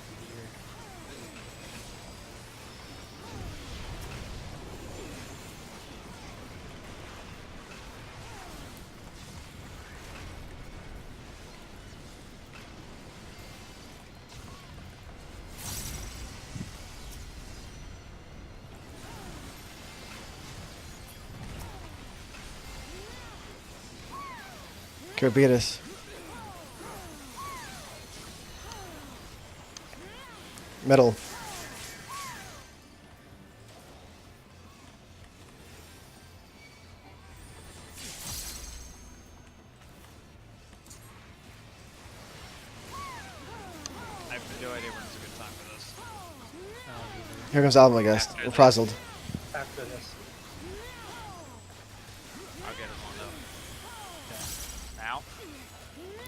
Carbitas. Middle. I have no idea when it's a good time for this. Here comes Album, I guess. We're frazzled. After this. I'll get it on though. Now?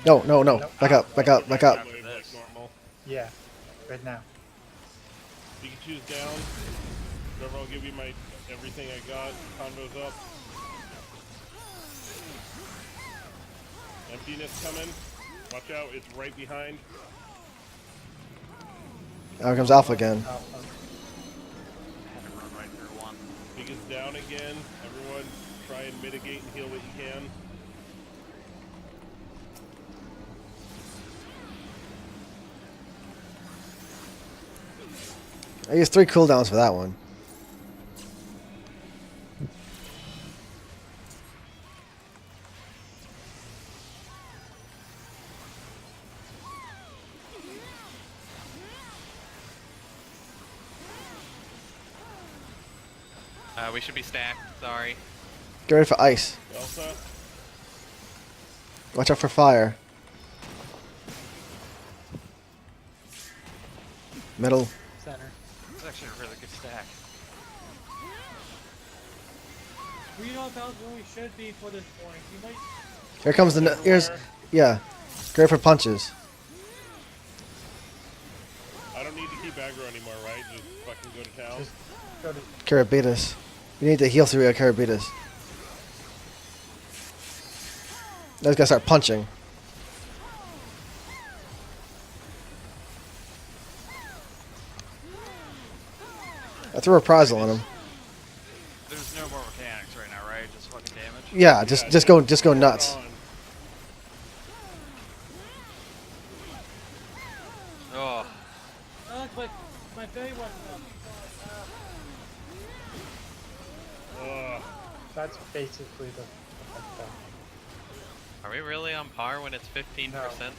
No, no, no. Back up, back up, back up. After Wave this. like normal. Yeah. Right now. Pikachu's down. Trevor, I'll give you my everything I got. Convo's up. Emptiness coming. Watch out, it's right behind. Here comes Alpha again. Alpha. Had to run right through one. Pika's down again. Everyone try and mitigate and heal what you can. I used 3 cooldowns for that one. We should be stacked. Sorry. Get ready for ice. Elsa? Watch out for fire. Middle. Center. It's actually a really good stack. We know about where we should be for this point. We might. Here comes the. Here's. Yeah. Get ready for punches. I don't need to keep aggro anymore, right? Just fucking go to town. Just go to Carabitas. You need to heal through your Carabitas. Now he's gotta start punching. I threw a reprisal on him. There's no more mechanics right now, right? Just fucking damage. Yeah, just go nuts. On. Oh, My fairy wasn't up. Ugh. that's basically the thing. are we really on par when it's 15%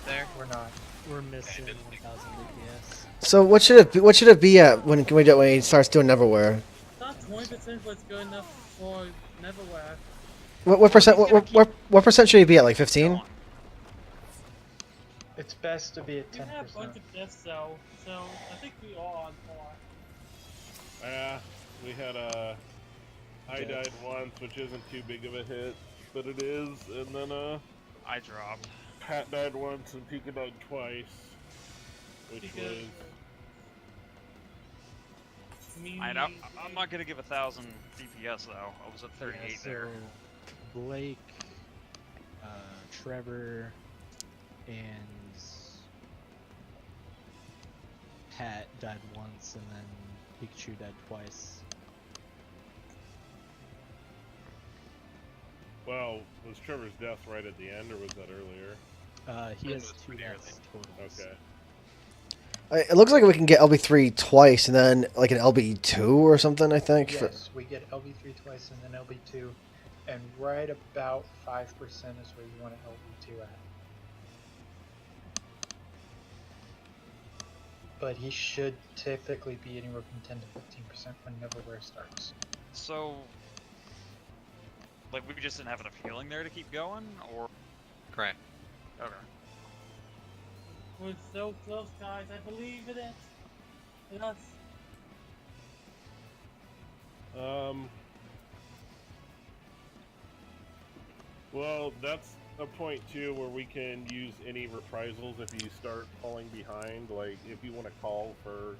there? We're not. We're missing didn't 1,000 DPS. So what should it be at when he starts doing Neverwhere? Not 20% was good enough for Neverwhere. What percent? What percent should he be at? Like 15? It's best to be at We 10%. had a bunch of deaths though, so I think we are on par. Yeah, we had I died once, which isn't too big of a hit, but it is, and then I dropped. Pat died once and Pika died twice, which Because- was I'm not gonna give 1,000 DPS though. I was at 38 Yeah, so there. Blake, Trevor, and Pat died once, and then Pikachu died twice. well, was Trevor's death right at the end, or was that earlier? He That has was 2 pretty deaths total. Okay. It looks like we can get LB3 twice and then like an LB2 or something. I think. Yes, we get LB3 twice and then LB2, and right about 5% is where you want an LB2 at. But he should typically be anywhere from 10 to 15% when Neverwhere starts. So, like, we just didn't have enough healing there to keep going, or Correct. okay. We're so close, guys. I believe in it. In us. Well, that's a point too where we can use any reprisals if you start falling behind. Like, if you want to call for.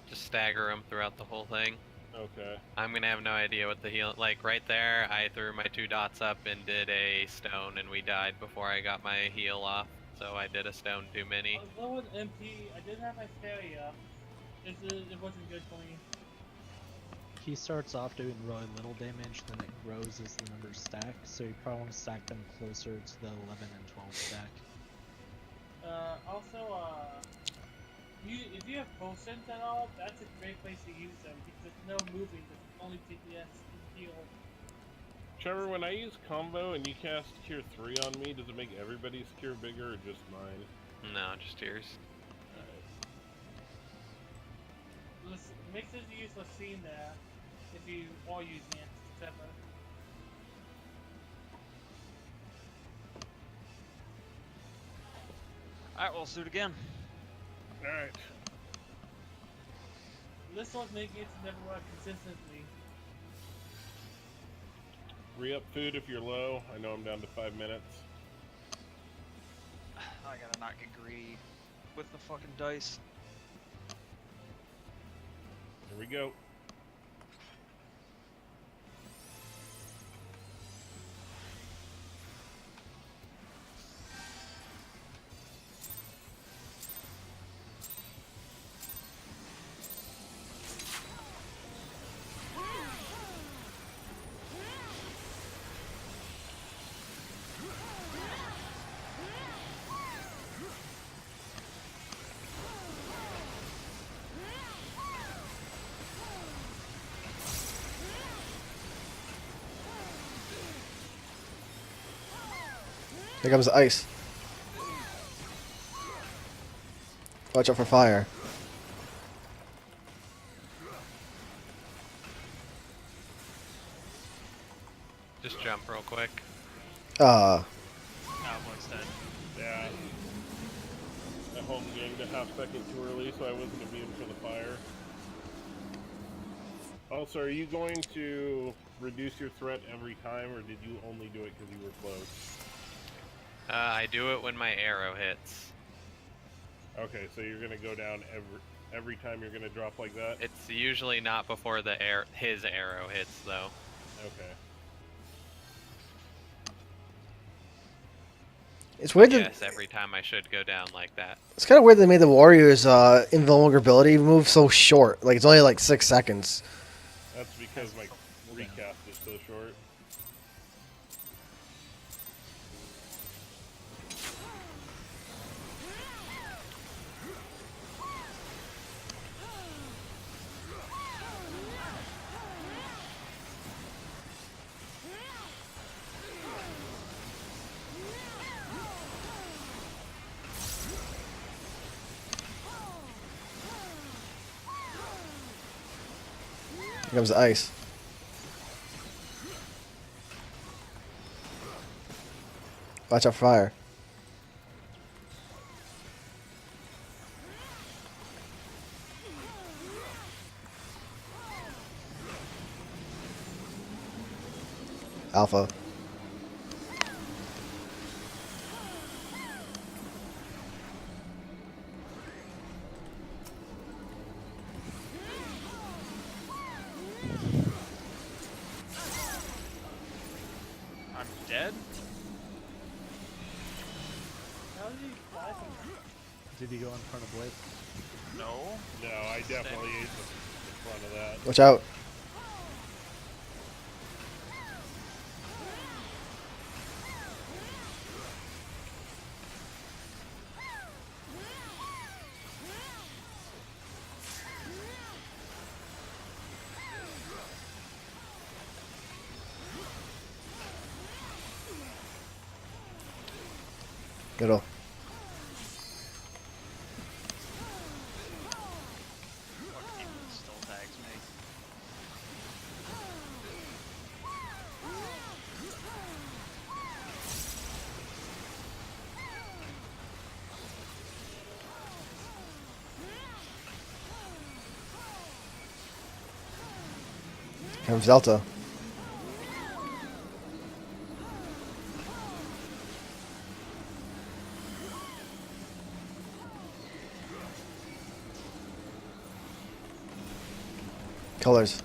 Just stagger them throughout the whole thing. Okay. I'm gonna have no idea what the heal. Like right there, I threw my 2 dots up and did a stone, and we died before I got my heal off. So I did a stone too many. I was low on MP. I didn't have my fairy up. It wasn't good for me. He starts off doing really little damage, then it grows as the numbers stack, so you probably want to stack them closer to the 11 and 12 stack. If you have potions at all, that's a great place to use them because there's no moving, there's only DPS and heal. Trevor, when I use combo and you cast Cure 3 on me, does it make everybody's Cure bigger or just mine? No, just yours. Make sure to use Lacine there if you are using it, Trevor. Alright, we'll shoot again. Alright. This one's making it to Neverwhere consistently. Re-up food if you're low. I know I'm down to 5 minutes. I gotta not get greedy with the fucking dice. Here we go. Here comes the ice. Watch out for fire. Just jump real quick. Cowboy's dead. Yeah. I home gamed a half second too early, so I wasn't immune for the fire. Also, are you going to reduce your threat every time, or did you only do it because you were close? I do it when my arrow hits. Okay, so you're gonna go down every time you're gonna drop like that? It's usually not before his arrow hits, though. Okay. It's weird that Yes, every time I should go down like that. it's kind of weird they made the warrior's invulnerability move so short. Like it's only like 6 seconds. That's because my recast is so short. Here comes the ice. Watch out for fire. Alpha. I'm dead? How did you die from Did he go in front of Blake? No. No, I definitely ate the front of that. Watch out. Middle. Fuck, he still tags me. Here comes Delta. Colors.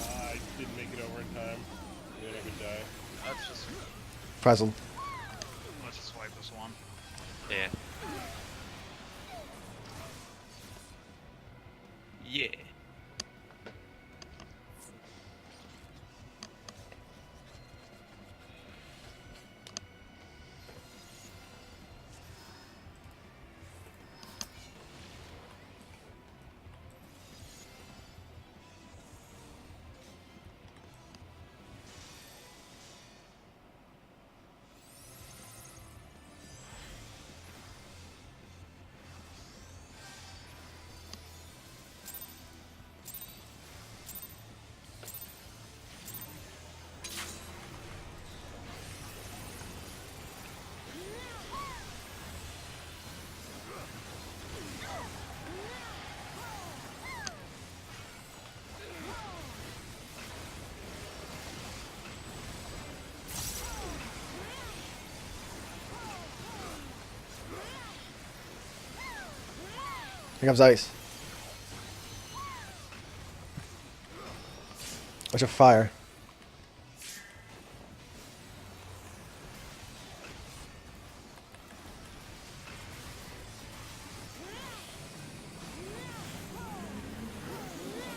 I didn't make it over in time. Then I could die. Let's just Presel. swipe this one. Yeah. Yeah. Here comes ice. Watch out for fire.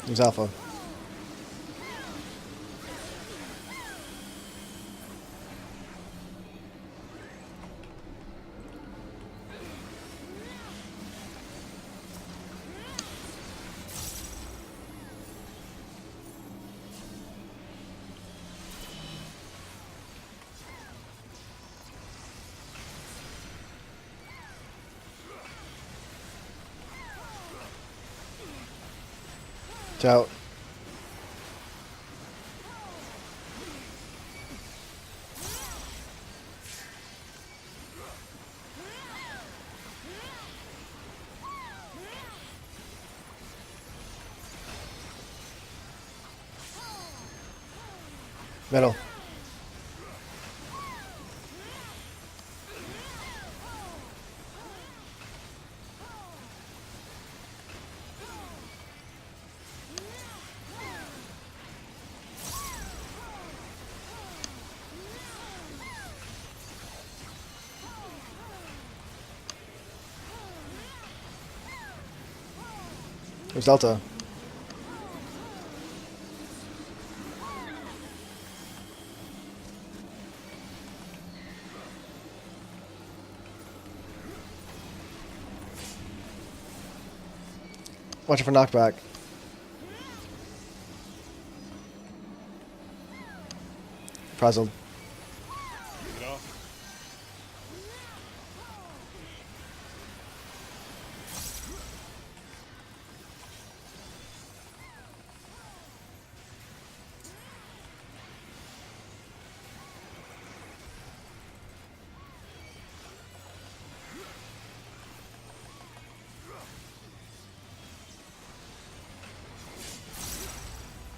Here's Alpha. It's out. Middle. There's Delta. Watch it for knockback. Frazzled. Get off.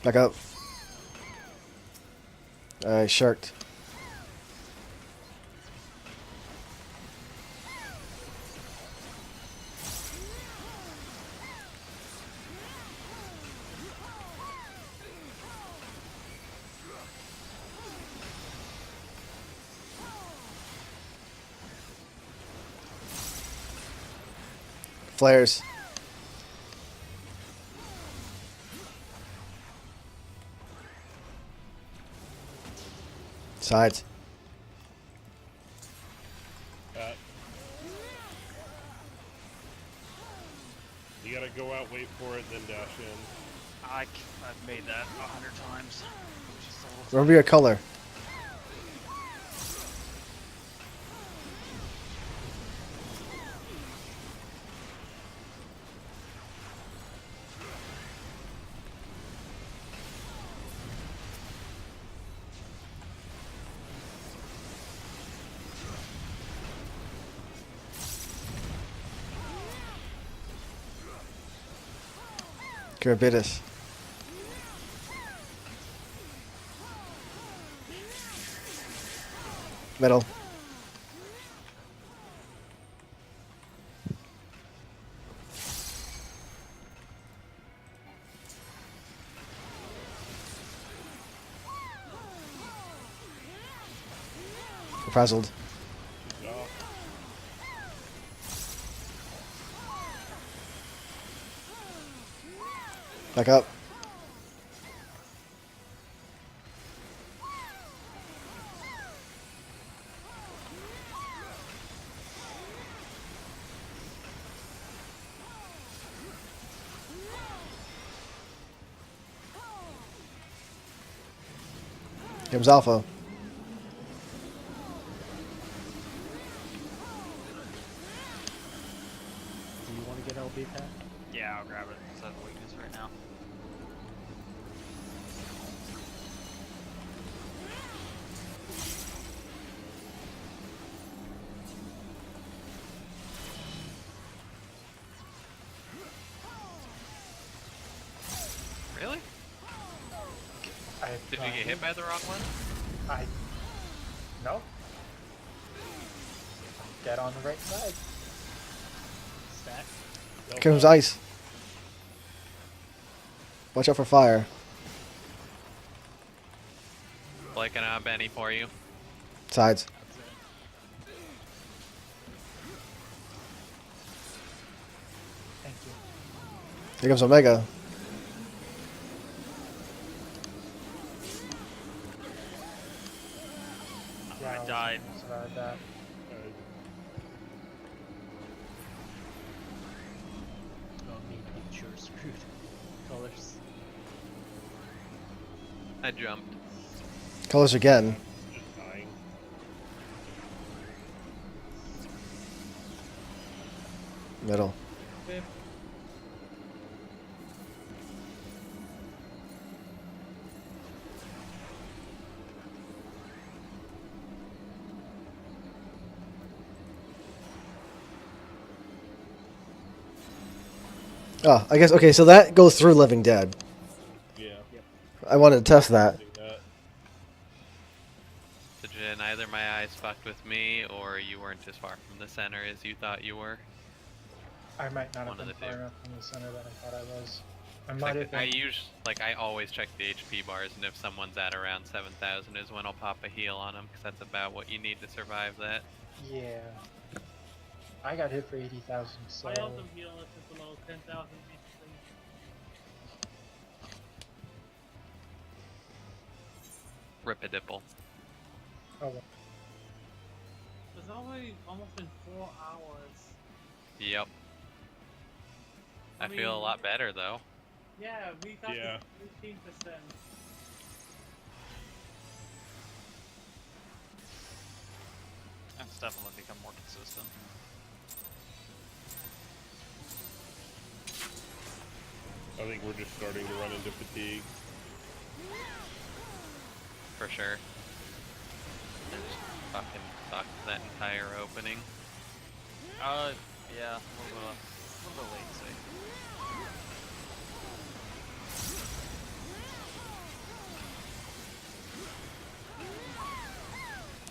Back up. Sharked. Flares. Sides. You gotta go out, wait for it, then dash in. I've made that 100 times. Which is a little Remember your color. Curabitus. Middle. Frazzled. Get off. Back up. Comes Alpha. Do you want to get LB Pat? Yeah, I'll grab it. It's a weakness right now. Really? Did you get hit by the wrong one? No. Dead on the right side. Stack. Delta. Comes ice. Watch out for fire. Flicking out Benny for you. Sides. Thank you. Here comes Omega. Yeah, I died. Survived that. Oh, me, you're screwed. Colors. I jumped. Colors again. Just dying. Middle. Oh, I guess okay. So that goes through Living Dead. Yeah. I wanted to test that. Using that. So Jin, either my eyes fucked with me, or you weren't as far from the center as you thought you were. I might not have One of been the far two. enough from the center that I thought I was. I might have I been. I always check the HP bars, and if someone's at around 7,000 is when I'll pop a heal on them, because that's about what you need to survive that. Yeah. I got hit for 80,000, so. I also heal if it's below 10,000 basically. Rip-a-dipple. Oh, well. It's already almost been 4 hours. Yep. I I feel a mean- lot better, though. Yeah, we got Yeah. to 18%. That's definitely become more consistent. I think we're just starting to run into fatigue. For sure. I just fucking sucked that entire opening. Yeah, a little bit latency.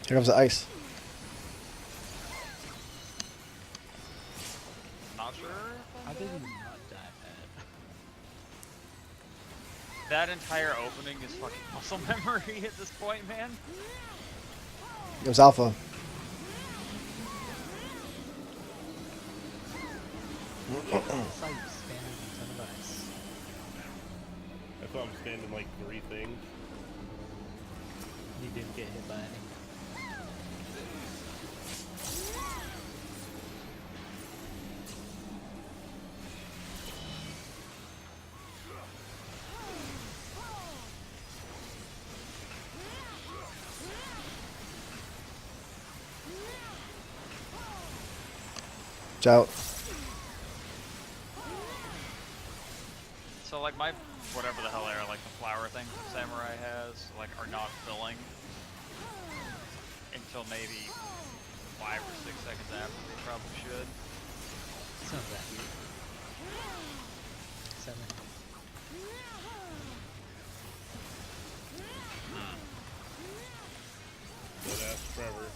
Here comes the ice. Not sure. How did you not die that? That entire opening is fucking muscle memory at this point, man. It was Alpha. I saw you standing in front of us. I saw him standing like 3 things. You didn't get hit by any. Watch out. So like my whatever the hell they are, like the flower things that Samurai has, like are not filling until maybe 5 or 6 seconds after they probably should. It's not that weird. 7. Dead ass Trevor.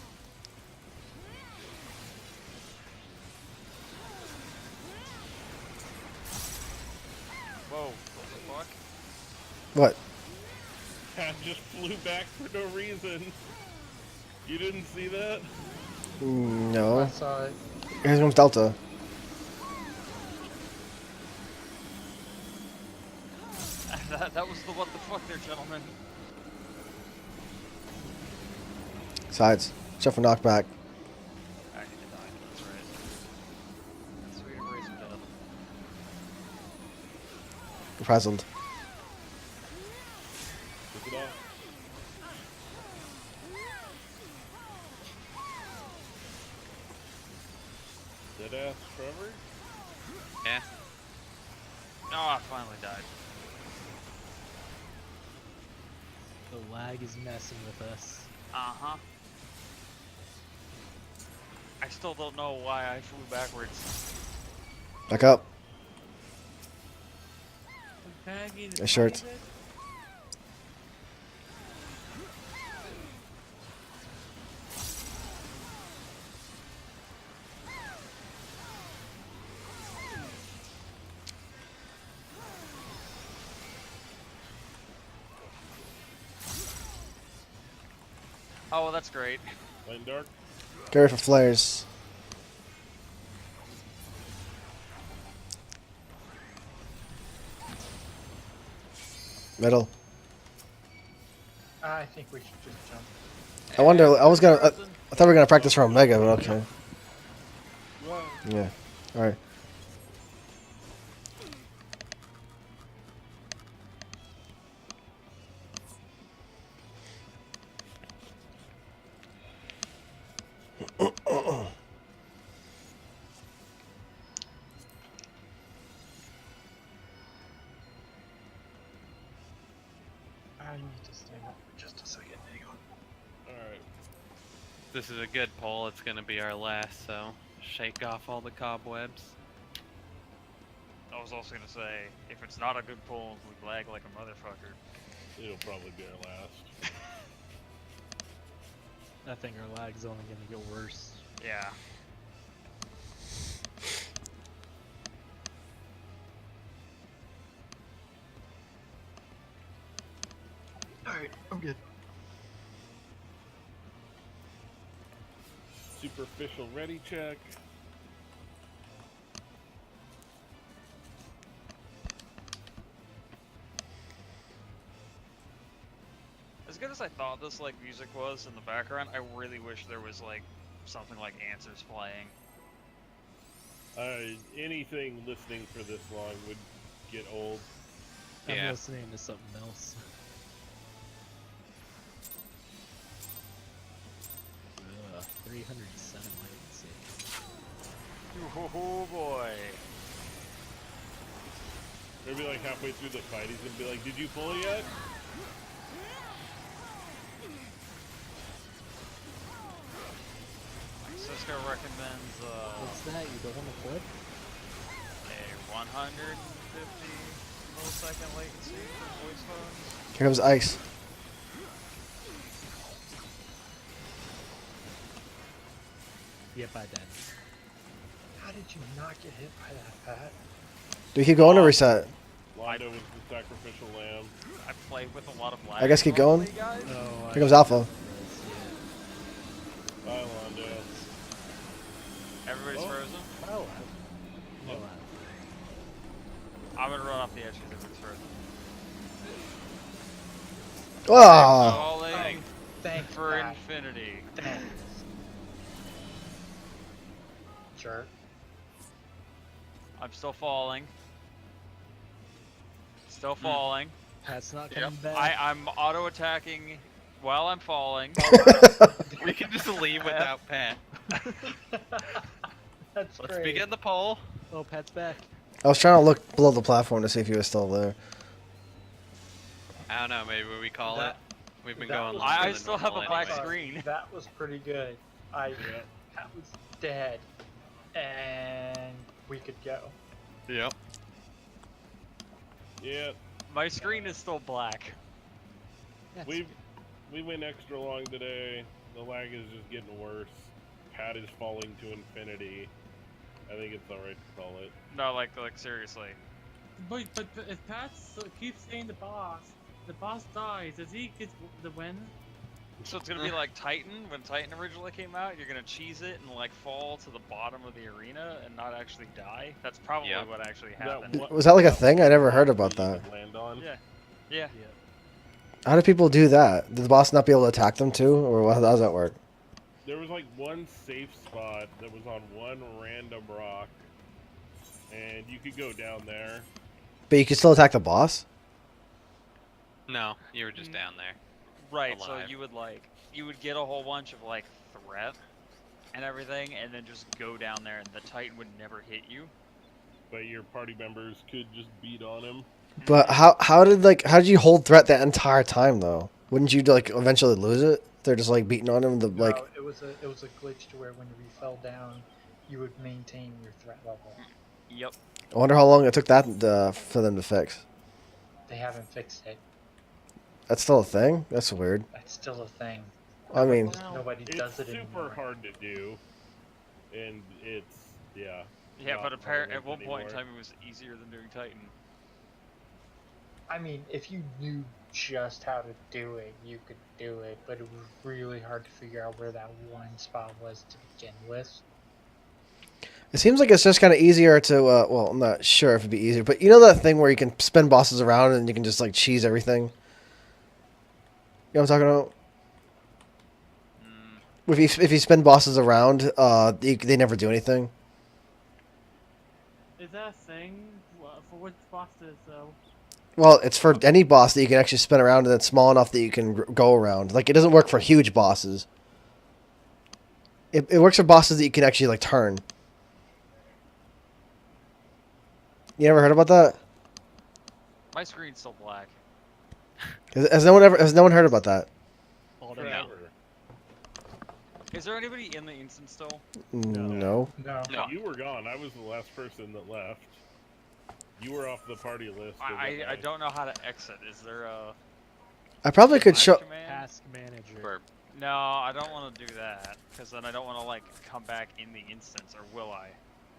Whoa, what the fuck? What? Cat just flew back for no reason. You didn't see that? I No. saw it. Here comes Delta. that was the what the fuck there, gentlemen. Sides. Except for knockback. I need to die, that's right. Sweet embrace of death. Frazzled. Took it off. Dead ass Trevor? Yeah. Oh, I finally died. The lag is messing with us. Uh-huh. I still don't know why I flew backwards. Back up. Can I get A shirt. it? Oh, well, that's great. Light and dark? Get ready for flares. Middle. I think we should just jump. I wonder. I was gonna. I thought we were gonna practice for Omega, but okay. What? Yeah. All right. I need to stand up for just a second. Hang on. Alright. This is a good poll. It's gonna be our last, so shake off all the cobwebs. I was also gonna say, if it's not a good pull, we lag like a motherfucker. It'll probably be our last. I think our lag's only gonna get worse. Yeah. Alright, I'm good. Superficial ready check. As good as I thought this like music was in the background, I really wish there was like something like Answers playing. Anything listening for this long would get old. I'm Yeah. listening to something else. Ugh, 307 latency. Oh boy. Maybe like halfway through the fight, he's gonna be like, "Did you pull yet?" Cisco recommends What's that? You don't want to flip? a 150 millisecond latency for voice phones. Here comes Ice. Yep, I did. How did you not get hit by that, Pat? Do we keep going or reset? Londo was the sacrificial lamb. I play with a lot of lag. I guess keep going. normally, guys. Oh, Here comes Alpha. Bye, Londo. Everybody's Oh. frozen. Oh, well, I'm gonna run off the edge because everybody's frozen. Ah! Falling Thanks, for Pat. infinity. Thanks. Jerk. I'm still falling. Still falling. Pat's not Yep. coming back. I'm auto attacking while I'm falling. We can just leave without Pat. That's Let's great. begin the poll. Oh, Pat's back. I was trying to look below the platform to see if he was still there. I don't know, maybe we call That- it. We've been that going was- longer I than still have a normal black anyway. screen. That was pretty good. Pat was dead, and we could go. Yep. Yeah, My screen is still black. That's we good. we went extra long today. The lag is just getting worse. Pat is falling to infinity. I think it's alright to call it. No, like seriously. But if Pat keeps saying the boss dies, does he get the win? So it's gonna be like Titan. When Titan originally came out, you're gonna cheese it and like fall to the bottom of the arena and not actually die. That's probably Yeah. what actually That happened. one- Was that like a thing? I never heard about you that. could land on. Yeah. Yeah. Yeah. How do people do that? Did the boss not be able to attack them too, or how does that work? There was like one safe spot that was on one random rock, and you could go down there. But you can still attack the boss. No, you were just down there. Right. So Alive. you would get a whole bunch of like threat and everything, and then just go down there, and the Titan would never hit you. But your party members could just beat on him. But how did you hold threat that entire time though? Wouldn't you like eventually lose it? They're just like beating on him. The like. No, it was a glitch to where when you fell down, you would maintain your threat level. Yep. I wonder how long it took that for them to fix. They haven't fixed it. That's still a thing. That's weird. That's still a thing. I mean, Nobody It's does it super anymore. hard to do, and it's yeah. Yeah, not but apparently at relevant one point in anymore. time it was easier than doing Titan. I mean, if you knew just how to do it, you could do it, but it was really hard to figure out where that one spot was to begin with. it seems like it's just kind of easier to. Well, I'm not sure if it'd be easier, but you know that thing where you can spin bosses around and you can just like cheese everything. You know what I'm talking about? Mm, If you spin bosses around, they never do anything. Is that a thing? For which bosses, though? Well, it's for any boss that you can actually spin around and that's small enough that you can go around. Like, it doesn't work for huge bosses. It works for bosses that you can actually, like, turn. You ever heard about that? my screen's still black. Has no one heard about that? Forever. Is there anybody in the instance still? No. No. No. You were gone. I was the last person that left. You were off the party list. I don't know how to exit. Is there a I probably could live show. command? Task manager. Or No, I don't want to do that because then I don't want to like come back in the instance, or will I?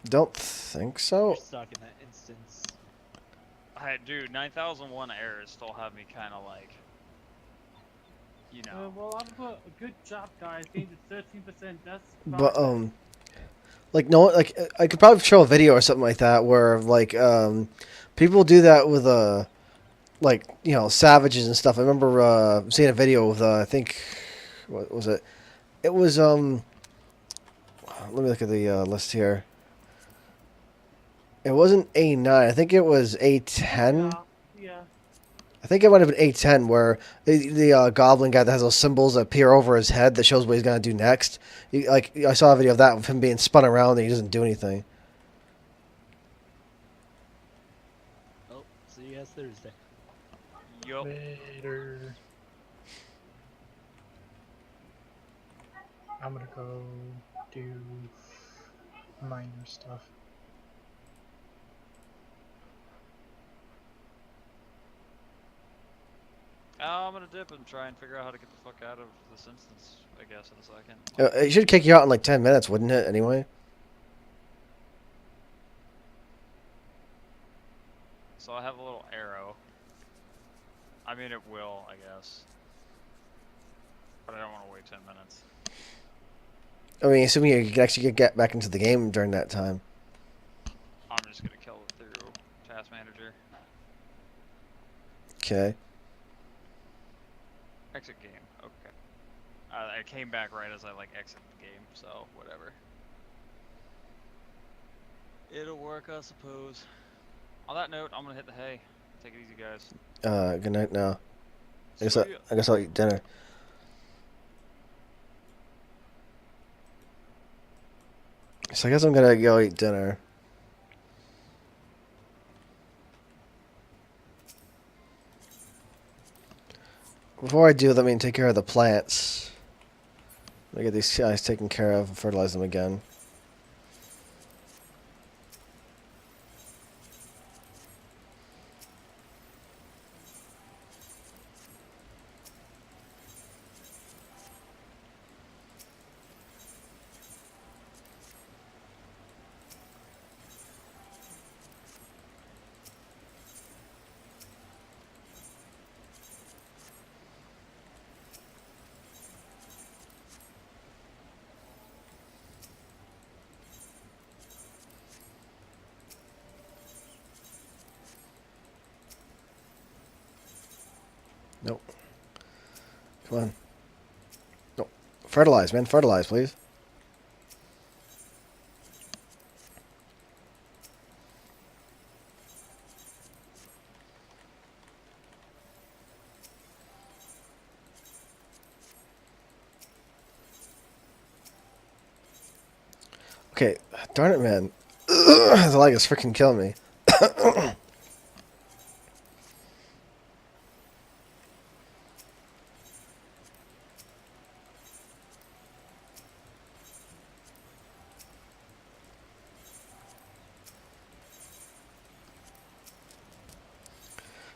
Don't think You're so. stuck in that instance. Dude, 9001 errors still have me kind of like, you know. Well, I'm a good job, guys. Gained a 13% death. But like no, like I could probably show a video or something like that where like people do that with like you know savages and stuff. I remember seeing a video with I think what was it? It was let me look at the list here. It wasn't A9. I think it was A10. Yeah. I think it might have been A10 where the goblin guy that has those symbols that appear over his head that shows what he's gonna do next. Like I saw a video of that of him being spun around and he doesn't do anything. Oh, see you guys Thursday. Yup. Later. I'm gonna go do minor stuff. I'm gonna dip and try and figure out how to get the fuck out of this instance, I guess, in a second. It should kick you out in like 10 minutes, wouldn't it? Anyway. So I have a little arrow. I mean, it will, I guess. But I don't want to wait 10 minutes. I mean, assuming you can actually get back into the game during that time. I'm just gonna kill it through Task Manager. Okay. Exit game. Okay. I came back right as I like exited the game, so whatever. It'll work, I suppose. On that note, I'm gonna hit the hay. Take it easy, guys. Good night now. I See ya. guess I'll eat dinner. So I guess I'm gonna go eat dinner. Before I do, let me take care of the plants. Let me get these guys taken care of and fertilize them again. Nope. Come on. No. Fertilize, man. Fertilize, please. Okay. Darn it, man. The lag is freaking killing me.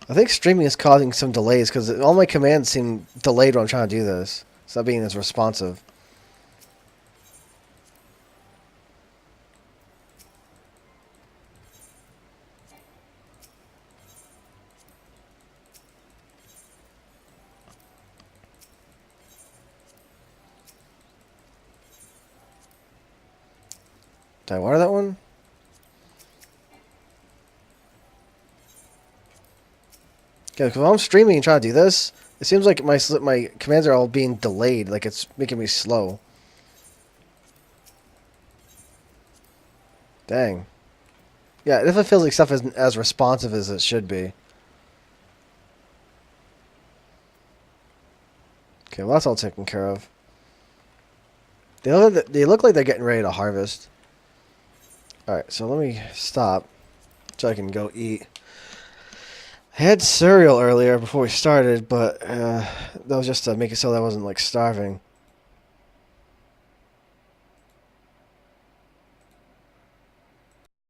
I think streaming is causing some delays because all my commands seem delayed when I'm trying to do this. It's not being as responsive. Did I water that one? Yeah, because while I'm streaming and trying to do this, it seems like my commands are all being delayed. Like it's making me slow. Dang. Yeah, it definitely feels like stuff isn't as responsive as it should be. Okay, well that's all taken care of. They look like they're getting ready to harvest. Alright, so let me stop so I can go eat. I had cereal earlier before we started, but that was just to make it so that I wasn't like starving.